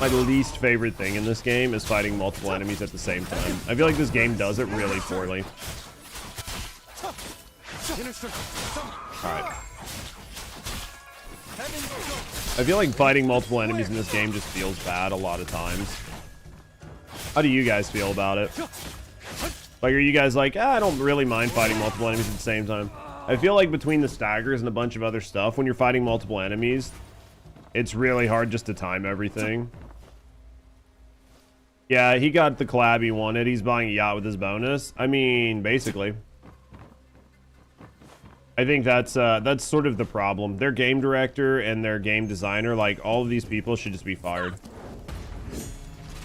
My least favorite thing in this game is fighting multiple enemies at the same time. I feel like this game does it really poorly. Alright. I feel like fighting multiple enemies in this game just feels bad a lot of times. How do you guys feel about it? Like, are you guys like, I don't really mind fighting multiple enemies at the same time? I feel like between the staggers and a bunch of other stuff, when you're fighting multiple enemies, it's really hard just to time everything. Yeah, he got the collab he wanted. He's buying a yacht with his bonus. I mean, basically. I think that's sort of the problem. Their game director and their game designer, like, all of these people should just be fired.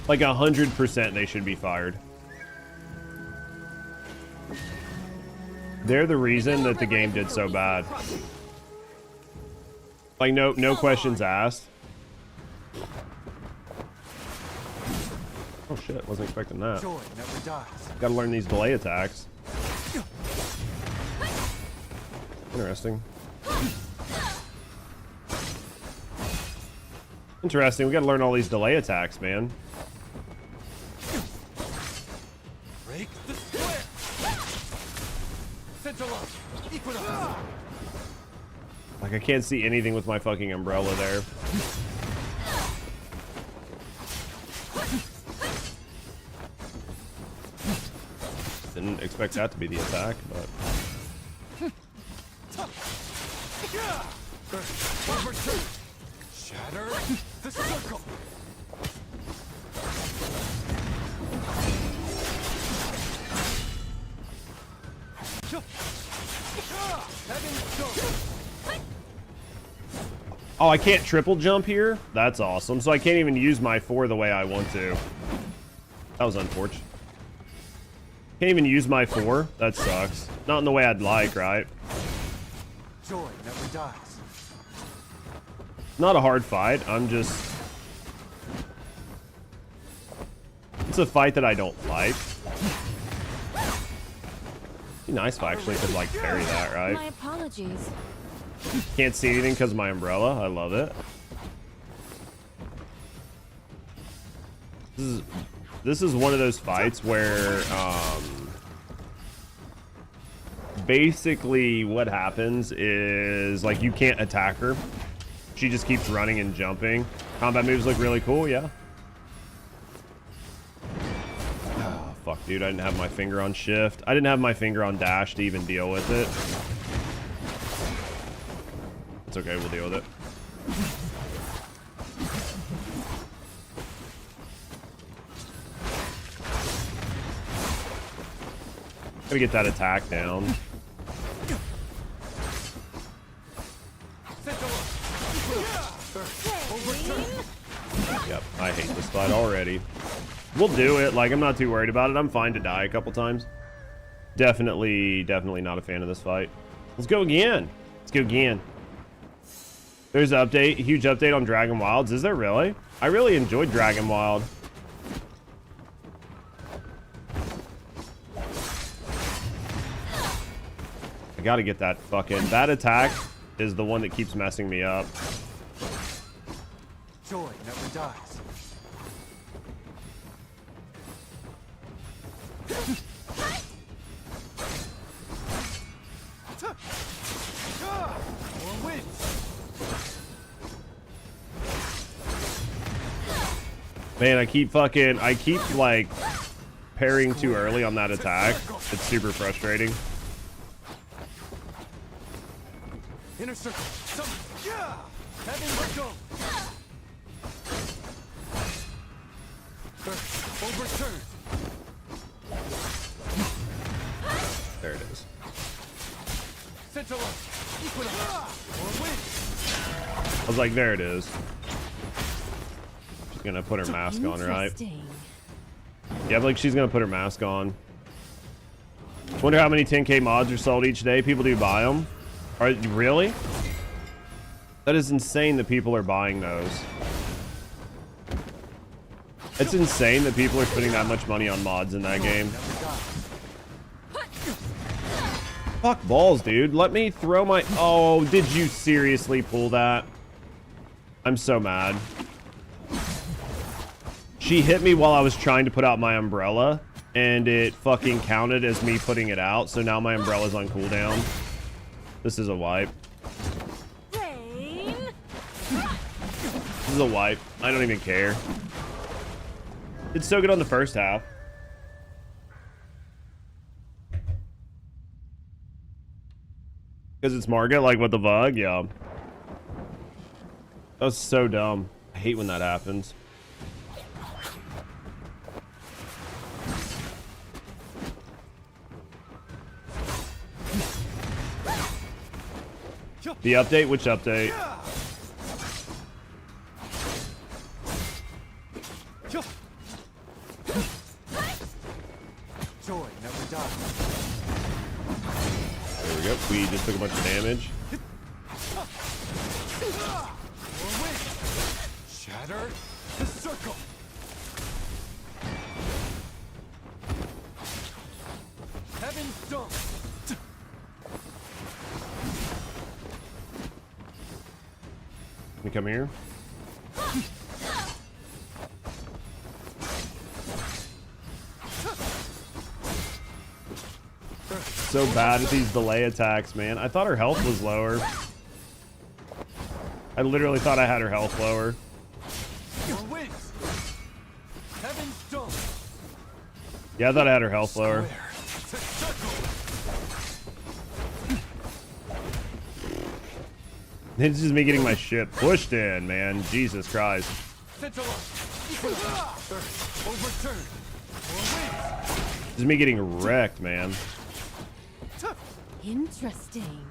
Like 100% they should be fired. They're the reason that the game did so bad. Like, no questions asked. Oh shit, wasn't expecting that. Joy never dies. Gotta learn these delay attacks. Interesting. Interesting, we gotta learn all these delay attacks, man. Break the square. Central Equinox. Like, I can't see anything with my fucking umbrella there. Didn't expect that to be the attack, but... Overturn. Shatter the circle. Oh, I can't triple jump here? That's awesome. So I can't even use my 4 the way I want to. That was unfortunate. Can't even use my 4? That sucks. Not in the way I'd like, right? Joy never dies. Not a hard fight. I'm just... It's a fight that I don't like. Be nice if I actually could, like, parry that, right? My apologies. Can't see anything because of my umbrella. I love it. This is one of those fights where, basically what happens is, like, you can't attack her. She just keeps running and jumping. Combat moves look really cool, yeah. Oh, fuck, dude. I didn't have my finger on shift. I didn't have my finger on dash to even deal with it. It's okay, we'll deal with it. Gotta get that attack down. Yep, I hate this fight already. We'll do it. Like, I'm not too worried about it. I'm fine to die a couple times. Definitely not a fan of this fight. Let's go again. Let's go again. There's an update, a huge update on Dragon Wilds. Is there really? I really enjoyed Dragon Wild. I gotta get that fucking... That attack is the one that keeps messing me up. Joy never dies. Man, I keep like parrying too early on that attack. It's super frustrating. Inner circle. Having go. Overturn. There it is. Central Equinox. Or win. I was like, there it is. She's gonna put her mask on, right? Yeah, like she's gonna put her mask on. Wonder how many 10K mods are sold each day. People do buy them. Are really? That is insane that people are buying those. It's insane that people are spending that much money on mods in that game. Fuck balls, dude. Let me throw my... Oh, did you seriously pull that? I'm so mad. She hit me while I was trying to put out my umbrella, and it fucking counted as me putting it out, so now my umbrella's on cooldown. This is a wipe. This is a wipe. I don't even care. It's so good on the first half. Because it's Margaret, like, what the fuck? Yeah. That was so dumb. I hate when that happens. The update? Which update? Joy never dies. There we go. We just took a bunch of damage. Shatter the circle. Heaven's dome. Can we come here? So bad at these delay attacks, man. I thought her health was lower. I literally thought I had her health lower. Yeah, I thought I had her health lower. It's just me getting my shit pushed in, man. Jesus Christ. Just me getting wrecked, man. Interesting.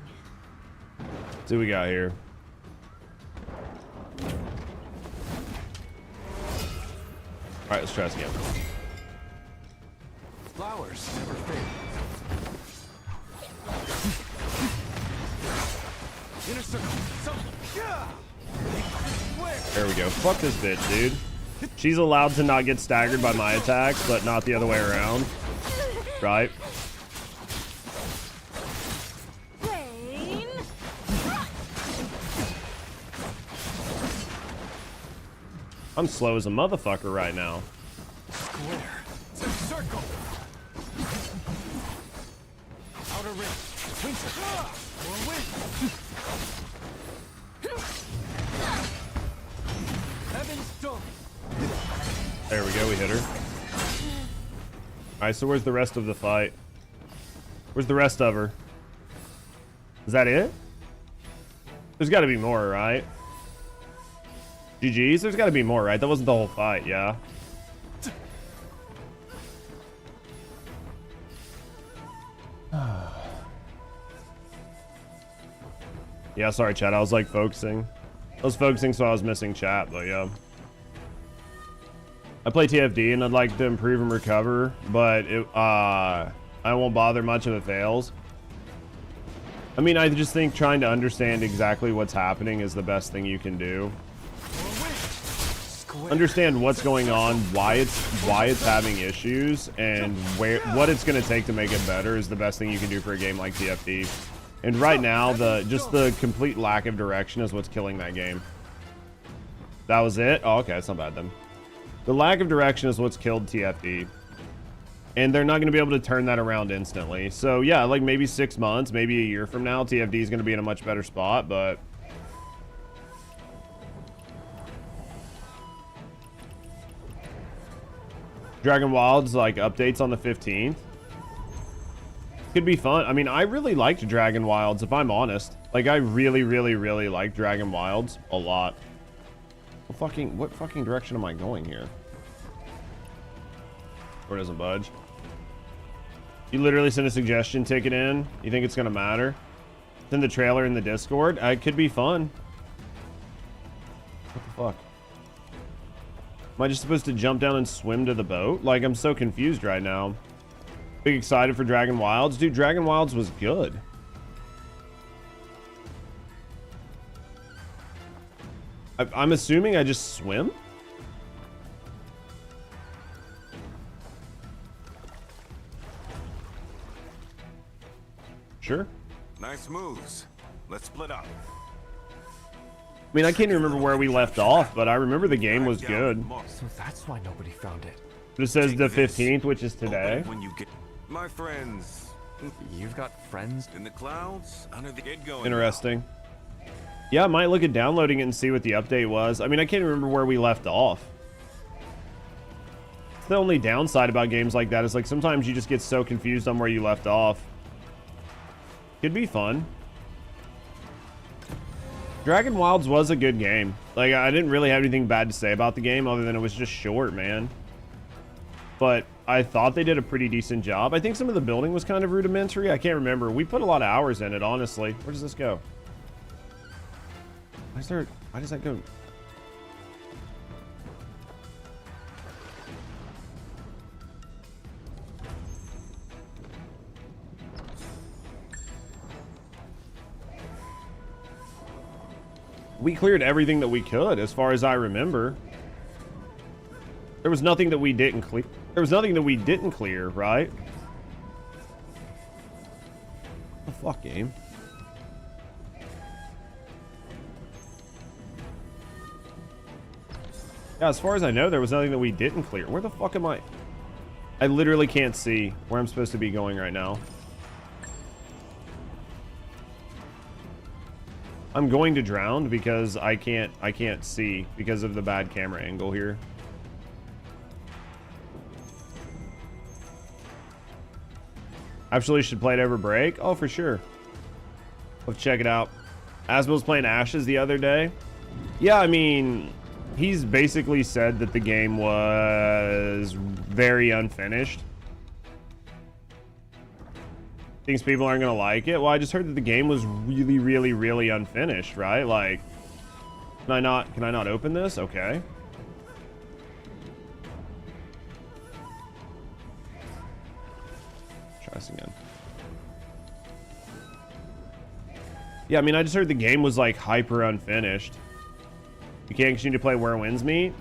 Let's see what we got here. Alright, let's try this again. Flowers never fade. Inner circle. There we go. Fuck this bitch, dude. She's allowed to not get staggered by my attacks, but not the other way around. Right? I'm slow as a motherfucker right now. Square to circle. Outer ring. Winter. Or wind. Heaven's dome. There we go. We hit her. Alright, so where's the rest of the fight? Where's the rest of her? Is that it? There's got to be more, right? GG's? There's got to be more, right? That wasn't the whole fight, yeah? Yeah, sorry, chat. I was, like, focusing. I was focusing, so I was missing chat, but yeah. I play TFD, and I'd like to improve and recover, but I won't bother much if it fails. I mean, I just think trying to understand exactly what's happening is the best thing you can do. Understand what's going on, why it's having issues, and what it's going to take to make it better is the best thing you can do for a game like TFD. And right now, the complete lack of direction is what's killing that game. That was it? Oh, okay, that's not bad then. The lack of direction is what's killed TFD. And they're not going to be able to turn that around instantly. So yeah, like maybe 6 months, maybe a year from now, TFD is going to be in a much better spot, but... Dragon Wild's like updates on the 15th. Could be fun. I mean, I really liked Dragon Wilds, if I'm honest. Like, I really, really, really like Dragon Wilds a lot. What fucking direction am I going here? Or doesn't budge. You literally send a suggestion ticket in. You think it's gonna matter? Send the trailer in the Discord. It could be fun. What the fuck? Am I just supposed to jump down and swim to the boat? Like, I'm so confused right now. Big excited for Dragon Wilds. Dude, Dragon Wilds was good. I'm assuming I just swim? Sure. Nice moves. Let's split up. I mean, I can't even remember where we left off, but I remember the game was good. So that's why nobody found it. But it says the 15th, which is today. When you get my friends. You've got friends in the clouds under the gate going. Interesting. Yeah, I might look at downloading it and see what the update was. I mean, I can't remember where we left off. The only downside about games like that is like sometimes you just get so confused on where you left off. Could be fun. Dragon Wilds was a good game. Like, I didn't really have anything bad to say about the game other than it was just short, man. But I thought they did a pretty decent job. I think some of the building was kind of rudimentary. I can't remember. We put a lot of hours in it, honestly. Where does this go? Why does that go? We cleared everything that we could, as far as I remember. There was nothing that we didn't clear. There was nothing that we didn't clear, right? What the fuck, game? Yeah, as far as I know, there was nothing that we didn't clear. Where the fuck am I? I literally can't see where I'm supposed to be going right now. I'm going to drown because I can't see because of the bad camera angle here. Absolutely should play it over break. Oh, for sure. Let's check it out. Asmo was playing Ashes the other day. Yeah, I mean, he's basically said that the game was very unfinished. Thinks people aren't gonna like it. Well, I just heard that the game was really, really, really unfinished, right? Like, can I not open this? Okay. Try this again. Yeah, I mean, I just heard the game was like hyper unfinished. You can't continue to play Where Winds Meet.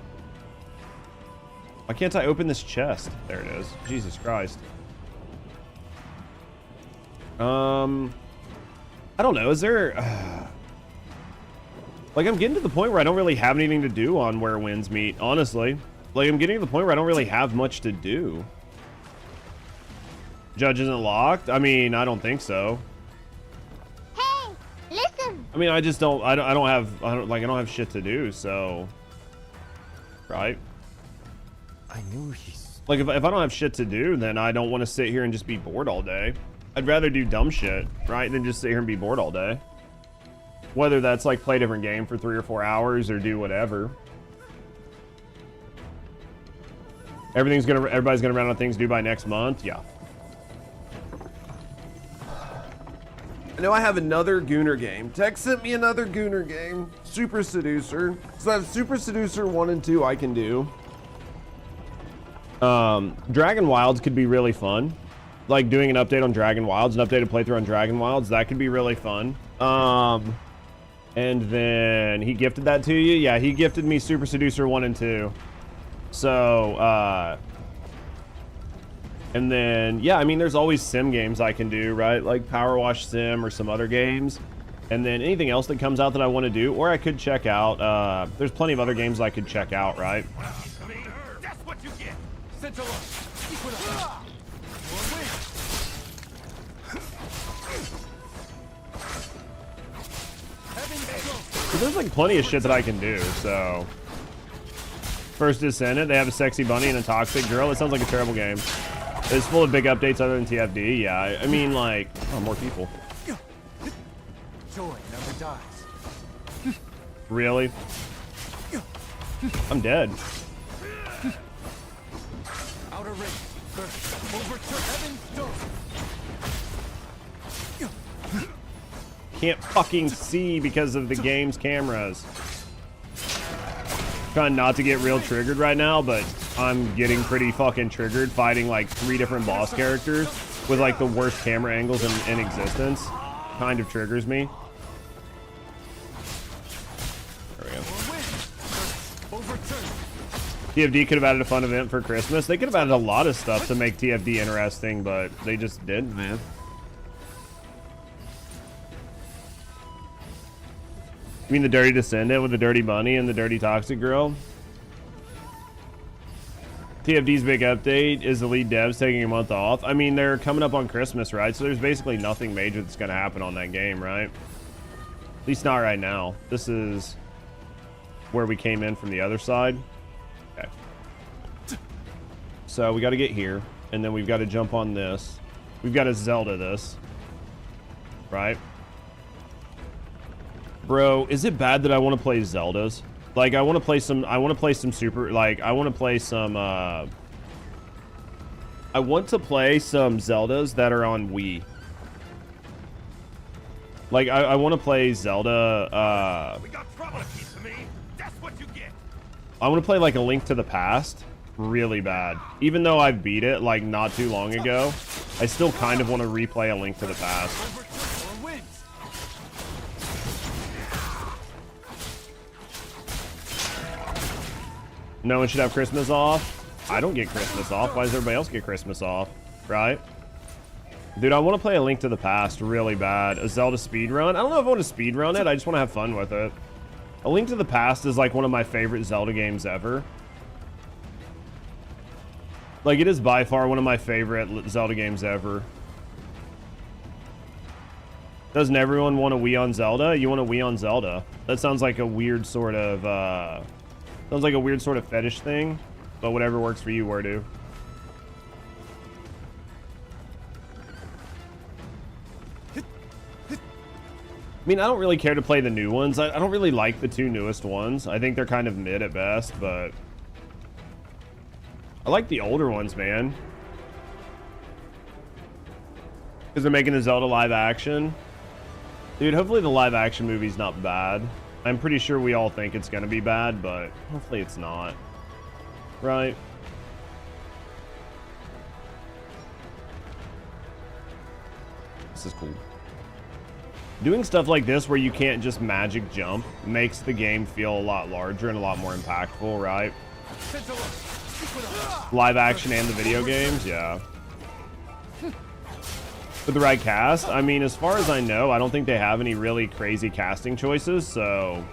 Why can't I open this chest? There it is. Jesus Christ. I don't know. Is there like, I'm getting to the point where I don't really have anything to do on Where Winds Meet, honestly. Like, I'm getting to the point where I don't really have much to do. Judge isn't locked? I mean, I don't think so. Hey, listen. I mean, I just don't I don't have shit to do, so right? I knew he's like, if I don't have shit to do, then I don't want to sit here and just be bored all day. I'd rather do dumb shit, right, than just sit here and be bored all day. Whether that's like play a different game for 3 or 4 hours or do whatever. Everybody's gonna run out of things due by next month. Yeah. I know I have another Gooner game. Tech sent me another Gooner game. Super Seducer. So I have Super Seducer 1 and 2 I can do. Dragon Wilds could be really fun. Like doing an update on Dragon Wilds, an updated playthrough on Dragon Wilds, that could be really fun. And then he gifted that to you? Yeah, he gifted me Super Seducer 1 and 2. So, and then, yeah, I mean, there's always sim games I can do, right? Like Power Wash Sim or some other games. And then anything else that comes out that I want to do, or I could check out. There's plenty of other games I could check out, right? That's what you get. Central. But there's like plenty of shit that I can do, so. First Descendant, they have a sexy bunny and a toxic girl. It sounds like a terrible game. It's full of big updates other than TFD. Yeah, I mean, like, oh, more people. Joy never dies. Really? I'm dead. Outer ring. Overturn heaven's door. Can't fucking see because of the game's cameras. Trying not to get real triggered right now, but I'm getting pretty fucking triggered fighting like 3 different boss characters with like the worst camera angles in existence. Kind of triggers me. There we go. TFD could have added a fun event for Christmas. They could have added a lot of stuff to make TFD interesting, but they just didn't, man. You mean the Dirty Descendant with the Dirty Bunny and the Dirty Toxic Girl? TFD's big update is the lead devs taking a month off. I mean, they're coming up on Christmas, right? So there's basically nothing major that's going to happen on that game, right? At least not right now. This is where we came in from the other side. Okay. So we got to get here, and then we've got to jump on this. We've got to Zelda this, right? Bro, is it bad that I want to play Zeldas? Like, I want to play some super, like, I want to play some Zeldas that are on Wii. Like, I want to play Zelda, We got trouble, piece of me. That's what you get. I want to play, like, A Link to the Past really bad. Even though I beat it, like, not too long ago, I still kind of want to replay A Link to the Past. No one should have Christmas off. I don't get Christmas off. Why does everybody else get Christmas off? Right? Dude, I want to play A Link to the Past really bad. A Zelda speedrun. I don't know if I want to speedrun it. I just want to have fun with it. A Link to the Past is like one of my favorite Zelda games ever. Like, it is by far one of my favorite Zelda games ever. Doesn't everyone want a Wii on Zelda? You want a Wii on Zelda? That sounds like a weird sort of, sounds like a weird sort of fetish thing. But whatever works for you, Wordu. I mean, I don't really care to play the new ones. I don't really like the two newest ones. I think they're kind of mid at best, but I like the older ones, man. Because they're making the Zelda live action. Dude, hopefully the live action movie's not bad. I'm pretty sure we all think it's going to be bad, but hopefully it's not. Right? This is cool. Doing stuff like this where you can't just magic jump makes the game feel a lot larger and a lot more impactful, right? Live action and the video games, yeah. With the right cast, I mean, as far as I know, I don't think they have any really crazy casting choices, so...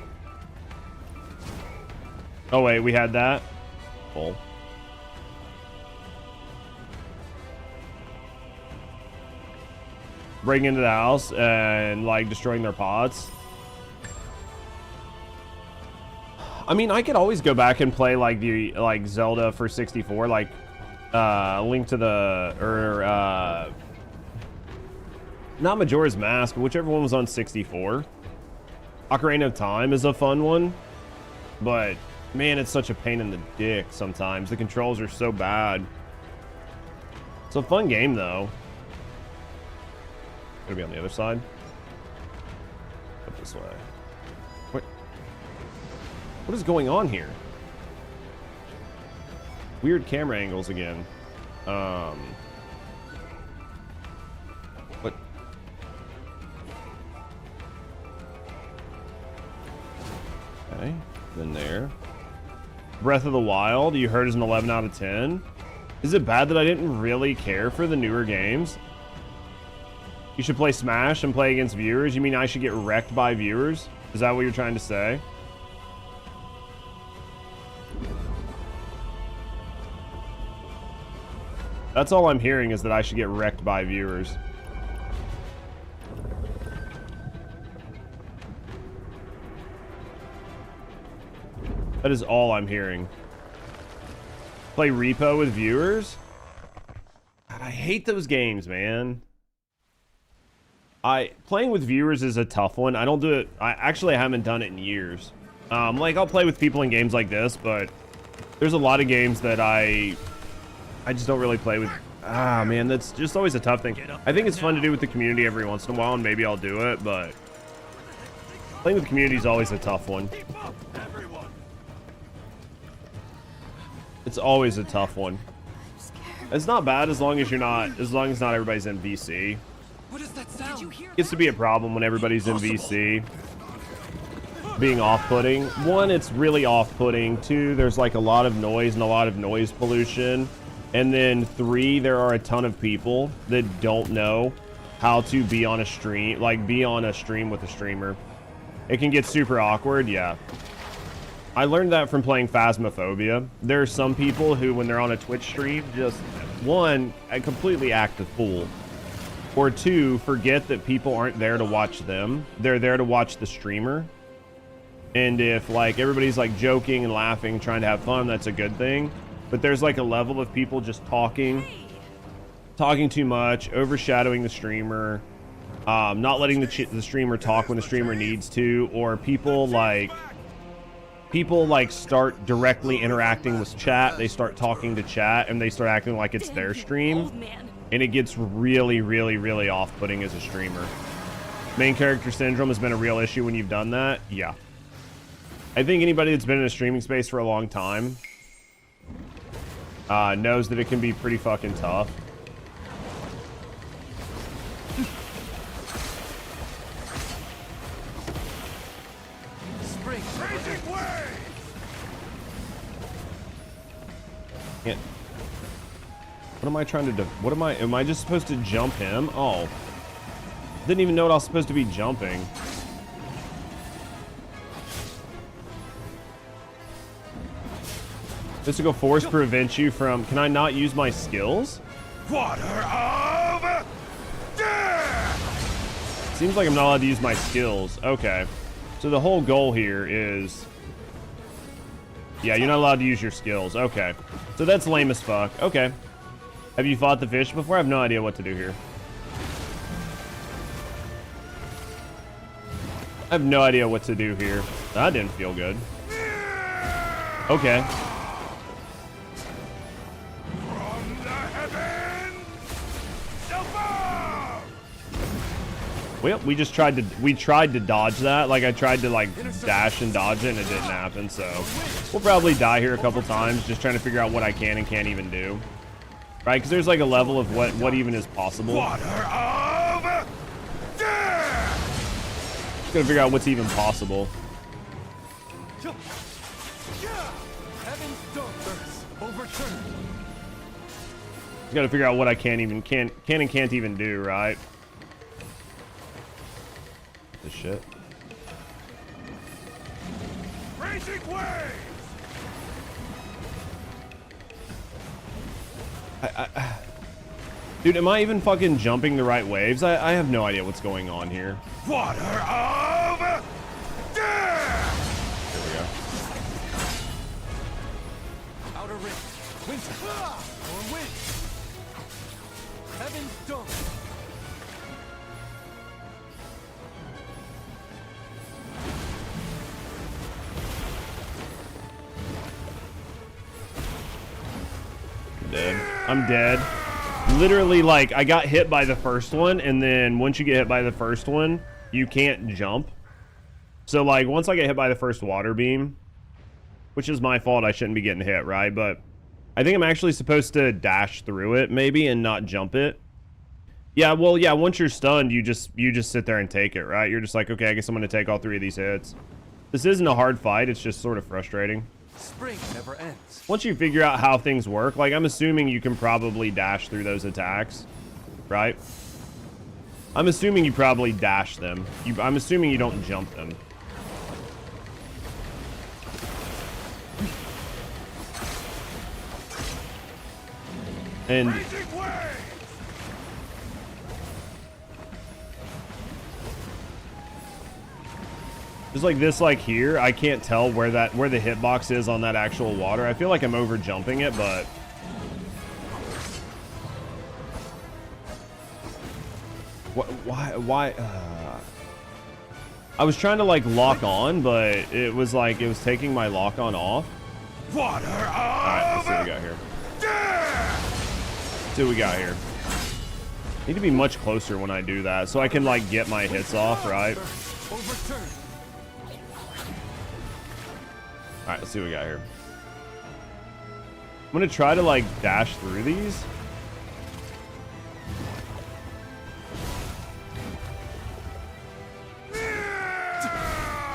Oh wait, we had that? Cool. Breaking into the house and like destroying their pots. I mean, I could always go back and play like the Zelda for 64, like Link to the not Majora's Mask, but whichever one was on 64. Ocarina of Time is a fun one, but man, it's such a pain in the dick sometimes. The controls are so bad. It's a fun game though. Gonna be on the other side. Up this way. What is going on here? Weird camera angles again. What? Okay, then there. Breath of the Wild, you heard is an 11 out of 10. Is it bad that I didn't really care for the newer games? You should play Smash and play against viewers? You mean I should get wrecked by viewers? Is that what you're trying to say? That's all I'm hearing is that I should get wrecked by viewers. That is all I'm hearing. Play Repo with viewers? God, I hate those games, man. Playing with viewers is a tough one. I don't do it. I actually haven't done it in years. Like I'll play with people in games like this, but there's a lot of games that I just don't really play with. Ah, man, that's just always a tough thing. I think it's fun to do with the community every once in a while, and maybe I'll do it, but playing with the community is always a tough one. It's always a tough one. It's not bad as long as not everybody's in VC. What does that sound? It gets to be a problem when everybody's in VC. Being off-putting. One, it's really off-putting. Two, there's like a lot of noise and a lot of noise pollution. And then three, there are a ton of people that don't know how to be on a stream, like be on a stream with a streamer. It can get super awkward, yeah. I learned that from playing Phasmophobia. There are some people who, when they're on a Twitch stream, just, one, completely act a fool. Or two, forget that people aren't there to watch them. They're there to watch the streamer. And if, like, everybody's, like, joking and laughing, trying to have fun, that's a good thing. But there's, like, a level of people just talking too much, overshadowing the streamer, not letting the streamer talk when the streamer needs to, or people start directly interacting with chat. They start talking to chat and they start acting like it's their stream, and it gets really, really, really off-putting as a streamer. Main character syndrome has been a real issue when you've done that. Yeah. I think anybody that's been in a streaming space for a long time knows that it can be pretty fucking tough. Spring. Raging wave. Can't. What am I trying to do? What am I just supposed to jump him? Oh. Didn't even know what I was supposed to be jumping. Physical force prevents you from... Can I not use my skills? Water of death! Seems like I'm not allowed to use my skills. Okay. So the whole goal here is... Yeah, you're not allowed to use your skills. Okay. So that's lame as fuck. Okay. Have you fought the fish before? I have no idea what to do here. I have no idea what to do here. That didn't feel good. Okay. From the heavens above! Well, we tried to dodge that. Like, I tried to, like, dash and dodge it, and it didn't happen, so... We'll probably die here a couple times, just trying to figure out what I can and can't even do. Right? Because there's, like, a level of what even is possible. Water of death! Just gotta figure out what's even possible. Heaven's darkness overturned. Just gotta figure out what I can and can't even do, right? This shit. Raging waves! Dude, am I even fucking jumping the right waves? I have no idea what's going on here. Water of death! Here we go. Outer ring. Winter. Or wind. Heaven's dome. Dead. I'm dead. Literally, like, I got hit by the first one, and then once you get hit by the first one, you can't jump. So, like, once I get hit by the first water beam, which is my fault, I shouldn't be getting hit, right? But I think I'm actually supposed to dash through it, maybe, and not jump it. Yeah, well, yeah, once you're stunned, you just sit there and take it, right? You're just like, okay, I guess I'm going to take all 3 of these hits. This isn't a hard fight, it's just sort of frustrating. Spring never ends. Once you figure out how things work, like, I'm assuming you can probably dash through those attacks, right? I'm assuming you probably dash them. I'm assuming you don't jump them. And just like this, like here, I can't tell where the hitbox is on that actual water. I feel like I'm over jumping it, but why? I was trying to like lock on, but it was taking my lock on off. Water. All right, let's see what we got here. Let's see what we got here. Need to be much closer when I do that, so I can like get my hits off, right? Alright, let's see what we got here. I'm gonna try to like dash through these.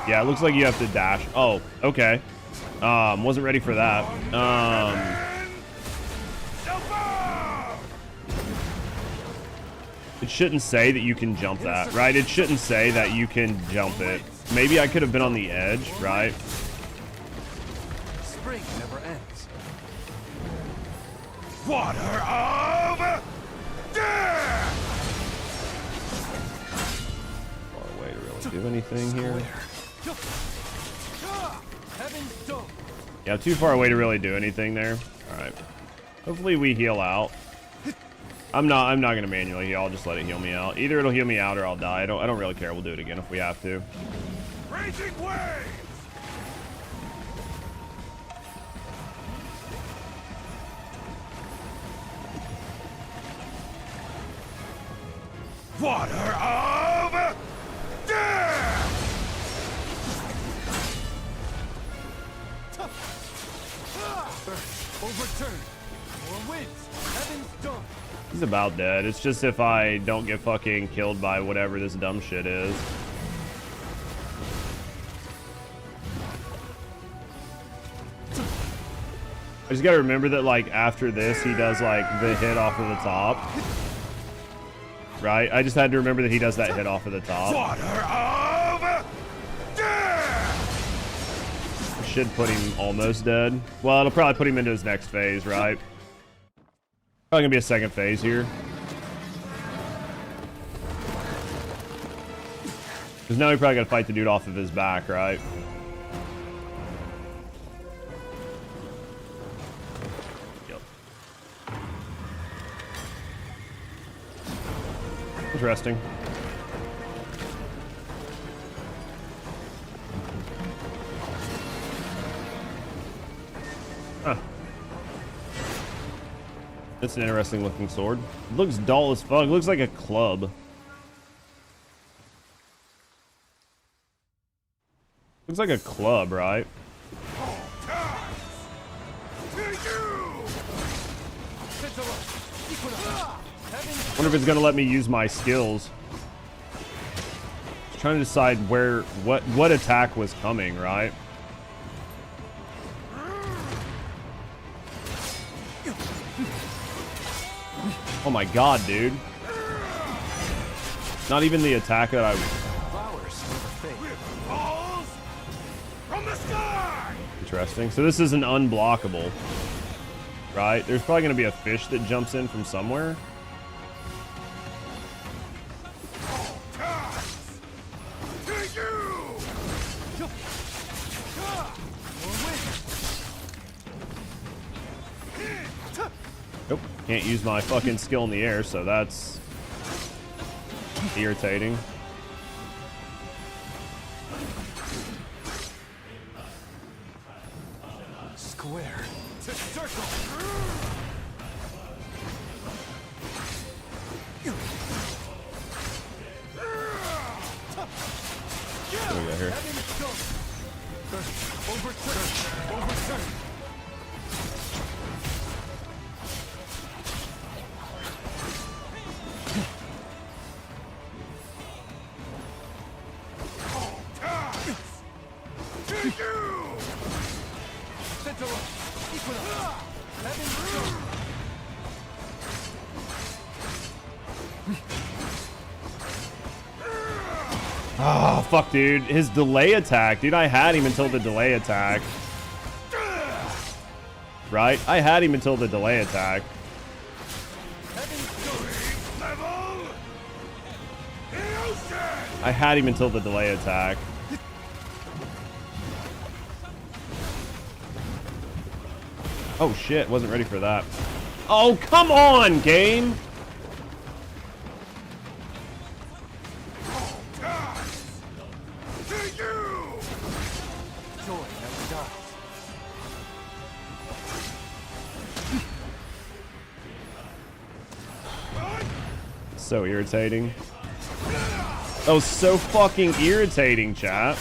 Yeah, it looks like you have to dash. Oh, okay. Wasn't ready for that. It shouldn't say that you can jump that, right? It shouldn't say that you can jump it. Maybe I could have been on the edge, right? Spring never ends. Water of death! Far away to really do anything here. Yeah, too far away to really do anything there. Alright. Hopefully we heal out. I'm not gonna manually heal, I'll just let it heal me out. Either it'll heal me out or I'll die. I don't really care. We'll do it again if we have to. Raging waves! Water of Overturn. Or wins. Heaven's done. He's about dead. It's just if I don't get fucking killed by whatever this dumb shit is. I just gotta remember that, like, after this, he does, like, the hit off of the top. Right? I just had to remember that he does that hit off of the top. Should put him almost dead. Well, it'll probably put him into his next phase, right? Probably gonna be a second phase here. Because now we probably gotta fight the dude off of his back, right? Yep. Interesting. Huh. That's an interesting looking sword. It looks dull as fuck. It looks like a club. Looks like a club, right? Wonder if it's gonna let me use my skills. Just trying to decide where what attack was coming, right? Oh my god, dude. Not even the attack that I... Interesting. So this is an unblockable. Right? There's probably going to be a fish that jumps in from somewhere. Nope. Can't use my fucking skill in the air, so that's irritating. Square to circle. What do we got here? Overturn. Overturn. Oh, fuck, dude. His delay attack. Dude, I had him until the delay attack. Right? I had him until the delay attack. I had him until the delay attack. Oh, shit. Wasn't ready for that. Oh, come on, game. So irritating. That was so fucking irritating, chat.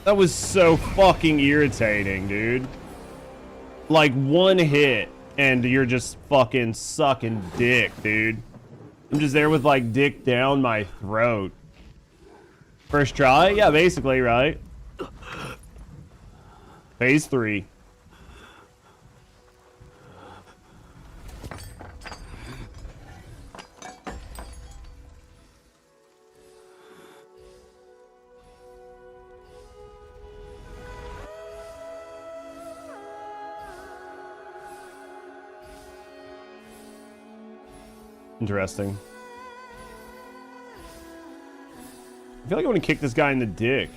That was so fucking irritating, dude. Like, one hit, and you're just fucking sucking dick, dude. I'm just there with, like, dick down my throat. First try? Yeah, basically, right? Phase 3. Interesting. I feel like I want to kick this guy in the dick.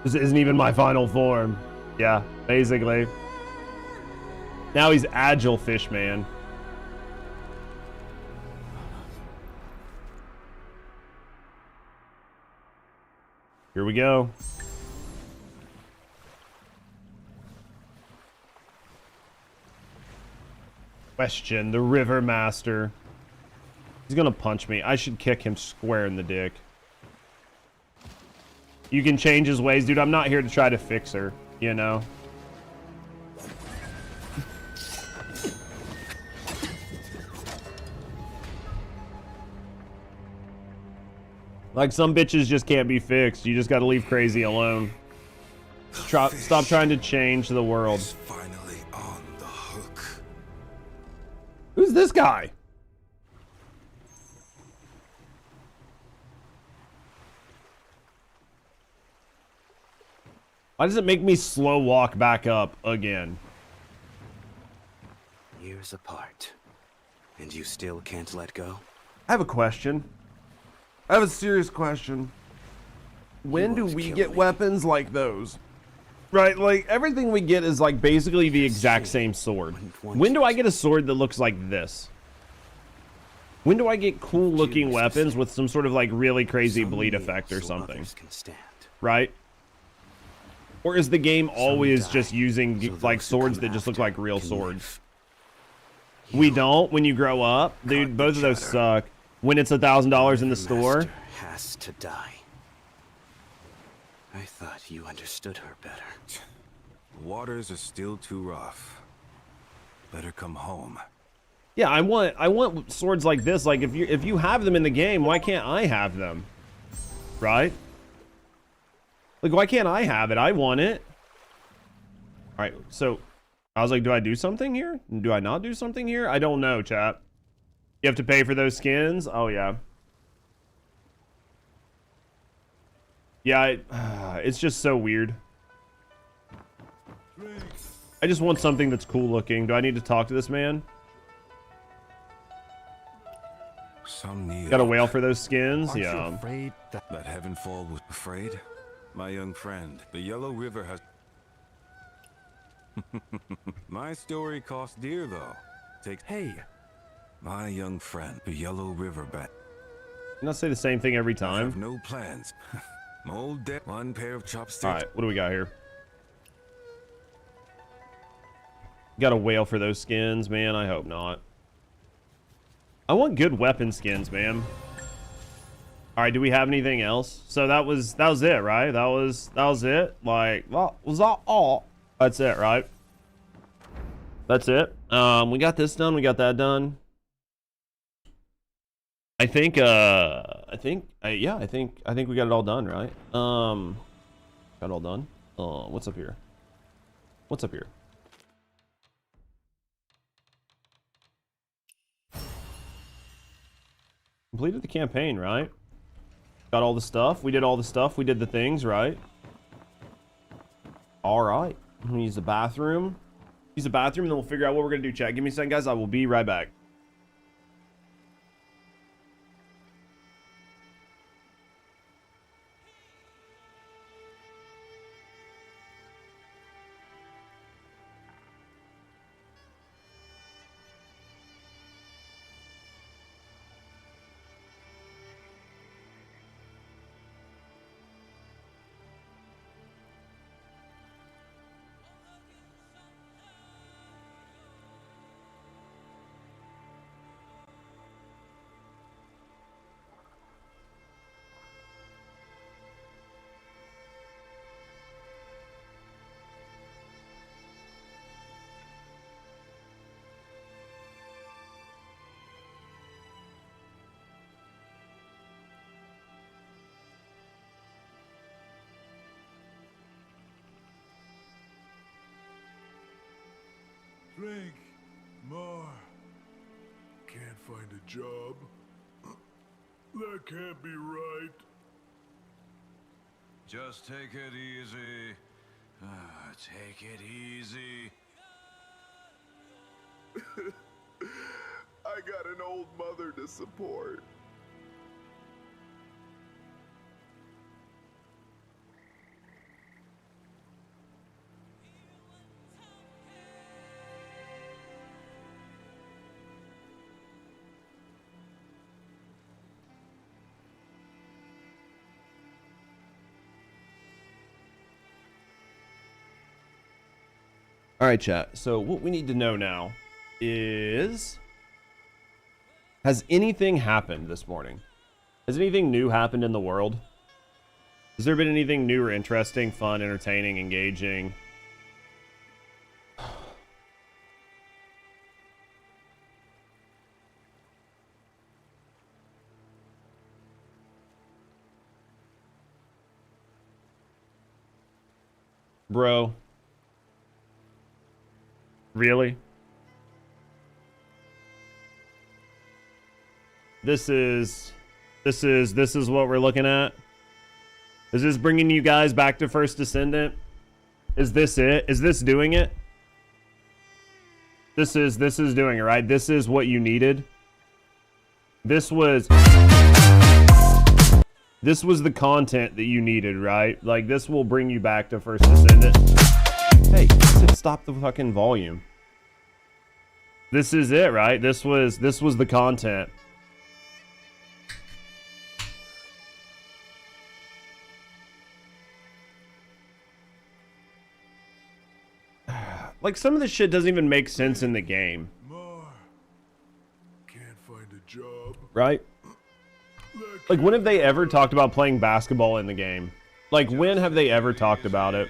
This isn't even my final form. Yeah, basically. Now he's Agile Fish Man. Here we go. Question, the River Master. He's gonna punch me. I should kick him square in the dick. You can change his ways, dude. I'm not here to try to fix her, you know? Like, some bitches just can't be fixed. You just gotta leave crazy alone. Stop trying to change the world. Finally on the hook. Who's this guy? Why does it make me slow walk back up again? Years apart, and you still can't let go? I have a question. I have a serious question. When do we get weapons like those? Right, like, everything we get is, like, basically the exact same sword. When do I get a sword that looks like this? When do I get cool-looking weapons with some sort of, like, really crazy bleed effect or something? Right? Or is the game always just using, like, swords that just look like real swords? We don't when you grow up? Dude, both of those suck. When it's $1,000 in the store? Has to die. I thought you understood her better. Waters are still too rough. Better come home. Yeah, I want swords like this. Like, if you have them in the game, why can't I have them? Right? Like, why can't I have it? I want it. All right, so I was like, do I do something here? Do I not do something here? I don't know, chat. You have to pay for those skins? Oh, yeah. Yeah, it's just so weird. I just want something that's cool looking. Do I need to talk to this man? Some need. Gotta wail for those skins? Aren't you Yeah. afraid that Heavenfall was afraid? My young friend, the Yellow River has... My story cost dear, though. Hey. My young friend, the Yellow River bat. Not say the same thing every I time. have no plans. Mold deck, one pair of chopsticks. All right, what do we got here? Gotta wail for those skins, man. I hope not. I want good weapon skins, man. All right, do we have anything else? So that was it, right? That was it. Like, that was all. That's it, right? That's it. We got this done. We got that done. I think we got it all done, right? Got it all done. What's up here? What's up here? Completed the campaign, right? Got all the stuff. We did all the stuff. We did the things, right? All right. I'm gonna use the bathroom. Use the bathroom, and then we'll figure out what we're gonna do, chat. Give me a second, guys. I will be right back. Drink more. Can't find a job. That can't be right. Just take it easy. Take it easy. I got an old mother to support. All right, chat. So what we need to know now is... Has anything happened this morning? Has anything new happened in the world? Has there been anything new or interesting, fun, entertaining, engaging? Bro. Really? This is what we're looking at? Is this bringing you guys back to First Descendant? Is this it? Is this doing it? This is doing it, right? This is what you needed. This was the content that you needed, right? Like, this will bring you back to First Descendant. Hey, stop the fucking volume. This is it, right? This was the content. Like, some of this shit doesn't even make sense in the game. Can't find a job. Right? Like, when have they ever talked about playing basketball in the game? Like, when have they ever talked about it?